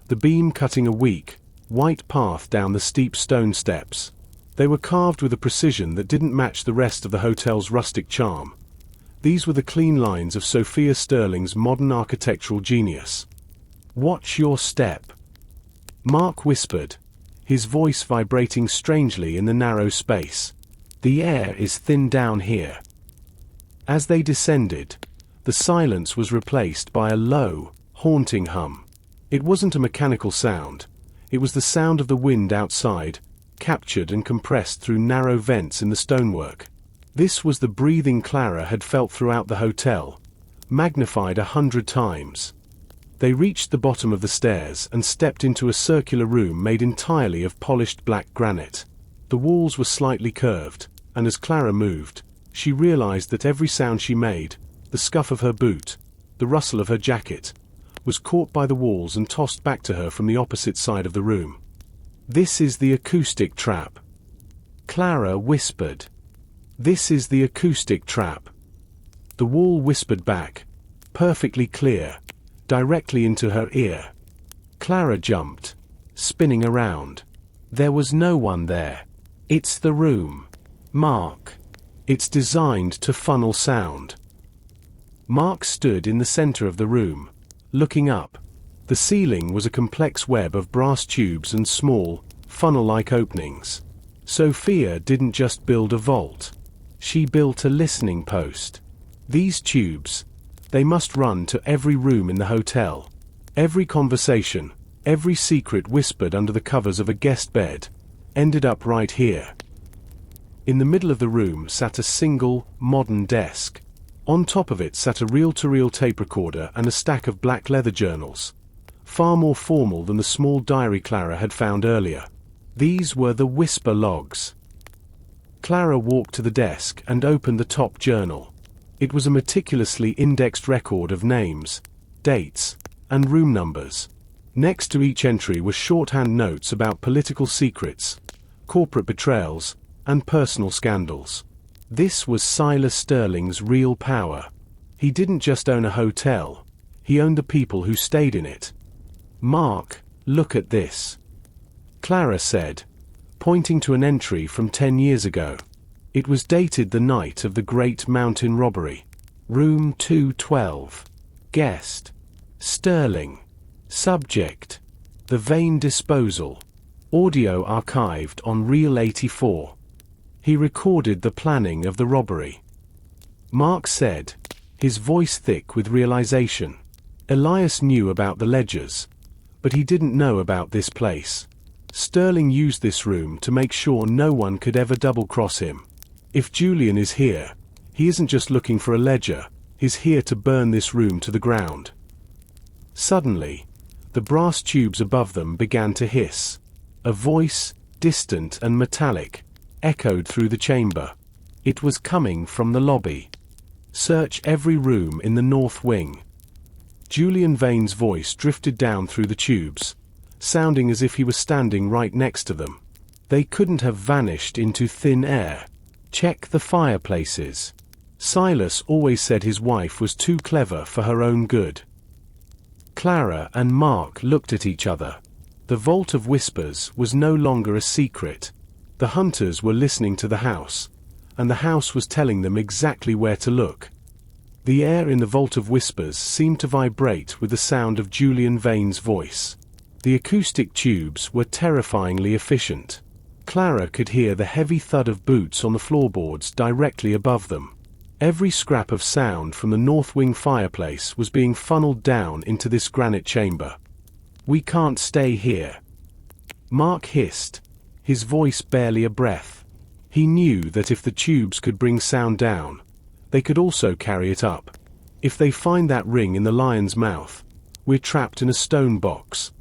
the beam cutting a weak, white path down the steep stone steps. They were carved with a precision that didn't match the rest of the hotel's rustic charm. These were the clean lines of Sophia Sterling's modern architectural genius. "Watch your step," Mark whispered, his voice vibrating strangely in the narrow space. "The air is thin down here." As they descended, the silence was replaced by a low, haunting hum. It wasn't a mechanical sound. It was the sound of the wind outside, captured and compressed through narrow vents in the stonework. This was the breathing Clara had felt throughout the hotel, magnified 100 times. They reached the bottom of the stairs and stepped into a circular room made entirely of polished black granite. The walls were slightly curved, and as Clara moved, she realized that every sound she made, the scuff of her boot, the rustle of her jacket, was caught by the walls and tossed back to her from the opposite side of the room. "This is the acoustic trap," Clara whispered. "This is the acoustic trap." The wall whispered back, perfectly clear, directly into her ear. Clara jumped, spinning around. There was no one there. "It's the room, Mark. It's designed to funnel sound." Mark stood in the center of the room, looking up. The ceiling was a complex web of brass tubes and small, funnel-like openings. Sophia didn't just build a vault. She built a listening post. These tubes, they must run to every room in the hotel. Every conversation, every secret whispered under the covers of a guest bed, ended up right here. In the middle of the room sat a single, modern desk. On top of it sat a reel-to-reel tape recorder and a stack of black leather journals, far more formal than the small diary Clara had found earlier. These were the Whisper logs. Clara walked to the desk and opened the top journal. It was a meticulously indexed record of names, dates, and room numbers. Next to each entry were shorthand notes about political secrets, corporate betrayals, and personal scandals. This was Silas Sterling's real power. He didn't just own a hotel, he owned the people who stayed in it. "Mark, look at this," Clara said, pointing to an entry from 10 years ago. It was dated the night of the Great Mountain Robbery. Room 212. Guest: Sterling. Subject: the Vane disposal. Audio archived on Reel 84. He recorded the planning of the robbery. Mark said, his voice thick with realization. Elias knew about the ledgers, but he didn't know about this place. Sterling used this room to make sure no one could ever double-cross him. If Julian is here, he isn't just looking for a ledger, he's here to burn this room to the ground. Suddenly, the brass tubes above them began to hiss. A voice, distant and metallic, echoed through the chamber. It was coming from the lobby. "Search every room in the north wing." Julian Vane's voice drifted down through the tubes, sounding as if he was standing right next to them. They couldn't have vanished into thin air. "Check the fireplaces." Silas always said his wife was too clever for her own good. Clara and Mark looked at each other. The Vault of Whispers was no longer a secret. The hunters were listening to the house, and the house was telling them exactly where to look. The air in the Vault of Whispers seemed to vibrate with the sound of Julian Vane's voice. The acoustic tubes were terrifyingly efficient. Clara could hear the heavy thud of boots on the floorboards directly above them. Every scrap of sound from the north wing fireplace was being funneled down into this granite chamber. "We can't stay here," Mark hissed, his voice barely a breath. He knew that if the tubes could bring sound down, they could also carry it up. If they find that ring in the lion's mouth, we're trapped in a stone box.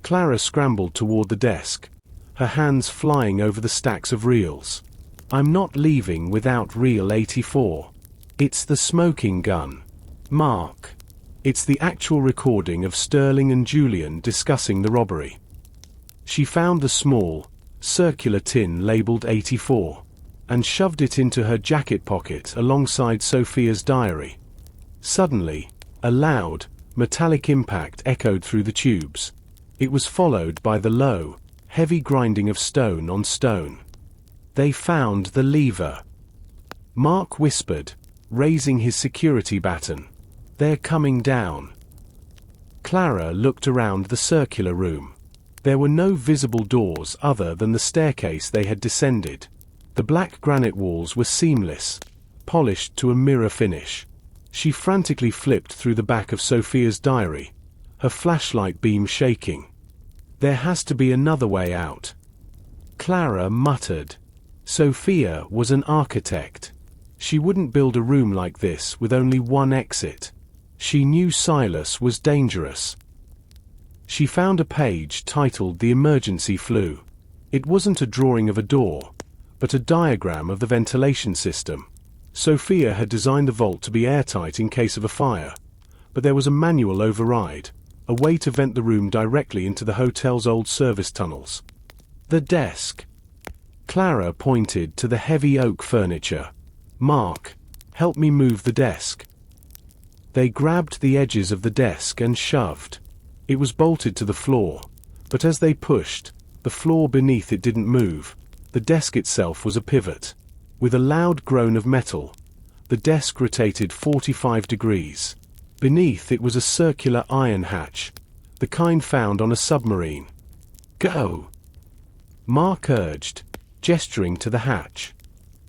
Clara scrambled toward the desk, her hands flying over the stacks of reels. "I'm not leaving without reel 84. It's the smoking gun, Mark. It's the actual recording of Sterling and Julian discussing the robbery." She found the small, circular tin labeled 84, and shoved it into her jacket pocket alongside Sophia's diary. Suddenly, a loud, metallic impact echoed through the tubes. It was followed by the low, heavy grinding of stone on stone. "They found the lever," Mark whispered, raising his security baton. "They're coming down." Clara looked around the circular room. There were no visible doors other than the staircase they had descended. The black granite walls were seamless, polished to a mirror finish. She frantically flipped through the back of Sophia's diary, her flashlight beam shaking. "There has to be another way out," Clara muttered. Sophia was an architect. She wouldn't build a room like this with only one exit. She knew Silas was dangerous. She found a page titled "The Emergency Flue." It wasn't a drawing of a door, but a diagram of the ventilation system. Sophia had designed the vault to be airtight in case of a fire, but there was a manual override, a way to vent the room directly into the hotel's old service tunnels. "The desk." Clara pointed to the heavy oak furniture. "Mark, help me move the desk." They grabbed the edges of the desk and shoved. It was bolted to the floor, but as they pushed, the floor beneath it didn't move. The desk itself was a pivot. With a loud groan of metal, the desk rotated 45 degrees. Beneath it was a circular iron hatch, the kind found on a submarine. "Go," Mark urged, gesturing to the hatch.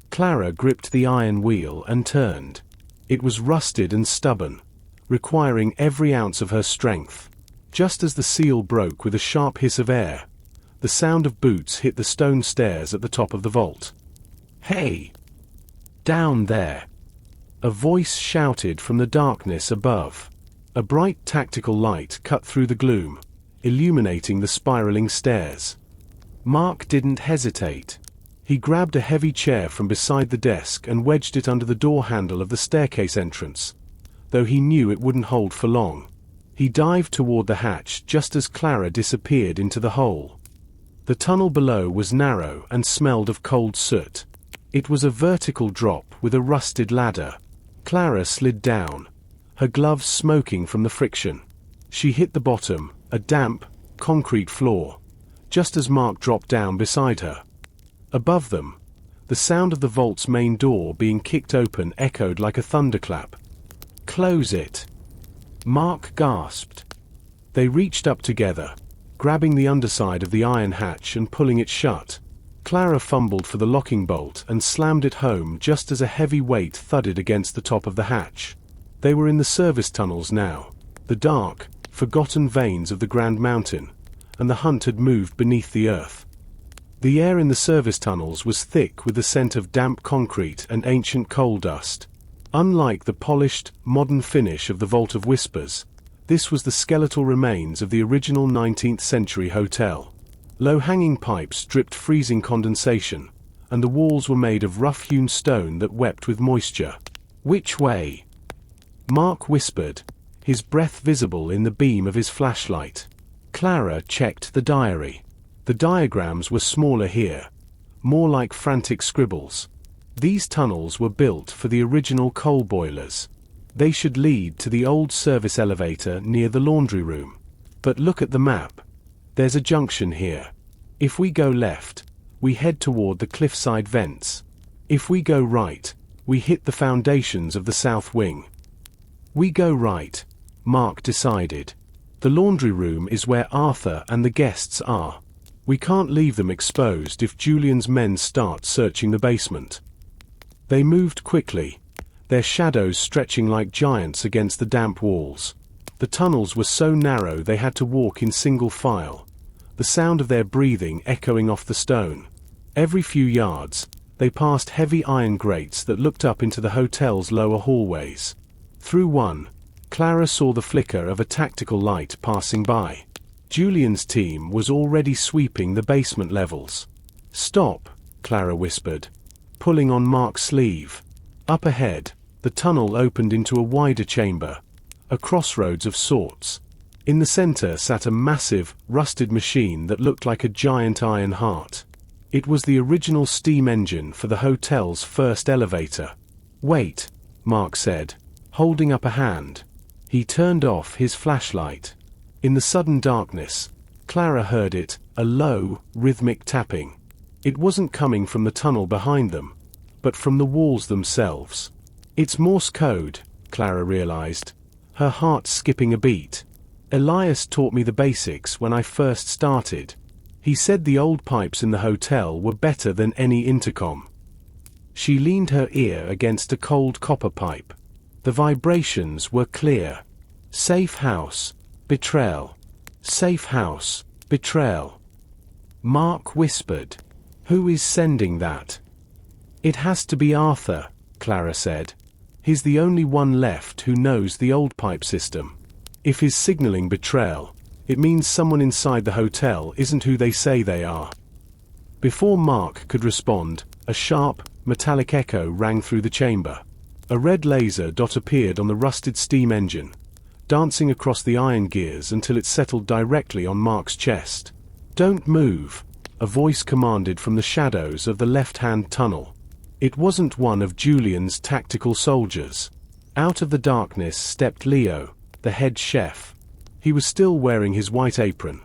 Clara gripped the iron wheel and turned. It was rusted and stubborn, requiring every ounce of her strength. Just as the seal broke with a sharp hiss of air, the sound of boots hit the stone stairs at the top of the vault. "Hey! Down there!" a voice shouted from the darkness above. A bright tactical light cut through the gloom, illuminating the spiraling stairs. Mark didn't hesitate. He grabbed a heavy chair from beside the desk and wedged it under the door handle of the staircase entrance, though he knew it wouldn't hold for long. He dived toward the hatch just as Clara disappeared into the hole. The tunnel below was narrow and smelled of cold soot. It was a vertical drop with a rusted ladder. Clara slid down, her gloves smoking from the friction. She hit the bottom, a damp, concrete floor, just as Mark dropped down beside her. Above them, the sound of the vault's main door being kicked open echoed like a thunderclap. "Close it," Mark gasped. They reached up together, grabbing the underside of the iron hatch and pulling it shut. Clara fumbled for the locking bolt and slammed it home just as a heavy weight thudded against the top of the hatch. They were in the service tunnels now, the dark, forgotten veins of the Grand Mountain, and the hunt had moved beneath the earth. The air in the service tunnels was thick with the scent of damp concrete and ancient coal dust. Unlike the polished, modern finish of the Vault of Whispers, this was the skeletal remains of the original 19th century hotel. Low-hanging pipes dripped freezing condensation, and the walls were made of rough-hewn stone that wept with moisture. "Which way?" Mark whispered, his breath visible in the beam of his flashlight. Clara checked the diary. The diagrams were smaller here, more like frantic scribbles. These tunnels were built for the original coal boilers. They should lead to the old service elevator near the laundry room. But look at the map. There's a junction here. If we go left, we head toward the cliffside vents. If we go right, We hit the foundations of the south wing. We go right, Mark decided. The laundry room is where Arthur and the guests are. We can't leave them exposed if Julian's men start searching the basement. They moved quickly, their shadows stretching like giants against the damp walls. The tunnels were so narrow they had to walk in single file, the sound of their breathing echoing off the stone. Every few yards, they passed heavy iron grates that looked up into the hotel's lower hallways. Through one, Clara saw the flicker of a tactical light passing by. Julian's team was already sweeping the basement levels. "Stop," Clara whispered, pulling on Mark's sleeve. Up ahead, the tunnel opened into a wider chamber, a crossroads of sorts. In the center sat a massive, rusted machine that looked like a giant iron heart. It was the original steam engine for the hotel's first elevator. "Wait," Mark said, holding up a hand. He turned off his flashlight. In the sudden darkness, Clara heard it, a low, rhythmic tapping. It wasn't coming from the tunnel behind them, but from the walls themselves. "It's Morse code," Clara realized, her heart skipping a beat. "Elias taught me the basics when I first started. He said the old pipes in the hotel were better than any intercom." She leaned her ear against a cold copper pipe. The vibrations were clear. "Safe house, betrayal. Safe house, betrayal." Mark whispered, "Who is sending that?" "It has to be Arthur," Clara said. "He's the only one left who knows the old pipe system. If he's signaling betrayal, it means someone inside the hotel isn't who they say they are." Before Mark could respond, a sharp, metallic echo rang through the chamber. A red laser dot appeared on the rusted steam engine, dancing across the iron gears until it settled directly on Mark's chest. "Don't move," a voice commanded from the shadows of the left-hand tunnel. It wasn't one of Julian's tactical soldiers. Out of the darkness stepped Leo, the head chef. He was still wearing his white apron,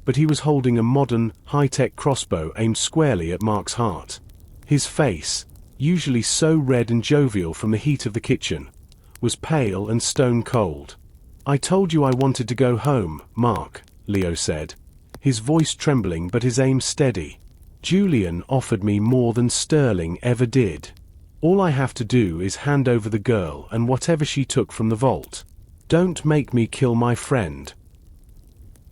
but he was holding a modern, high-tech crossbow aimed squarely at Mark's heart. His face, usually so red and jovial from the heat of the kitchen, was pale and stone-cold. "I told you I wanted to go home, Mark," Leo said, his voice trembling but his aim steady. "Julian offered me more than Sterling ever did. All I have to do is hand over the girl and whatever she took from the vault. Don't make me kill my friend."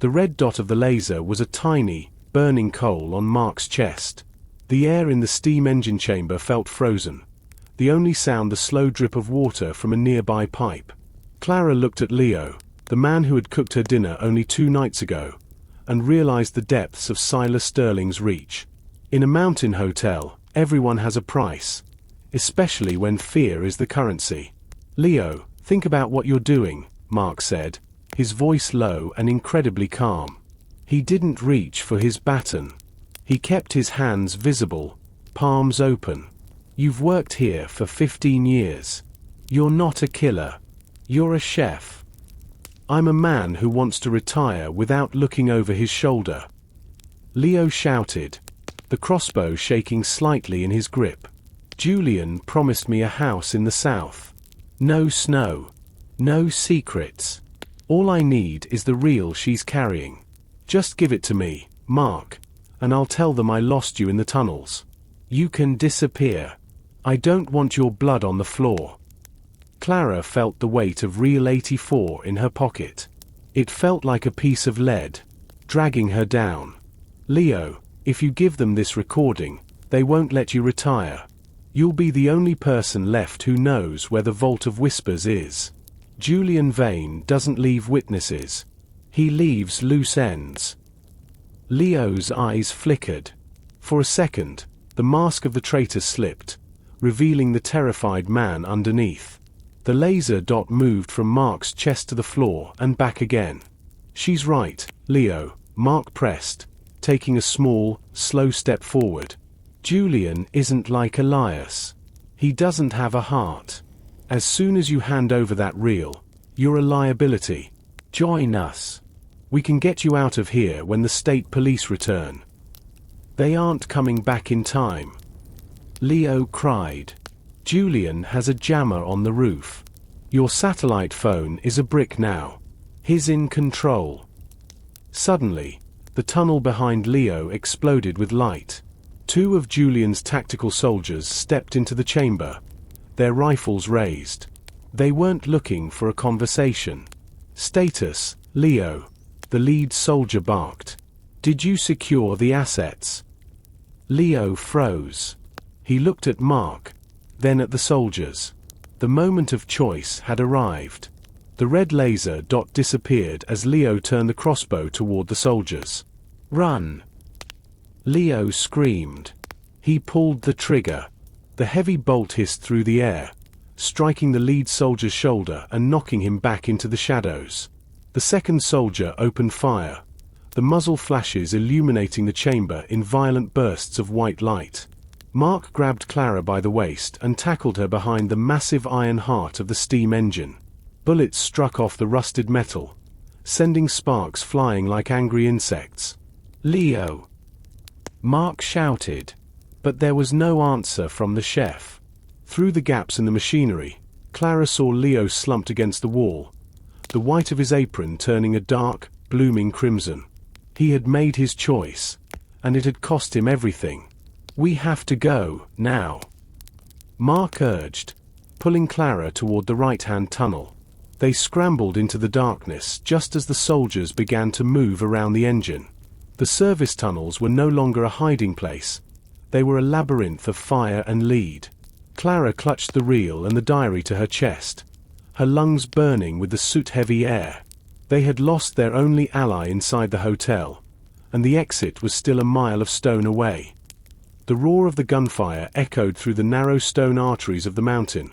The red dot of the laser was a tiny, burning coal on Mark's chest. The air in the steam engine chamber felt frozen, the only sound the slow drip of water from a nearby pipe. Clara looked at Leo, the man who had cooked her dinner only 2 nights ago, and realized the depths of Silas Sterling's reach. In a mountain hotel, everyone has a price, especially when fear is the currency. "Leo, think about what you're doing," Mark said, his voice low and incredibly calm. He didn't reach for his baton. He kept his hands visible, palms open. "You've worked here for 15 years. You're not a killer. You're a chef." "I'm a man who wants to retire without looking over his shoulder," Leo shouted, the crossbow shaking slightly in his grip. "Julian promised me a house in the south. No snow. No secrets. All I need is the reel she's carrying. Just give it to me, Mark, and I'll tell them I lost you in the tunnels. You can disappear. I don't want your blood on the floor." Clara felt the weight of Reel 84 in her pocket. It felt like a piece of lead, dragging her down. "Leo, if you give them this recording, they won't let you retire. You'll be the only person left who knows where the Vault of Whispers is. Julian Vane doesn't leave witnesses. He leaves loose ends." Leo's eyes flickered. For a second, the mask of the traitor slipped, revealing the terrified man underneath. The laser dot moved from Mark's chest to the floor and back again. "She's right, Leo," Mark pressed, taking a small, slow step forward. "Julian isn't like Elias. He doesn't have a heart. As soon as you hand over that reel, you're a liability. Join us. We can get you out of here when the state police return." "They aren't coming back in time," Leo cried. Julian has a jammer on the roof. Your satellite phone is a brick now. He's in control. Suddenly, the tunnel behind Leo exploded with light. Two of Julian's tactical soldiers stepped into the chamber, their rifles raised. They weren't looking for a conversation. "Status, Leo," the lead soldier barked. "Did you secure the assets?" Leo froze. He looked at Mark, then at the soldiers. The moment of choice had arrived. The red laser dot disappeared as Leo turned the crossbow toward the soldiers. "Run!" Leo screamed. He pulled the trigger. The heavy bolt hissed through the air, striking the lead soldier's shoulder and knocking him back into the shadows. The second soldier opened fire, the muzzle flashes illuminating the chamber in violent bursts of white light. Mark grabbed Clara by the waist and tackled her behind the massive iron heart of the steam engine. Bullets struck off the rusted metal, sending sparks flying like angry insects. "Leo!" Mark shouted, but there was no answer from the chef. Through the gaps in the machinery, Clara saw Leo slumped against the wall, the white of his apron turning a dark, blooming crimson. He had made his choice, and it had cost him everything. "We have to go, now," Mark urged, pulling Clara toward the right-hand tunnel. They scrambled into the darkness just as the soldiers began to move around the engine. The service tunnels were no longer a hiding place. They were a labyrinth of fire and lead. Clara clutched the reel and the diary to her chest, her lungs burning with the soot-heavy air. They had lost their only ally inside the hotel, and the exit was still a mile of stone away. The roar of the gunfire echoed through the narrow stone arteries of the mountain,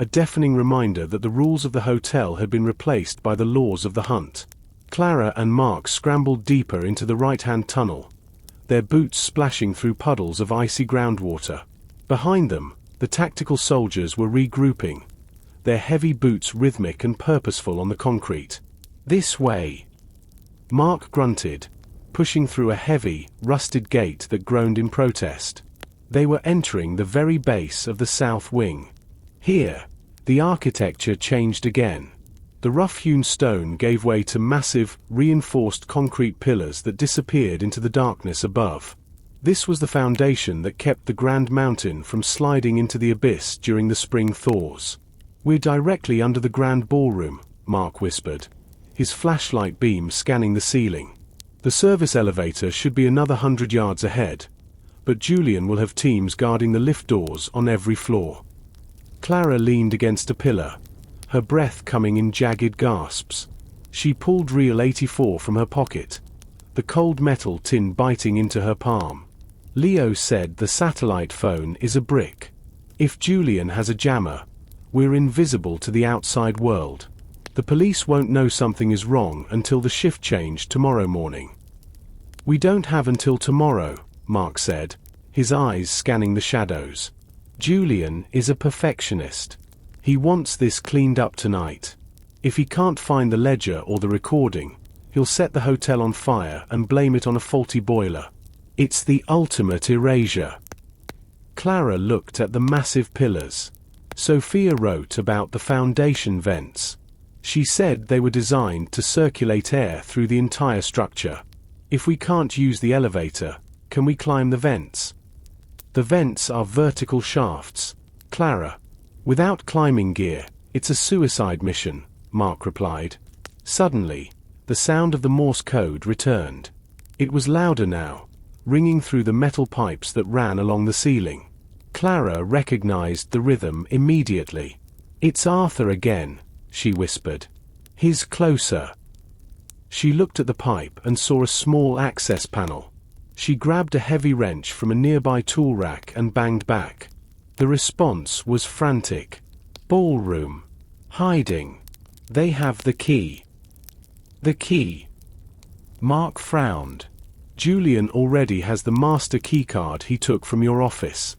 a deafening reminder that the rules of the hotel had been replaced by the laws of the hunt. Clara and Mark scrambled deeper into the right-hand tunnel, their boots splashing through puddles of icy groundwater. Behind them, the tactical soldiers were regrouping, their heavy boots rhythmic and purposeful on the concrete. "This way," Mark grunted, pushing through a heavy, rusted gate that groaned in protest. They were entering the very base of the south wing. Here, the architecture changed again. The rough-hewn stone gave way to massive, reinforced concrete pillars that disappeared into the darkness above. This was the foundation that kept the Grand Mountain from sliding into the abyss during the spring thaws. "We're directly under the Grand Ballroom," Mark whispered, his flashlight beam scanning the ceiling. "The service elevator should be another 100 yards ahead, but Julian will have teams guarding the lift doors on every floor." Clara leaned against a pillar, her breath coming in jagged gasps. She pulled reel 84 from her pocket, the cold metal tin biting into her palm. "Leo said the satellite phone is a brick. If Julian has a jammer, we're invisible to the outside world. The police won't know something is wrong until the shift change tomorrow morning." "We don't have until tomorrow," Mark said, his eyes scanning the shadows. "Julian is a perfectionist. He wants this cleaned up tonight. If he can't find the ledger or the recording, he'll set the hotel on fire and blame it on a faulty boiler. It's the ultimate erasure." Clara looked at the massive pillars. Sophia wrote about the foundation vents. She said they were designed to circulate air through the entire structure. "If we can't use the elevator, can we climb the vents?" "The vents are vertical shafts, Clara. Without climbing gear, it's a suicide mission," Mark replied. Suddenly, the sound of the Morse code returned. It was louder now, ringing through the metal pipes that ran along the ceiling. Clara recognized the rhythm immediately. "It's Arthur again," she whispered. "He's closer." She looked at the pipe and saw a small access panel. She grabbed a heavy wrench from a nearby tool rack and banged back. The response was frantic. "Ballroom. Hiding. They have the key." "The key?" Mark frowned. "Julian already has the master keycard he took from your office."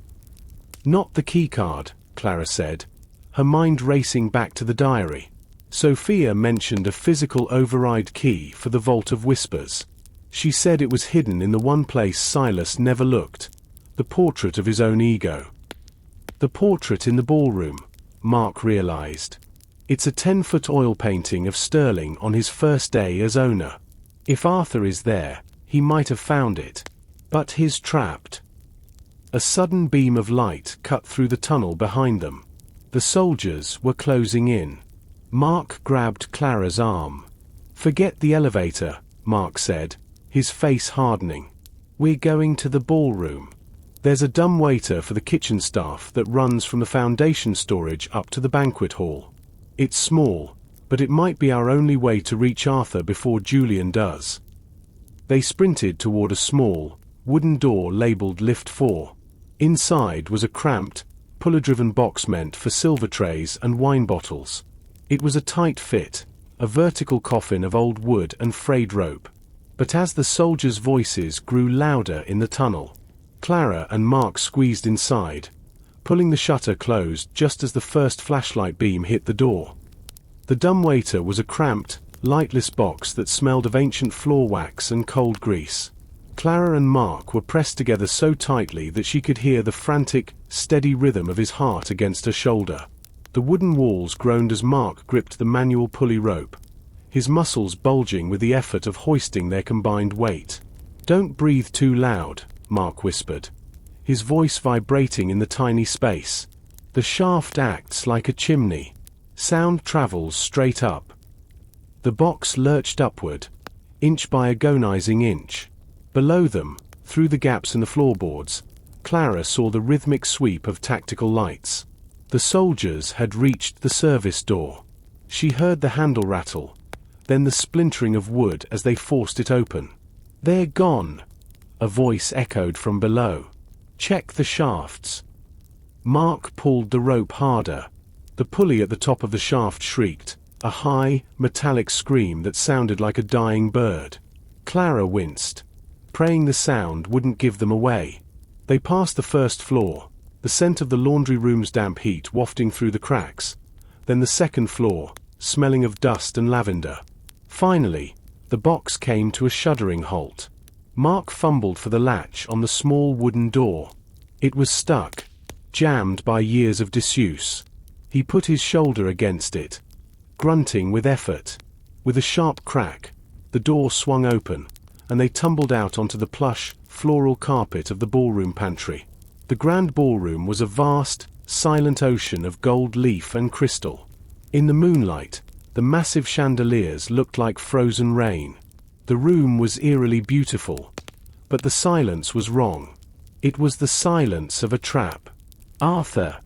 "Not the keycard," Clara said, her mind racing back to the diary. Sophia mentioned a physical override key for the Vault of Whispers. She said it was hidden in the one place Silas never looked, the portrait of his own ego. The portrait in the ballroom, Mark realized. It's a 10-foot oil painting of Sterling on his first day as owner. If Arthur is there, he might have found it. But he's trapped. A sudden beam of light cut through the tunnel behind them. The soldiers were closing in. Mark grabbed Clara's arm. "Forget the elevator," Mark said, his face hardening. "We're going to the ballroom. There's a dumbwaiter for the kitchen staff that runs from the foundation storage up to the banquet hall. It's small, but it might be our only way to reach Arthur before Julian does." They sprinted toward a small, wooden door labeled Lift 4. Inside was a cramped, puller-driven box meant for silver trays and wine bottles. It was a tight fit, a vertical coffin of old wood and frayed rope. But as the soldiers' voices grew louder in the tunnel, Clara and Mark squeezed inside, pulling the shutter closed just as the first flashlight beam hit the door. The dumbwaiter was a cramped, lightless box that smelled of ancient floor wax and cold grease. Clara and Mark were pressed together so tightly that she could hear the frantic, steady rhythm of his heart against her shoulder. The wooden walls groaned as Mark gripped the manual pulley rope, his muscles bulging with the effort of hoisting their combined weight. "Don't breathe too loud," Mark whispered, his voice vibrating in the tiny space. "The shaft acts like a chimney. Sound travels straight up." The box lurched upward, inch by agonizing inch. Below them, through the gaps in the floorboards, Clara saw the rhythmic sweep of tactical lights. The soldiers had reached the service door. She heard the handle rattle, then the splintering of wood as they forced it open. "They're gone," a voice echoed from below. "Check the shafts." Mark pulled the rope harder. The pulley at the top of the shaft shrieked, a high, metallic scream that sounded like a dying bird. Clara winced, praying the sound wouldn't give them away. They passed the first floor, the scent of the laundry room's damp heat wafting through the cracks, then the second floor, smelling of dust and lavender. Finally, the box came to a shuddering halt. Mark fumbled for the latch on the small wooden door. It was stuck, jammed by years of disuse. He put his shoulder against it, grunting with effort. With a sharp crack, the door swung open, and they tumbled out onto the plush, floral carpet of the ballroom pantry. The grand ballroom was a vast, silent ocean of gold leaf and crystal. In the moonlight, the massive chandeliers looked like frozen rain. The room was eerily beautiful, but the silence was wrong. It was the silence of a trap. "Arthur!"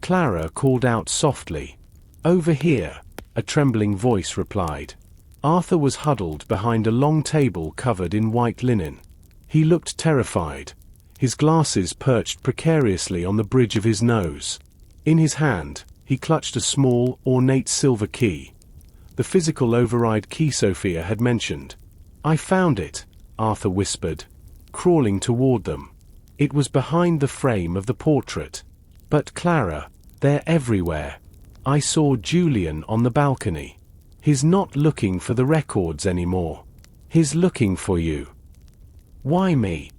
Clara called out softly. "Over here," a trembling voice replied. Arthur was huddled behind a long table covered in white linen. He looked terrified, his glasses perched precariously on the bridge of his nose. In his hand, he clutched a small, ornate silver key, the physical override key Sophia had mentioned. "I found it," Arthur whispered, crawling toward them. It was behind the frame of the portrait. "But Clara, they're everywhere. I saw Julian on the balcony. He's not looking for the records anymore. He's looking for you." "Why me?"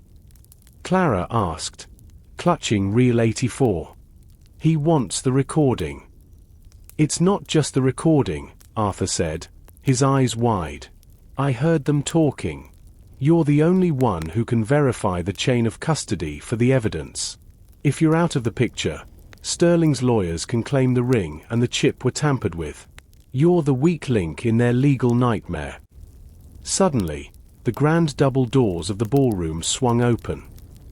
Clara asked, clutching Reel 84. "He wants the recording." "It's not just the recording," Arthur said, his eyes wide. "I heard them talking. You're the only one who can verify the chain of custody for the evidence. If you're out of the picture, Sterling's lawyers can claim the ring and the chip were tampered with. You're the weak link in their legal nightmare." Suddenly, the grand double doors of the ballroom swung open.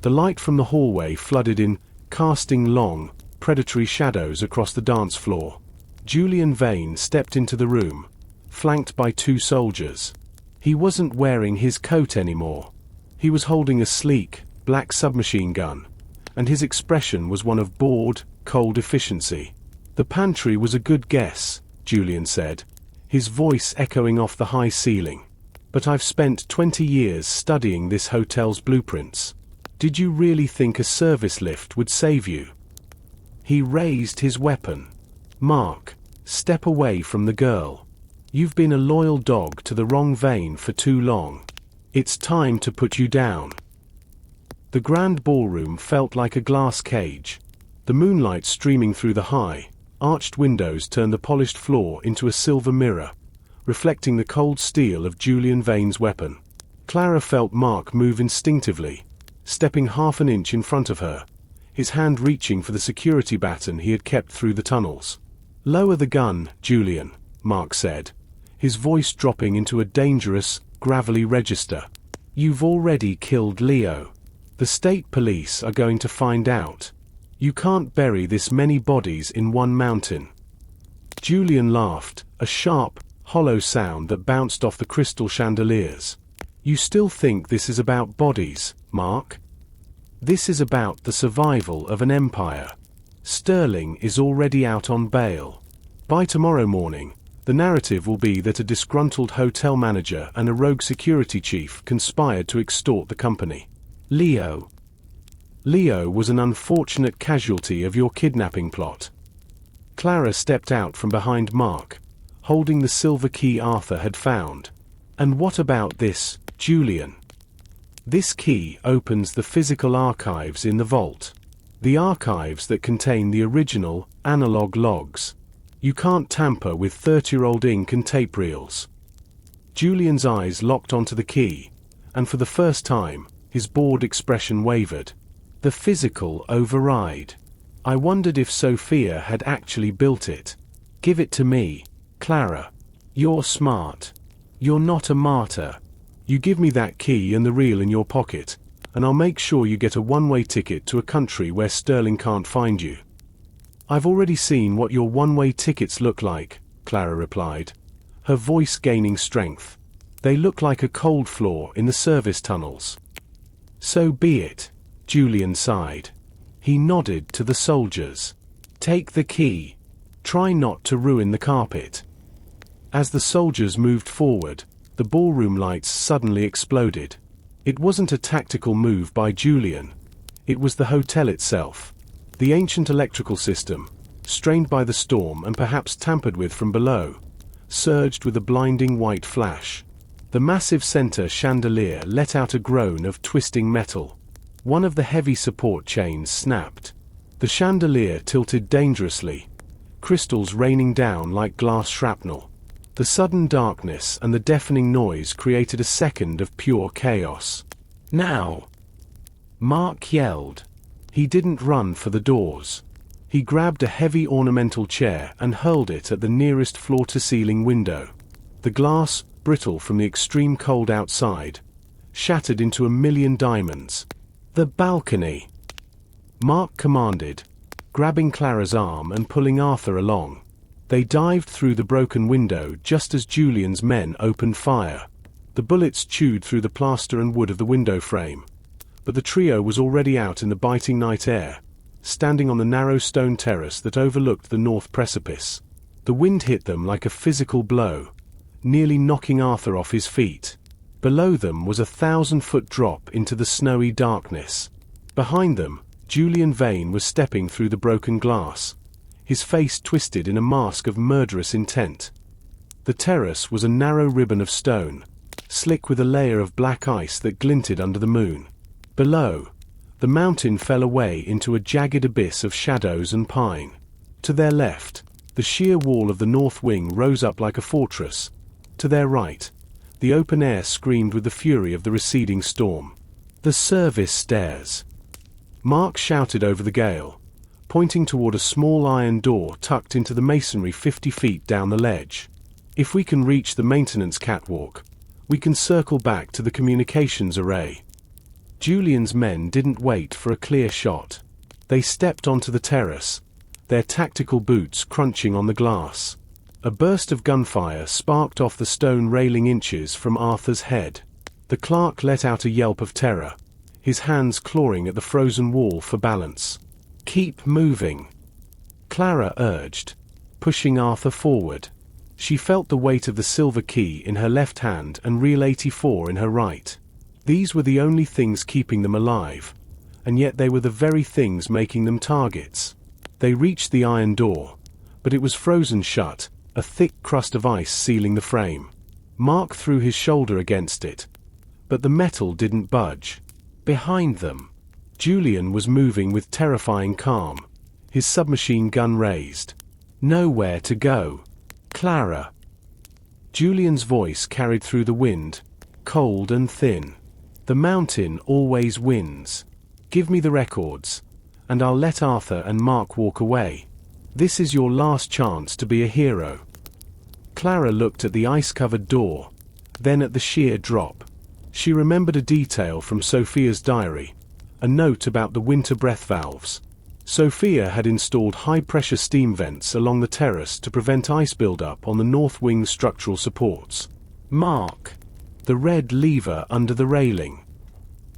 The light from the hallway flooded in, casting long, predatory shadows across the dance floor. Julian Vane stepped into the room, flanked by two soldiers. He wasn't wearing his coat anymore. He was holding a sleek, black submachine gun, and his expression was one of bored, cold efficiency. "The pantry was a good guess," Julian said, his voice echoing off the high ceiling. "But I've spent 20 years studying this hotel's blueprints. Did you really think a service lift would save you?" He raised his weapon. "Mark, step away from the girl. You've been a loyal dog to the wrong vein for too long. It's time to put you down." The grand ballroom felt like a glass cage. The moonlight streaming through the high, arched windows turned the polished floor into a silver mirror, reflecting the cold steel of Julian Vane's weapon. Clara felt Mark move instinctively, stepping half an inch in front of her, his hand reaching for the security baton he had kept through the tunnels. "Lower the gun, Julian," Mark said, his voice dropping into a dangerous, gravelly register. "You've already killed Leo. The state police are going to find out. You can't bury this many bodies in one mountain." Julian laughed, a sharp, hollow sound that bounced off the crystal chandeliers. "You still think this is about bodies, Mark? This is about the survival of an empire. Sterling is already out on bail. By tomorrow morning, the narrative will be that a disgruntled hotel manager and a rogue security chief conspired to extort the company. Leo was an unfortunate casualty of your kidnapping plot." Clara stepped out from behind Mark, holding the silver key Arthur had found. "And what about this, Julian? This key opens the physical archives in the vault. The archives that contain the original, analog logs. You can't tamper with 30-year-old ink and tape reels." Julian's eyes locked onto the key, and for the first time, his bored expression wavered. "The physical override. I wondered if Sophia had actually built it. Give it to me, Clara. You're smart. You're not a martyr. You give me that key and the reel in your pocket, and I'll make sure you get a one-way ticket to a country where Sterling can't find you." "I've already seen what your one-way tickets look like," Clara replied, her voice gaining strength. "They look like a cold floor in the service tunnels." "So be it," Julian sighed. He nodded to the soldiers. "Take the key. Try not to ruin the carpet." As the soldiers moved forward, the ballroom lights suddenly exploded. It wasn't a tactical move by Julian. It was the hotel itself. The ancient electrical system, strained by the storm and perhaps tampered with from below, surged with a blinding white flash. The massive center chandelier let out a groan of twisting metal. One of the heavy support chains snapped. The chandelier tilted dangerously, crystals raining down like glass shrapnel. The sudden darkness and the deafening noise created a second of pure chaos. "Now!" Mark yelled. He didn't run for the doors. He grabbed a heavy ornamental chair and hurled it at the nearest floor-to-ceiling window. The glass, brittle from the extreme cold outside, shattered into a million diamonds. "The balcony!" Mark commanded, grabbing Clara's arm and pulling Arthur along. They dived through the broken window just as Julian's men opened fire. The bullets chewed through the plaster and wood of the window frame, but the trio was already out in the biting night air, standing on the narrow stone terrace that overlooked the north precipice. The wind hit them like a physical blow, nearly knocking Arthur off his feet. Below them was a 1,000-foot drop into the snowy darkness. Behind them, Julian Vane was stepping through the broken glass, his face twisted in a mask of murderous intent. The terrace was a narrow ribbon of stone, slick with a layer of black ice that glinted under the moon. Below, the mountain fell away into a jagged abyss of shadows and pine. To their left, the sheer wall of the north wing rose up like a fortress. To their right, the open air screamed with the fury of the receding storm. "The service stairs!" Mark shouted over the gale, pointing toward a small iron door tucked into the masonry 50 feet down the ledge. "If we can reach the maintenance catwalk, we can circle back to the communications array." Julian's men didn't wait for a clear shot. They stepped onto the terrace, their tactical boots crunching on the glass. A burst of gunfire sparked off the stone railing inches from Arthur's head. The clerk let out a yelp of terror, his hands clawing at the frozen wall for balance. "Keep moving," Clara urged, pushing Arthur forward. She felt the weight of the silver key in her left hand and reel 84 in her right. These were the only things keeping them alive, and yet they were the very things making them targets. They reached the iron door, but it was frozen shut, a thick crust of ice sealing the frame. Mark threw his shoulder against it, but the metal didn't budge. Behind them, Julian was moving with terrifying calm, his submachine gun raised. "Nowhere to go. Clara." Julian's voice carried through the wind, cold and thin. "The mountain always wins. Give me the records, and I'll let Arthur and Mark walk away. This is your last chance to be a hero." Clara looked at the ice-covered door, then at the sheer drop. She remembered a detail from Sophia's diary, a note about the winter breath valves. Sophia had installed high-pressure steam vents along the terrace to prevent ice buildup on the north wing's structural supports. "Mark! The red lever under the railing!"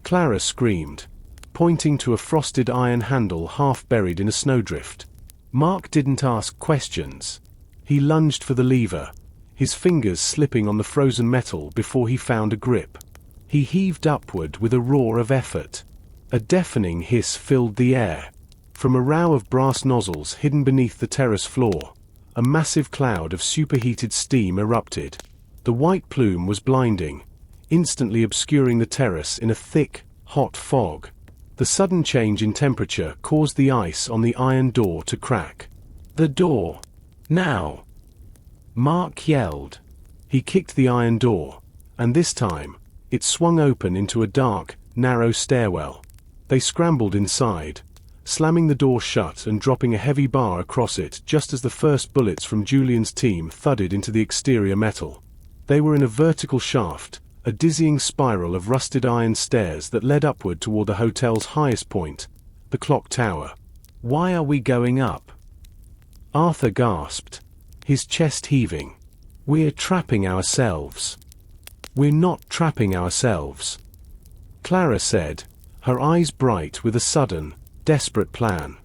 Clara screamed, pointing to a frosted iron handle half buried in a snowdrift. Mark didn't ask questions. He lunged for the lever, his fingers slipping on the frozen metal before he found a grip. He heaved upward with a roar of effort. A deafening hiss filled the air. From a row of brass nozzles hidden beneath the terrace floor, a massive cloud of superheated steam erupted. The white plume was blinding, instantly obscuring the terrace in a thick, hot fog. The sudden change in temperature caused the ice on the iron door to crack. "The door! Now!" Mark yelled. He kicked the iron door, and this time, it swung open into a dark, narrow stairwell. They scrambled inside, slamming the door shut and dropping a heavy bar across it just as the first bullets from Julian's team thudded into the exterior metal. They were in a vertical shaft, a dizzying spiral of rusted iron stairs that led upward toward the hotel's highest point, the clock tower. "Why are we going up?" Arthur gasped, his chest heaving. "We're trapping ourselves." "We're not trapping ourselves," Clara said, her eyes bright with a sudden, desperate plan.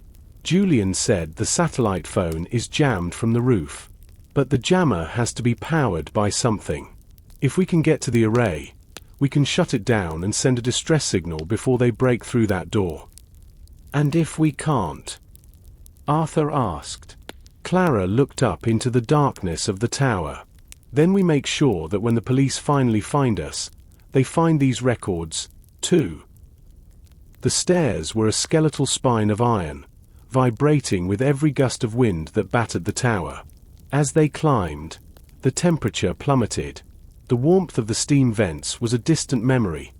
"Julian said the satellite phone is jammed from the roof. But the jammer has to be powered by something. If we can get to the array, we can shut it down and send a distress signal before they break through that door." "And if we can't?" Arthur asked. Clara looked up into the darkness of the tower. "Then we make sure that when the police finally find us, they find these records, too." The stairs were a skeletal spine of iron, vibrating with every gust of wind that battered the tower. As they climbed, the temperature plummeted. The warmth of the steam vents was a distant memory,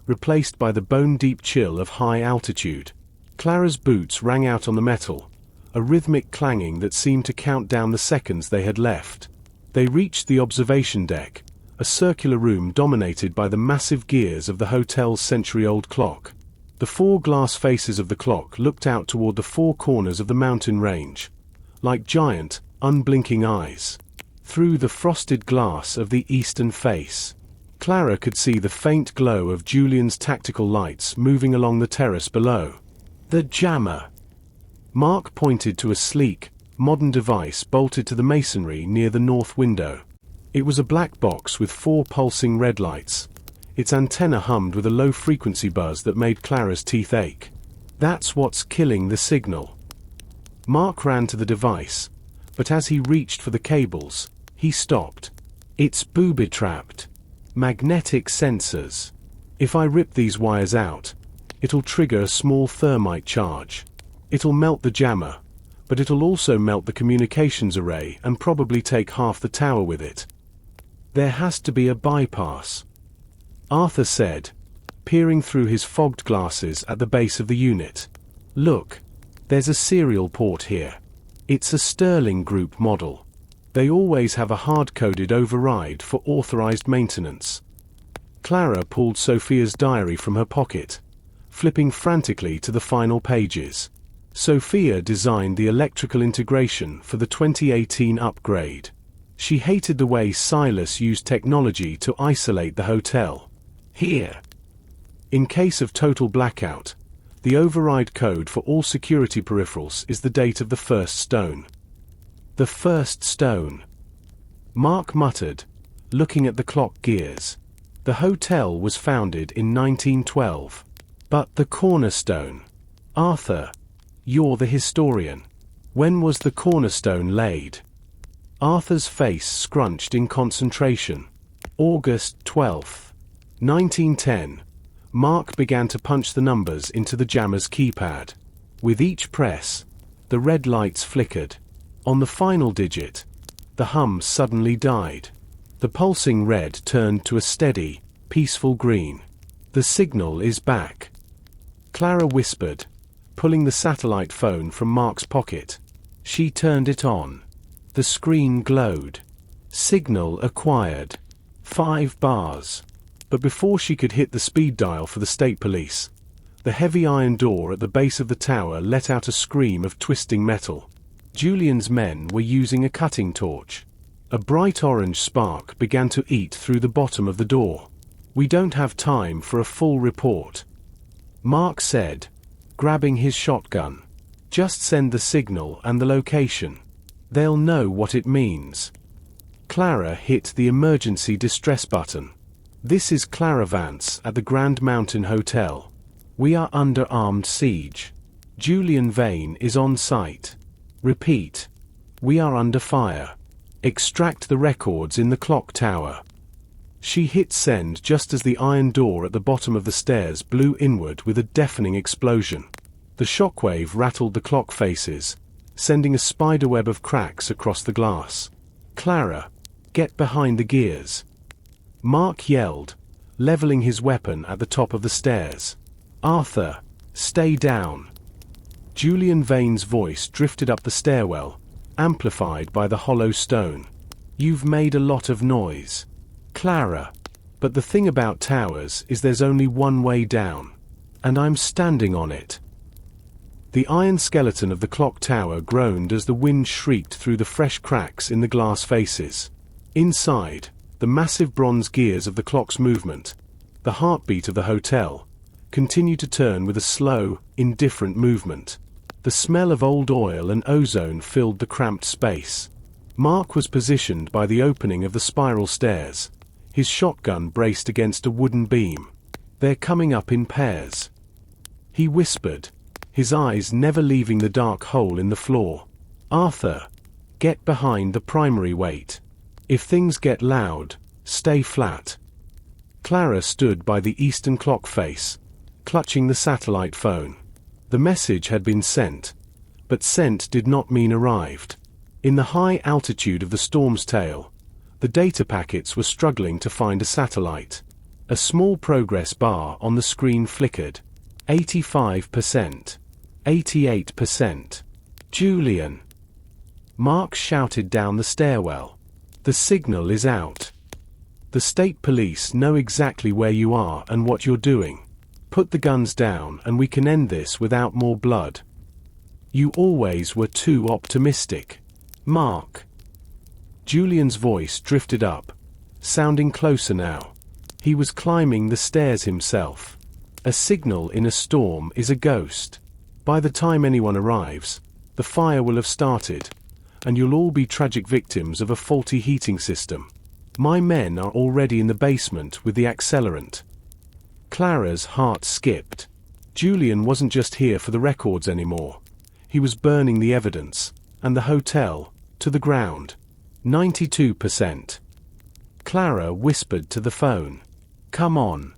replaced by the bone-deep chill of high altitude. Clara's boots rang out on the metal, a rhythmic clanging that seemed to count down the seconds they had left. They reached the observation deck, a circular room dominated by the massive gears of the hotel's century-old clock. The four glass faces of the clock looked out toward the four corners of the mountain range, like giant, unblinking eyes. Through the frosted glass of the eastern face, Clara could see the faint glow of Julian's tactical lights moving along the terrace below. "The jammer!" Mark pointed to a sleek, modern device bolted to the masonry near the north window. It was a black box with four pulsing red lights. Its antenna hummed with a low-frequency buzz that made Clara's teeth ache. "That's what's killing the signal." Mark ran to the device, but as he reached for the cables, he stopped. "It's booby-trapped. Magnetic sensors. If I rip these wires out, it'll trigger a small thermite charge. It'll melt the jammer, but it'll also melt the communications array and probably take half the tower with it. There has to be a bypass," Arthur said, peering through his fogged glasses at the base of the unit. "Look, there's a serial port here. It's a Sterling Group model. They always have a hard-coded override for authorized maintenance." Clara pulled Sophia's diary from her pocket, flipping frantically to the final pages. Sophia designed the electrical integration for the 2018 upgrade. She hated the way Silas used technology to isolate the hotel. "Here. In case of total blackout, the override code for all security peripherals is the date of the first stone." "The first stone," Mark muttered, looking at the clock gears. "The hotel was founded in 1912. But the cornerstone. Arthur, you're the historian. When was the cornerstone laid?" Arthur's face scrunched in concentration. "August 12th. 1910. Mark began to punch the numbers into the jammer's keypad. With each press, The red lights flickered. On the final digit, the hum suddenly died. The pulsing red turned to a steady, peaceful green. The signal is back, Clara whispered, pulling the satellite phone from Mark's pocket. She turned it on. The screen glowed. Signal acquired. 5 bars. But before she could hit the speed dial for the state police, the heavy iron door at the base of the tower let out a scream of twisting metal. Julian's men were using a cutting torch. A bright orange spark began to eat through the bottom of the door. "We don't have time for a full report," Mark said, grabbing his shotgun. "Just send the signal and the location. They'll know what it means." Clara hit the emergency distress button. "This is Clara Vance at the Grand Mountain Hotel. We are under armed siege. Julian Vane is on site. Repeat. We are under fire. Extract the records in the clock tower." She hit send just as the iron door at the bottom of the stairs blew inward with a deafening explosion. The shockwave rattled the clock faces, sending a spiderweb of cracks across the glass. "Clara, get behind the gears," Mark yelled, leveling his weapon at the top of the stairs. "Arthur, stay down." Julian Vane's voice drifted up the stairwell, amplified by the hollow stone. "You've made a lot of noise, Clara. But the thing about towers is there's only one way down. And I'm standing on it." The iron skeleton of the clock tower groaned as the wind shrieked through the fresh cracks in the glass faces. Inside, the massive bronze gears of the clock's movement, the heartbeat of the hotel, continued to turn with a slow, indifferent movement. The smell of old oil and ozone filled the cramped space. Mark was positioned by the opening of the spiral stairs, his shotgun braced against a wooden beam. "They're coming up in pairs," he whispered, his eyes never leaving the dark hole in the floor. "Arthur, get behind the primary weight. If things get loud, stay flat." Clara stood by the eastern clock face, clutching the satellite phone. The message had been sent, but sent did not mean arrived. In the high altitude of the storm's tail, the data packets were struggling to find a satellite. A small progress bar on the screen flickered. 85%. 88%. "Julian!" Mark shouted down the stairwell. "The signal is out. The state police know exactly where you are and what you're doing. Put the guns down and we can end this without more blood." "You always were too optimistic, Mark." Julian's voice drifted up, sounding closer now. He was climbing the stairs himself. "A signal in a storm is a ghost. By the time anyone arrives, the fire will have started, and you'll all be tragic victims of a faulty heating system. My men are already in the basement with the accelerant." Clara's heart skipped. Julian wasn't just here for the records anymore. He was burning the evidence, and the hotel, to the ground. 92%. Clara whispered to the phone. "Come on."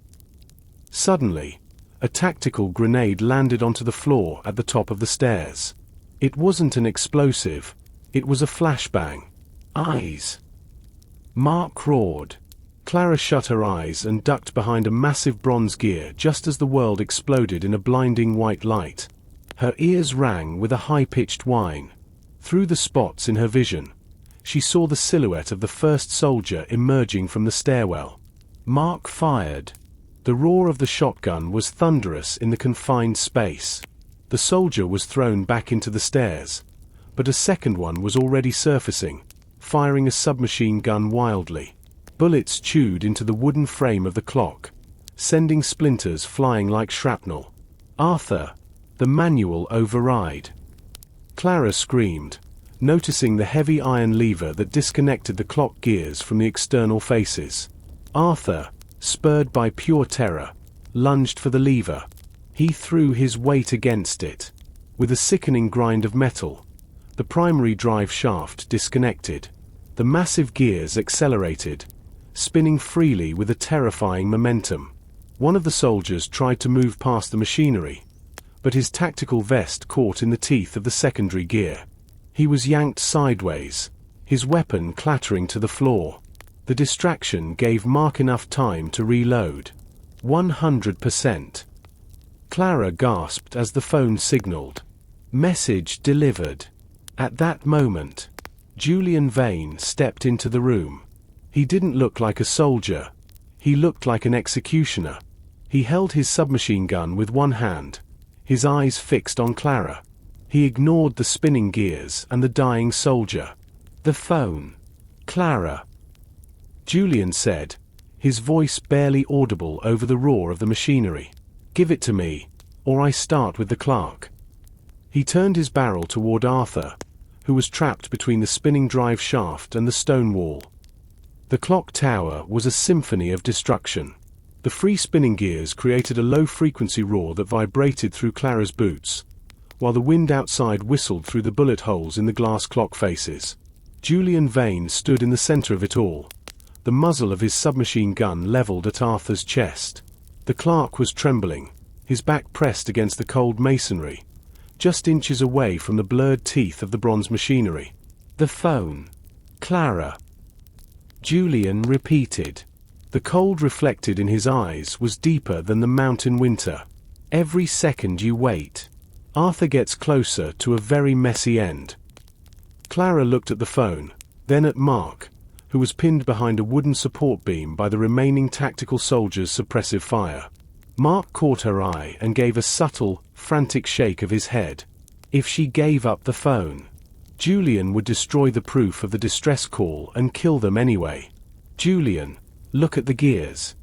Suddenly, a tactical grenade landed onto the floor at the top of the stairs. It wasn't an explosive, it was a flashbang. "Eyes!" Mark roared. Clara shut her eyes and ducked behind a massive bronze gear just as the world exploded in a blinding white light. Her ears rang with a high-pitched whine. Through the spots in her vision, she saw the silhouette of the first soldier emerging from the stairwell. Mark fired. The roar of the shotgun was thunderous in the confined space. The soldier was thrown back into the stairs, but a second one was already surfacing, firing a submachine gun wildly. Bullets chewed into the wooden frame of the clock, sending splinters flying like shrapnel. "Arthur, the manual override!" Clara screamed, noticing the heavy iron lever that disconnected the clock gears from the external faces. Arthur, spurred by pure terror, lunged for the lever. He threw his weight against it. With a sickening grind of metal, the primary drive shaft disconnected. The massive gears accelerated, spinning freely with a terrifying momentum. One of the soldiers tried to move past the machinery, but his tactical vest caught in the teeth of the secondary gear. He was yanked sideways, his weapon clattering to the floor. The distraction gave Mark enough time to reload. 100%. Clara gasped as the phone signaled. Message delivered. At that moment, Julian Vane stepped into the room. He didn't look like a soldier. He looked like an executioner. He held his submachine gun with one hand, his eyes fixed on Clara. He ignored the spinning gears and the dying soldier. The phone. Clara. Julian said, his voice barely audible over the roar of the machinery. Give it to me, or I start with the clerk. He turned his barrel toward Arthur, who was trapped between the spinning drive shaft and the stone wall. The clock tower was a symphony of destruction. The free spinning gears created a low-frequency roar that vibrated through Clara's boots, while the wind outside whistled through the bullet holes in the glass clock faces. Julian Vane stood in the center of it all, the muzzle of his submachine gun leveled at Arthur's chest. The clerk was trembling, his back pressed against the cold masonry, just inches away from the blurred teeth of the bronze machinery. The phone. Clara. Julian repeated. The cold reflected in his eyes was deeper than the mountain winter. Every second you wait, Arthur gets closer to a very messy end. Clara looked at the phone, then at Mark, who was pinned behind a wooden support beam by the remaining tactical soldiers' suppressive fire. Mark caught her eye and gave a subtle, frantic shake of his head. If she gave up the phone, Julian would destroy the proof of the distress call and kill them anyway. Julian, look at the gears,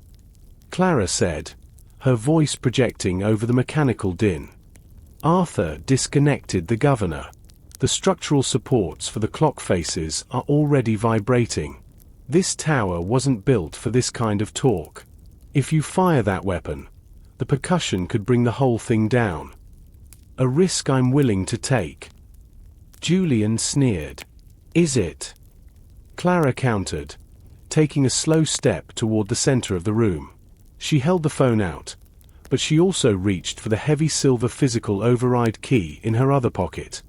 Clara said, her voice projecting over the mechanical din. Arthur disconnected the governor. The structural supports for the clock faces are already vibrating. This tower wasn't built for this kind of torque. If you fire that weapon, the percussion could bring the whole thing down. A risk I'm willing to take. Julian sneered. Is it? Clara countered, taking a slow step toward the center of the room. She held the phone out, but she also reached for the heavy silver physical override key in her other pocket.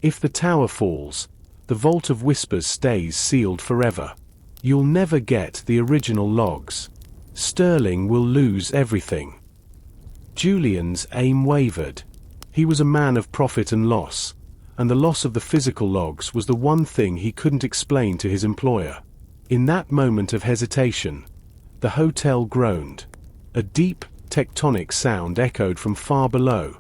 If the tower falls, the Vault of Whispers stays sealed forever. You'll never get the original logs. Sterling will lose everything. Julian's aim wavered. He was a man of profit and loss, and the loss of the physical logs was the one thing he couldn't explain to his employer. In that moment of hesitation, the hotel groaned. A deep, tectonic sound echoed from far below,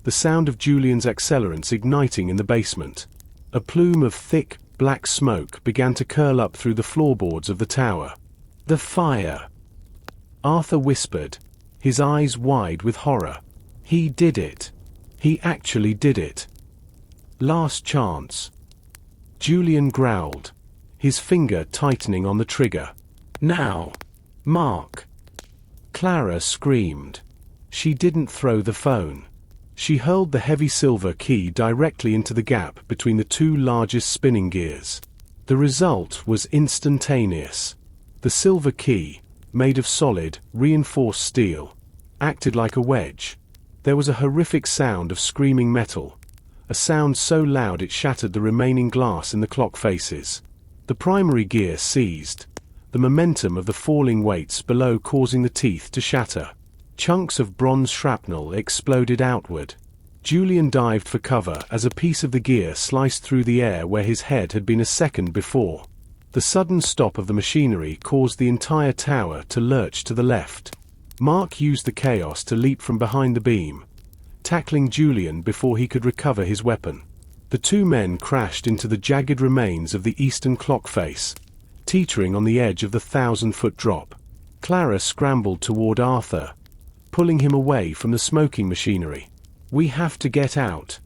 the sound of Julian's accelerants igniting in the basement. A plume of thick, black smoke began to curl up through the floorboards of the tower. The fire! Arthur whispered, his eyes wide with horror. He did it. He actually did it. Last chance. Julian growled, his finger tightening on the trigger. Now! Mark! Clara screamed. She didn't throw the phone. She hurled the heavy silver key directly into the gap between the two largest spinning gears. The result was instantaneous. The silver key, made of solid, reinforced steel, acted like a wedge. There was a horrific sound of screaming metal, a sound so loud it shattered the remaining glass in the clock faces. The primary gear seized, the momentum of the falling weights below causing the teeth to shatter. Chunks of bronze shrapnel exploded outward. Julian dived for cover as a piece of the gear sliced through the air where his head had been a second before. The sudden stop of the machinery caused the entire tower to lurch to the left. Mark used the chaos to leap from behind the beam, tackling Julian before he could recover his weapon. The two men crashed into the jagged remains of the eastern clock face, teetering on the edge of the 1,000-foot drop. Clara scrambled toward Arthur, pulling him away from the smoking machinery. We have to get out.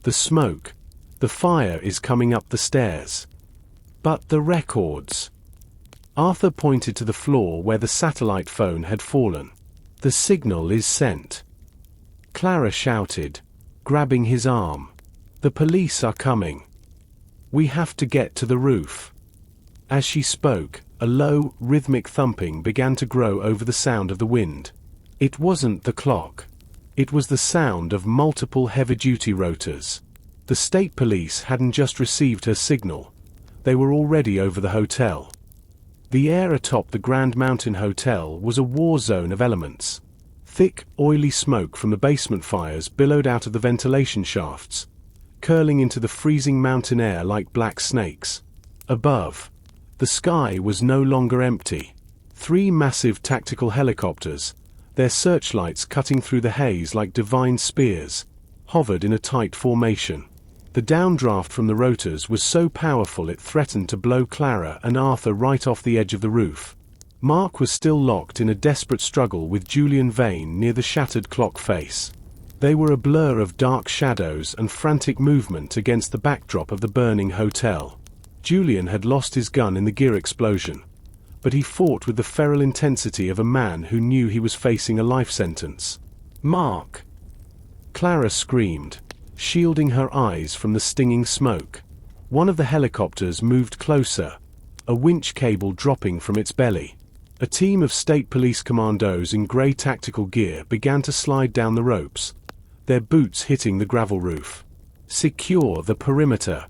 The smoke. The fire is coming up the stairs. But the records. Arthur pointed to the floor where the satellite phone had fallen. The signal is sent. Clara shouted, grabbing his arm. The police are coming. We have to get to the roof. As she spoke, a low, rhythmic thumping began to grow over the sound of the wind. It wasn't the clock. It was the sound of multiple heavy-duty rotors. The state police hadn't just received her signal. They were already over the hotel. The air atop the Grand Mountain Hotel was a war zone of elements. Thick, oily smoke from the basement fires billowed out of the ventilation shafts, curling into the freezing mountain air like black snakes. Above, the sky was no longer empty. 3 massive tactical helicopters, their searchlights cutting through the haze like divine spears, hovered in a tight formation. The downdraft from the rotors was so powerful it threatened to blow Clara and Arthur right off the edge of the roof. Mark was still locked in a desperate struggle with Julian Vane near the shattered clock face. They were a blur of dark shadows and frantic movement against the backdrop of the burning hotel. Julian had lost his gun in the gear explosion, but he fought with the feral intensity of a man who knew he was facing a life sentence. "Mark!" Clara screamed, shielding her eyes from the stinging smoke. One of the helicopters moved closer, a winch cable dropping from its belly. A team of state police commandos in grey tactical gear began to slide down the ropes, their boots hitting the gravel roof. "Secure the perimeter."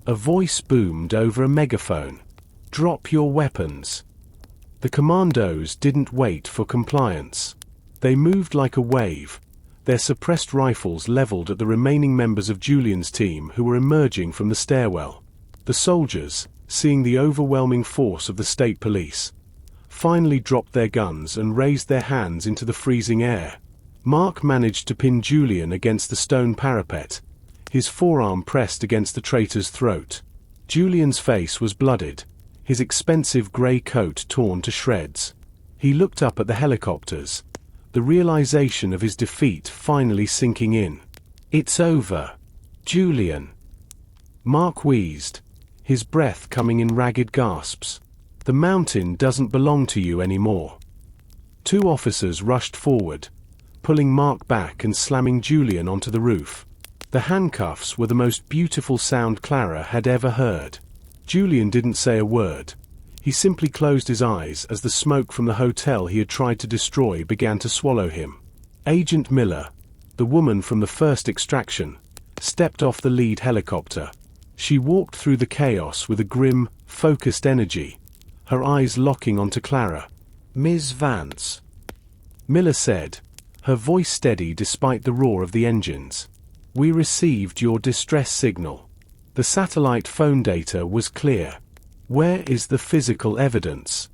A voice boomed over a megaphone. "Drop your weapons." The commandos didn't wait for compliance. They moved like a wave, their suppressed rifles leveled at the remaining members of Julian's team who were emerging from the stairwell. The soldiers, seeing the overwhelming force of the state police, finally dropped their guns and raised their hands into the freezing air. Mark managed to pin Julian against the stone parapet, his forearm pressed against the traitor's throat. Julian's face was blooded, his expensive grey coat torn to shreds. He looked up at the helicopters, the realization of his defeat finally sinking in. "It's over, Julian." Mark wheezed, his breath coming in ragged gasps. "The mountain doesn't belong to you anymore." 2 officers rushed forward, pulling Mark back and slamming Julian onto the roof. The handcuffs were the most beautiful sound Clara had ever heard. Julian didn't say a word. He simply closed his eyes as the smoke from the hotel he had tried to destroy began to swallow him. Agent Miller, the woman from the first extraction, stepped off the lead helicopter. She walked through the chaos with a grim, focused energy, her eyes locking onto Clara. "Ms. Vance," Miller said, her voice steady despite the roar of the engines. "We received your distress signal. The satellite phone data was clear. Where is the physical evidence?"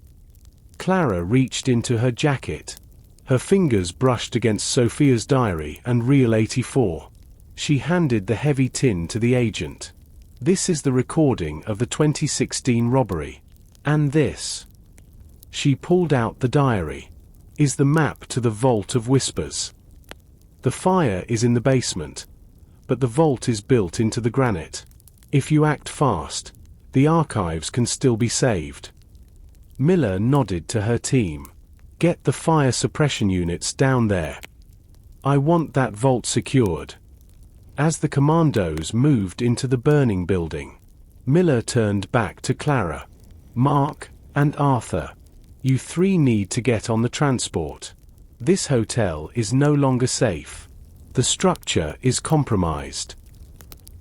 Clara reached into her jacket. Her fingers brushed against Sophia's diary and Reel 84. She handed the heavy tin to the agent. "This is the recording of the 2016 robbery. And this," she pulled out the diary, "is the map to the Vault of Whispers. The fire is in the basement, but the vault is built into the granite. If you act fast, the archives can still be saved." Miller nodded to her team. "Get the fire suppression units down there. I want that vault secured." As the commandos moved into the burning building, Miller turned back to Clara. "Mark and Arthur, you 3 need to get on the transport. This hotel is no longer safe. The structure is compromised."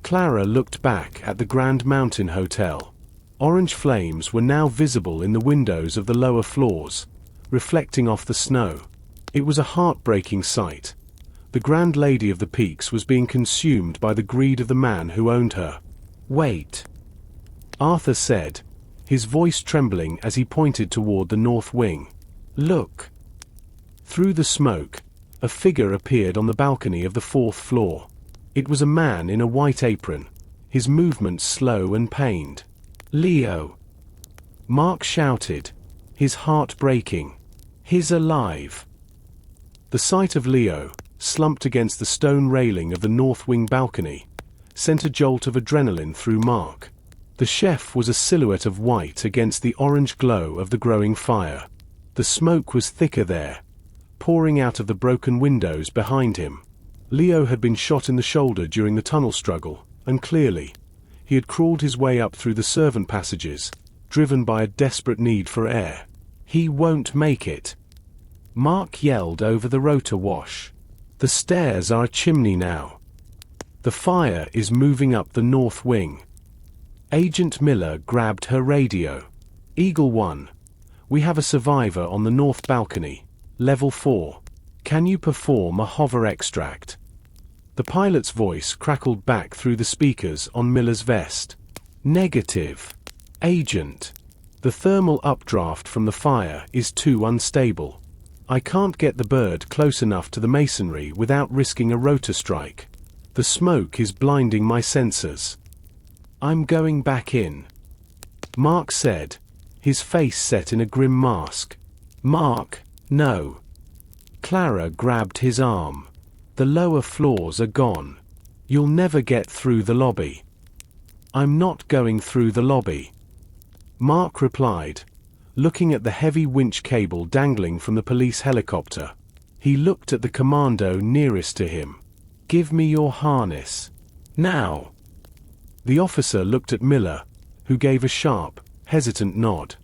Clara looked back at the Grand Mountain Hotel. Orange flames were now visible in the windows of the lower floors, reflecting off the snow. It was a heartbreaking sight. The Grand Lady of the Peaks was being consumed by the greed of the man who owned her. "Wait," Arthur said, his voice trembling as he pointed toward the north wing. "Look." Through the smoke, a figure appeared on the balcony of the 4th floor. It was a man in a white apron, his movements slow and pained. "Leo!" Mark shouted, his heart breaking. "He's alive!" The sight of Leo, slumped against the stone railing of the north wing balcony, sent a jolt of adrenaline through Mark. The chef was a silhouette of white against the orange glow of the growing fire. The smoke was thicker there, pouring out of the broken windows behind him. Leo had been shot in the shoulder during the tunnel struggle, and clearly, he had crawled his way up through the servant passages, driven by a desperate need for air. "He won't make it," Mark yelled over the rotor wash. The stairs are a chimney now. The fire is moving up the north wing. Agent Miller grabbed her radio. Eagle 1. We have a survivor on the north balcony. Level 4. Can you perform a hover extract? The pilot's voice crackled back through the speakers on Miller's vest. Negative. Agent. The thermal updraft from the fire is too unstable. I can't get the bird close enough to the masonry without risking a rotor strike. The smoke is blinding my sensors. I'm going back in. Mark said, his face set in a grim mask. Mark, no. Clara grabbed his arm. The lower floors are gone. You'll never get through the lobby. I'm not going through the lobby. Mark replied, looking at the heavy winch cable dangling from the police helicopter. He looked at the commando nearest to him. Give me your harness. Now. The officer looked at Miller, who gave a sharp, hesitant nod.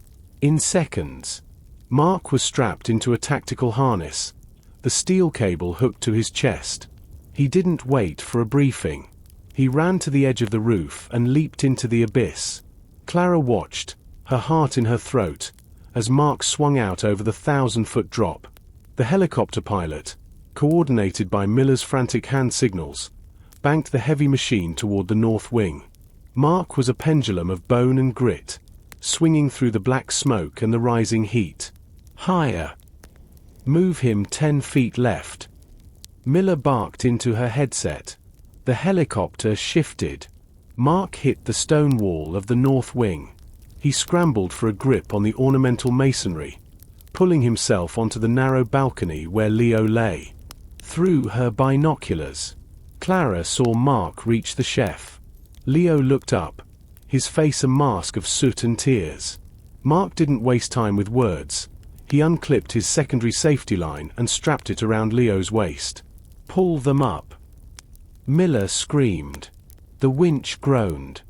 In seconds. Mark was strapped into a tactical harness, the steel cable hooked to his chest. He didn't wait for a briefing. He ran to the edge of the roof and leaped into the abyss. Clara watched, her heart in her throat, as Mark swung out over the 1,000-foot drop. The helicopter pilot, coordinated by Miller's frantic hand signals, banked the heavy machine toward the north wing. Mark was a pendulum of bone and grit, swinging through the black smoke and the rising heat. Higher. Move him 10 feet left. Miller barked into her headset. The helicopter shifted. Mark hit the stone wall of the north wing. He scrambled for a grip on the ornamental masonry, pulling himself onto the narrow balcony where Leo lay. Through her binoculars, Clara saw Mark reach the chef. Leo looked up, his face a mask of soot and tears. Mark didn't waste time with words. He unclipped his secondary safety line and strapped it around Leo's waist. Pull them up. Miller screamed. The winch groaned.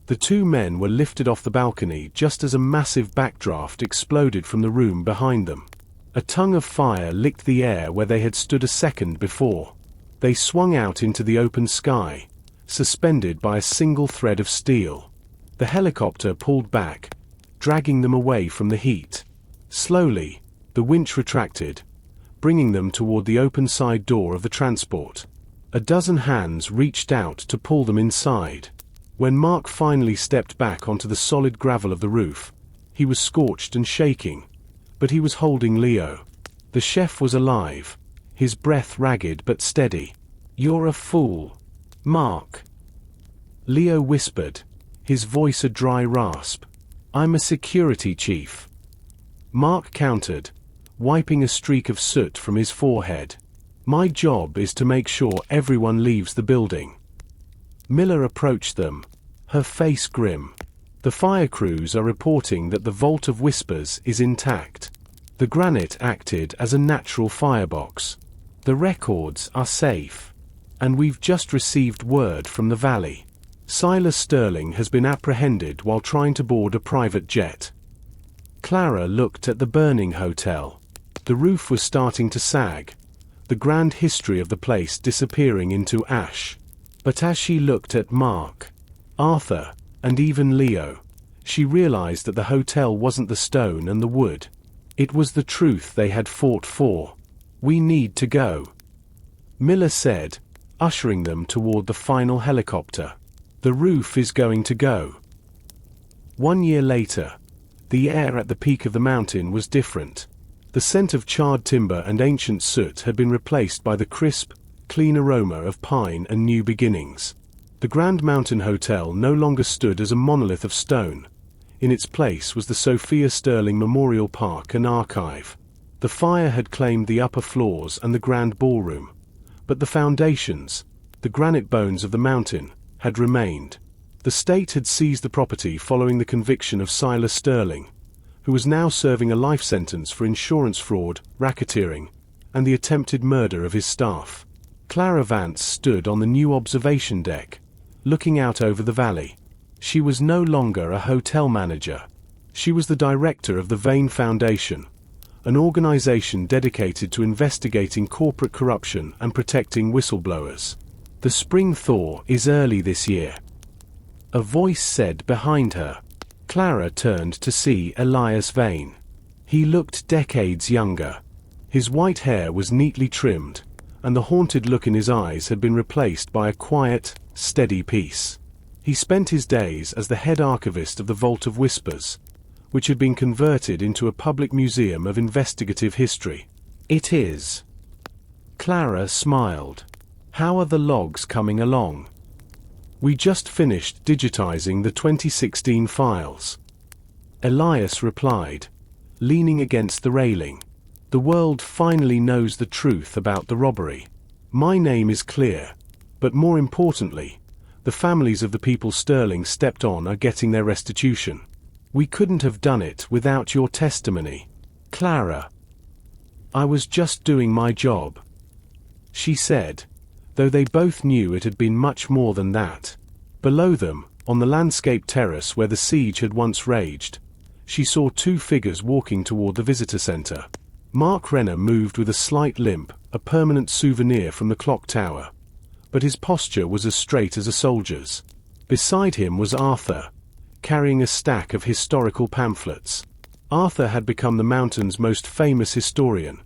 The two men were lifted off the balcony just as a massive backdraft exploded from the room behind them. A tongue of fire licked the air where they had stood a second before. They swung out into the open sky, suspended by a single thread of steel. The helicopter pulled back, dragging them away from the heat. Slowly, the winch retracted, bringing them toward the open side door of the transport. A dozen hands reached out to pull them inside. When Mark finally stepped back onto the solid gravel of the roof, he was scorched and shaking, but he was holding Leo. The chef was alive, his breath ragged but steady. You're a fool, Mark. Leo whispered, his voice a dry rasp. I'm a security chief. Mark countered, wiping a streak of soot from his forehead. My job is to make sure everyone leaves the building. Miller approached them, her face grim. The fire crews are reporting that the Vault of Whispers is intact. The granite acted as a natural firebox. The records are safe. And we've just received word from the valley. Silas Sterling has been apprehended while trying to board a private jet. Clara looked at the burning hotel. The roof was starting to sag, the grand history of the place disappearing into ash. But as she looked at Mark, Arthur, and even Leo, she realized that the hotel wasn't the stone and the wood. It was the truth they had fought for. We need to go, Miller said, ushering them toward the final helicopter. The roof is going to go. 1 year later, the air at the peak of the mountain was different. The scent of charred timber and ancient soot had been replaced by the crisp, clean aroma of pine and new beginnings. The Grand Mountain Hotel no longer stood as a monolith of stone. In its place was the Sophia Sterling Memorial Park and Archive. The fire had claimed the upper floors and the grand ballroom, but the foundations, the granite bones of the mountain, had remained. The state had seized the property following the conviction of Silas Sterling, who was now serving a life sentence for insurance fraud, racketeering, and the attempted murder of his staff. Clara Vance stood on the new observation deck, looking out over the valley. She was no longer a hotel manager. She was the director of the Vane Foundation, an organization dedicated to investigating corporate corruption and protecting whistleblowers. The spring thaw is early this year, a voice said behind her. Clara turned to see Elias Vane. He looked decades younger. His white hair was neatly trimmed, and the haunted look in his eyes had been replaced by a quiet, steady peace. He spent his days as the head archivist of the Vault of Whispers, which had been converted into a public museum of investigative history. It is. Clara smiled. How are the logs coming along? We just finished digitizing the 2016 files. Elias replied, leaning against the railing. The world finally knows the truth about the robbery. My name is clear, but more importantly, the families of the people Sterling stepped on are getting their restitution. We couldn't have done it without your testimony. Clara. I was just doing my job, she said, though they both knew it had been much more than that. Below them, on the landscape terrace where the siege had once raged, she saw two figures walking toward the visitor center. Mark Renner moved with a slight limp, a permanent souvenir from the clock tower, but his posture was as straight as a soldier's. Beside him was Arthur, carrying a stack of historical pamphlets. Arthur had become the mountain's most famous historian,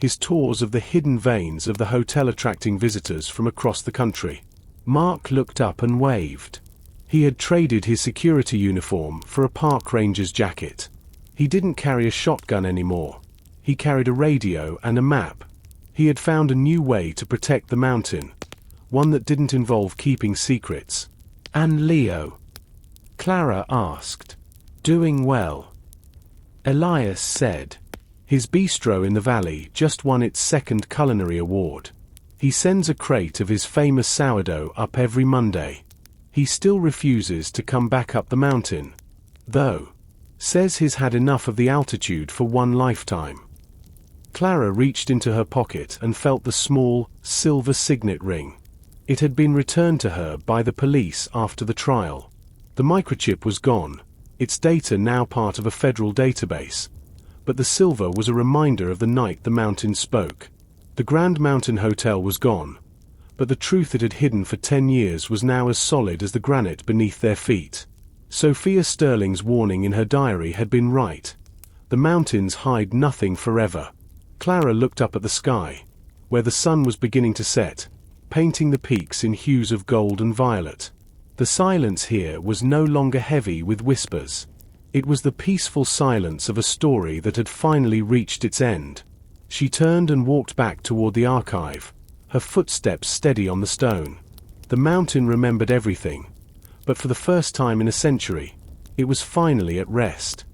his tours of the hidden veins of the hotel attracting visitors from across the country. Mark looked up and waved. He had traded his security uniform for a park ranger's jacket. He didn't carry a shotgun anymore. He carried a radio and a map. He had found a new way to protect the mountain, one that didn't involve keeping secrets. And Leo? Clara asked. Doing well, Elias said. His bistro in the valley just won its second culinary award. He sends a crate of his famous sourdough up every Monday. He still refuses to come back up the mountain, though. Says he's had enough of the altitude for one lifetime. Clara reached into her pocket and felt the small, silver signet ring. It had been returned to her by the police after the trial. The microchip was gone, its data now part of a federal database. But the silver was a reminder of the night the mountain spoke. The Grand Mountain Hotel was gone, but the truth it had hidden for 10 years was now as solid as the granite beneath their feet. Sophia Sterling's warning in her diary had been right. The mountains hide nothing forever. Clara looked up at the sky, where the sun was beginning to set, painting the peaks in hues of gold and violet. The silence here was no longer heavy with whispers. It was the peaceful silence of a story that had finally reached its end. She turned and walked back toward the archive, her footsteps steady on the stone. The mountain remembered everything, but for the first time in a century, it was finally at rest.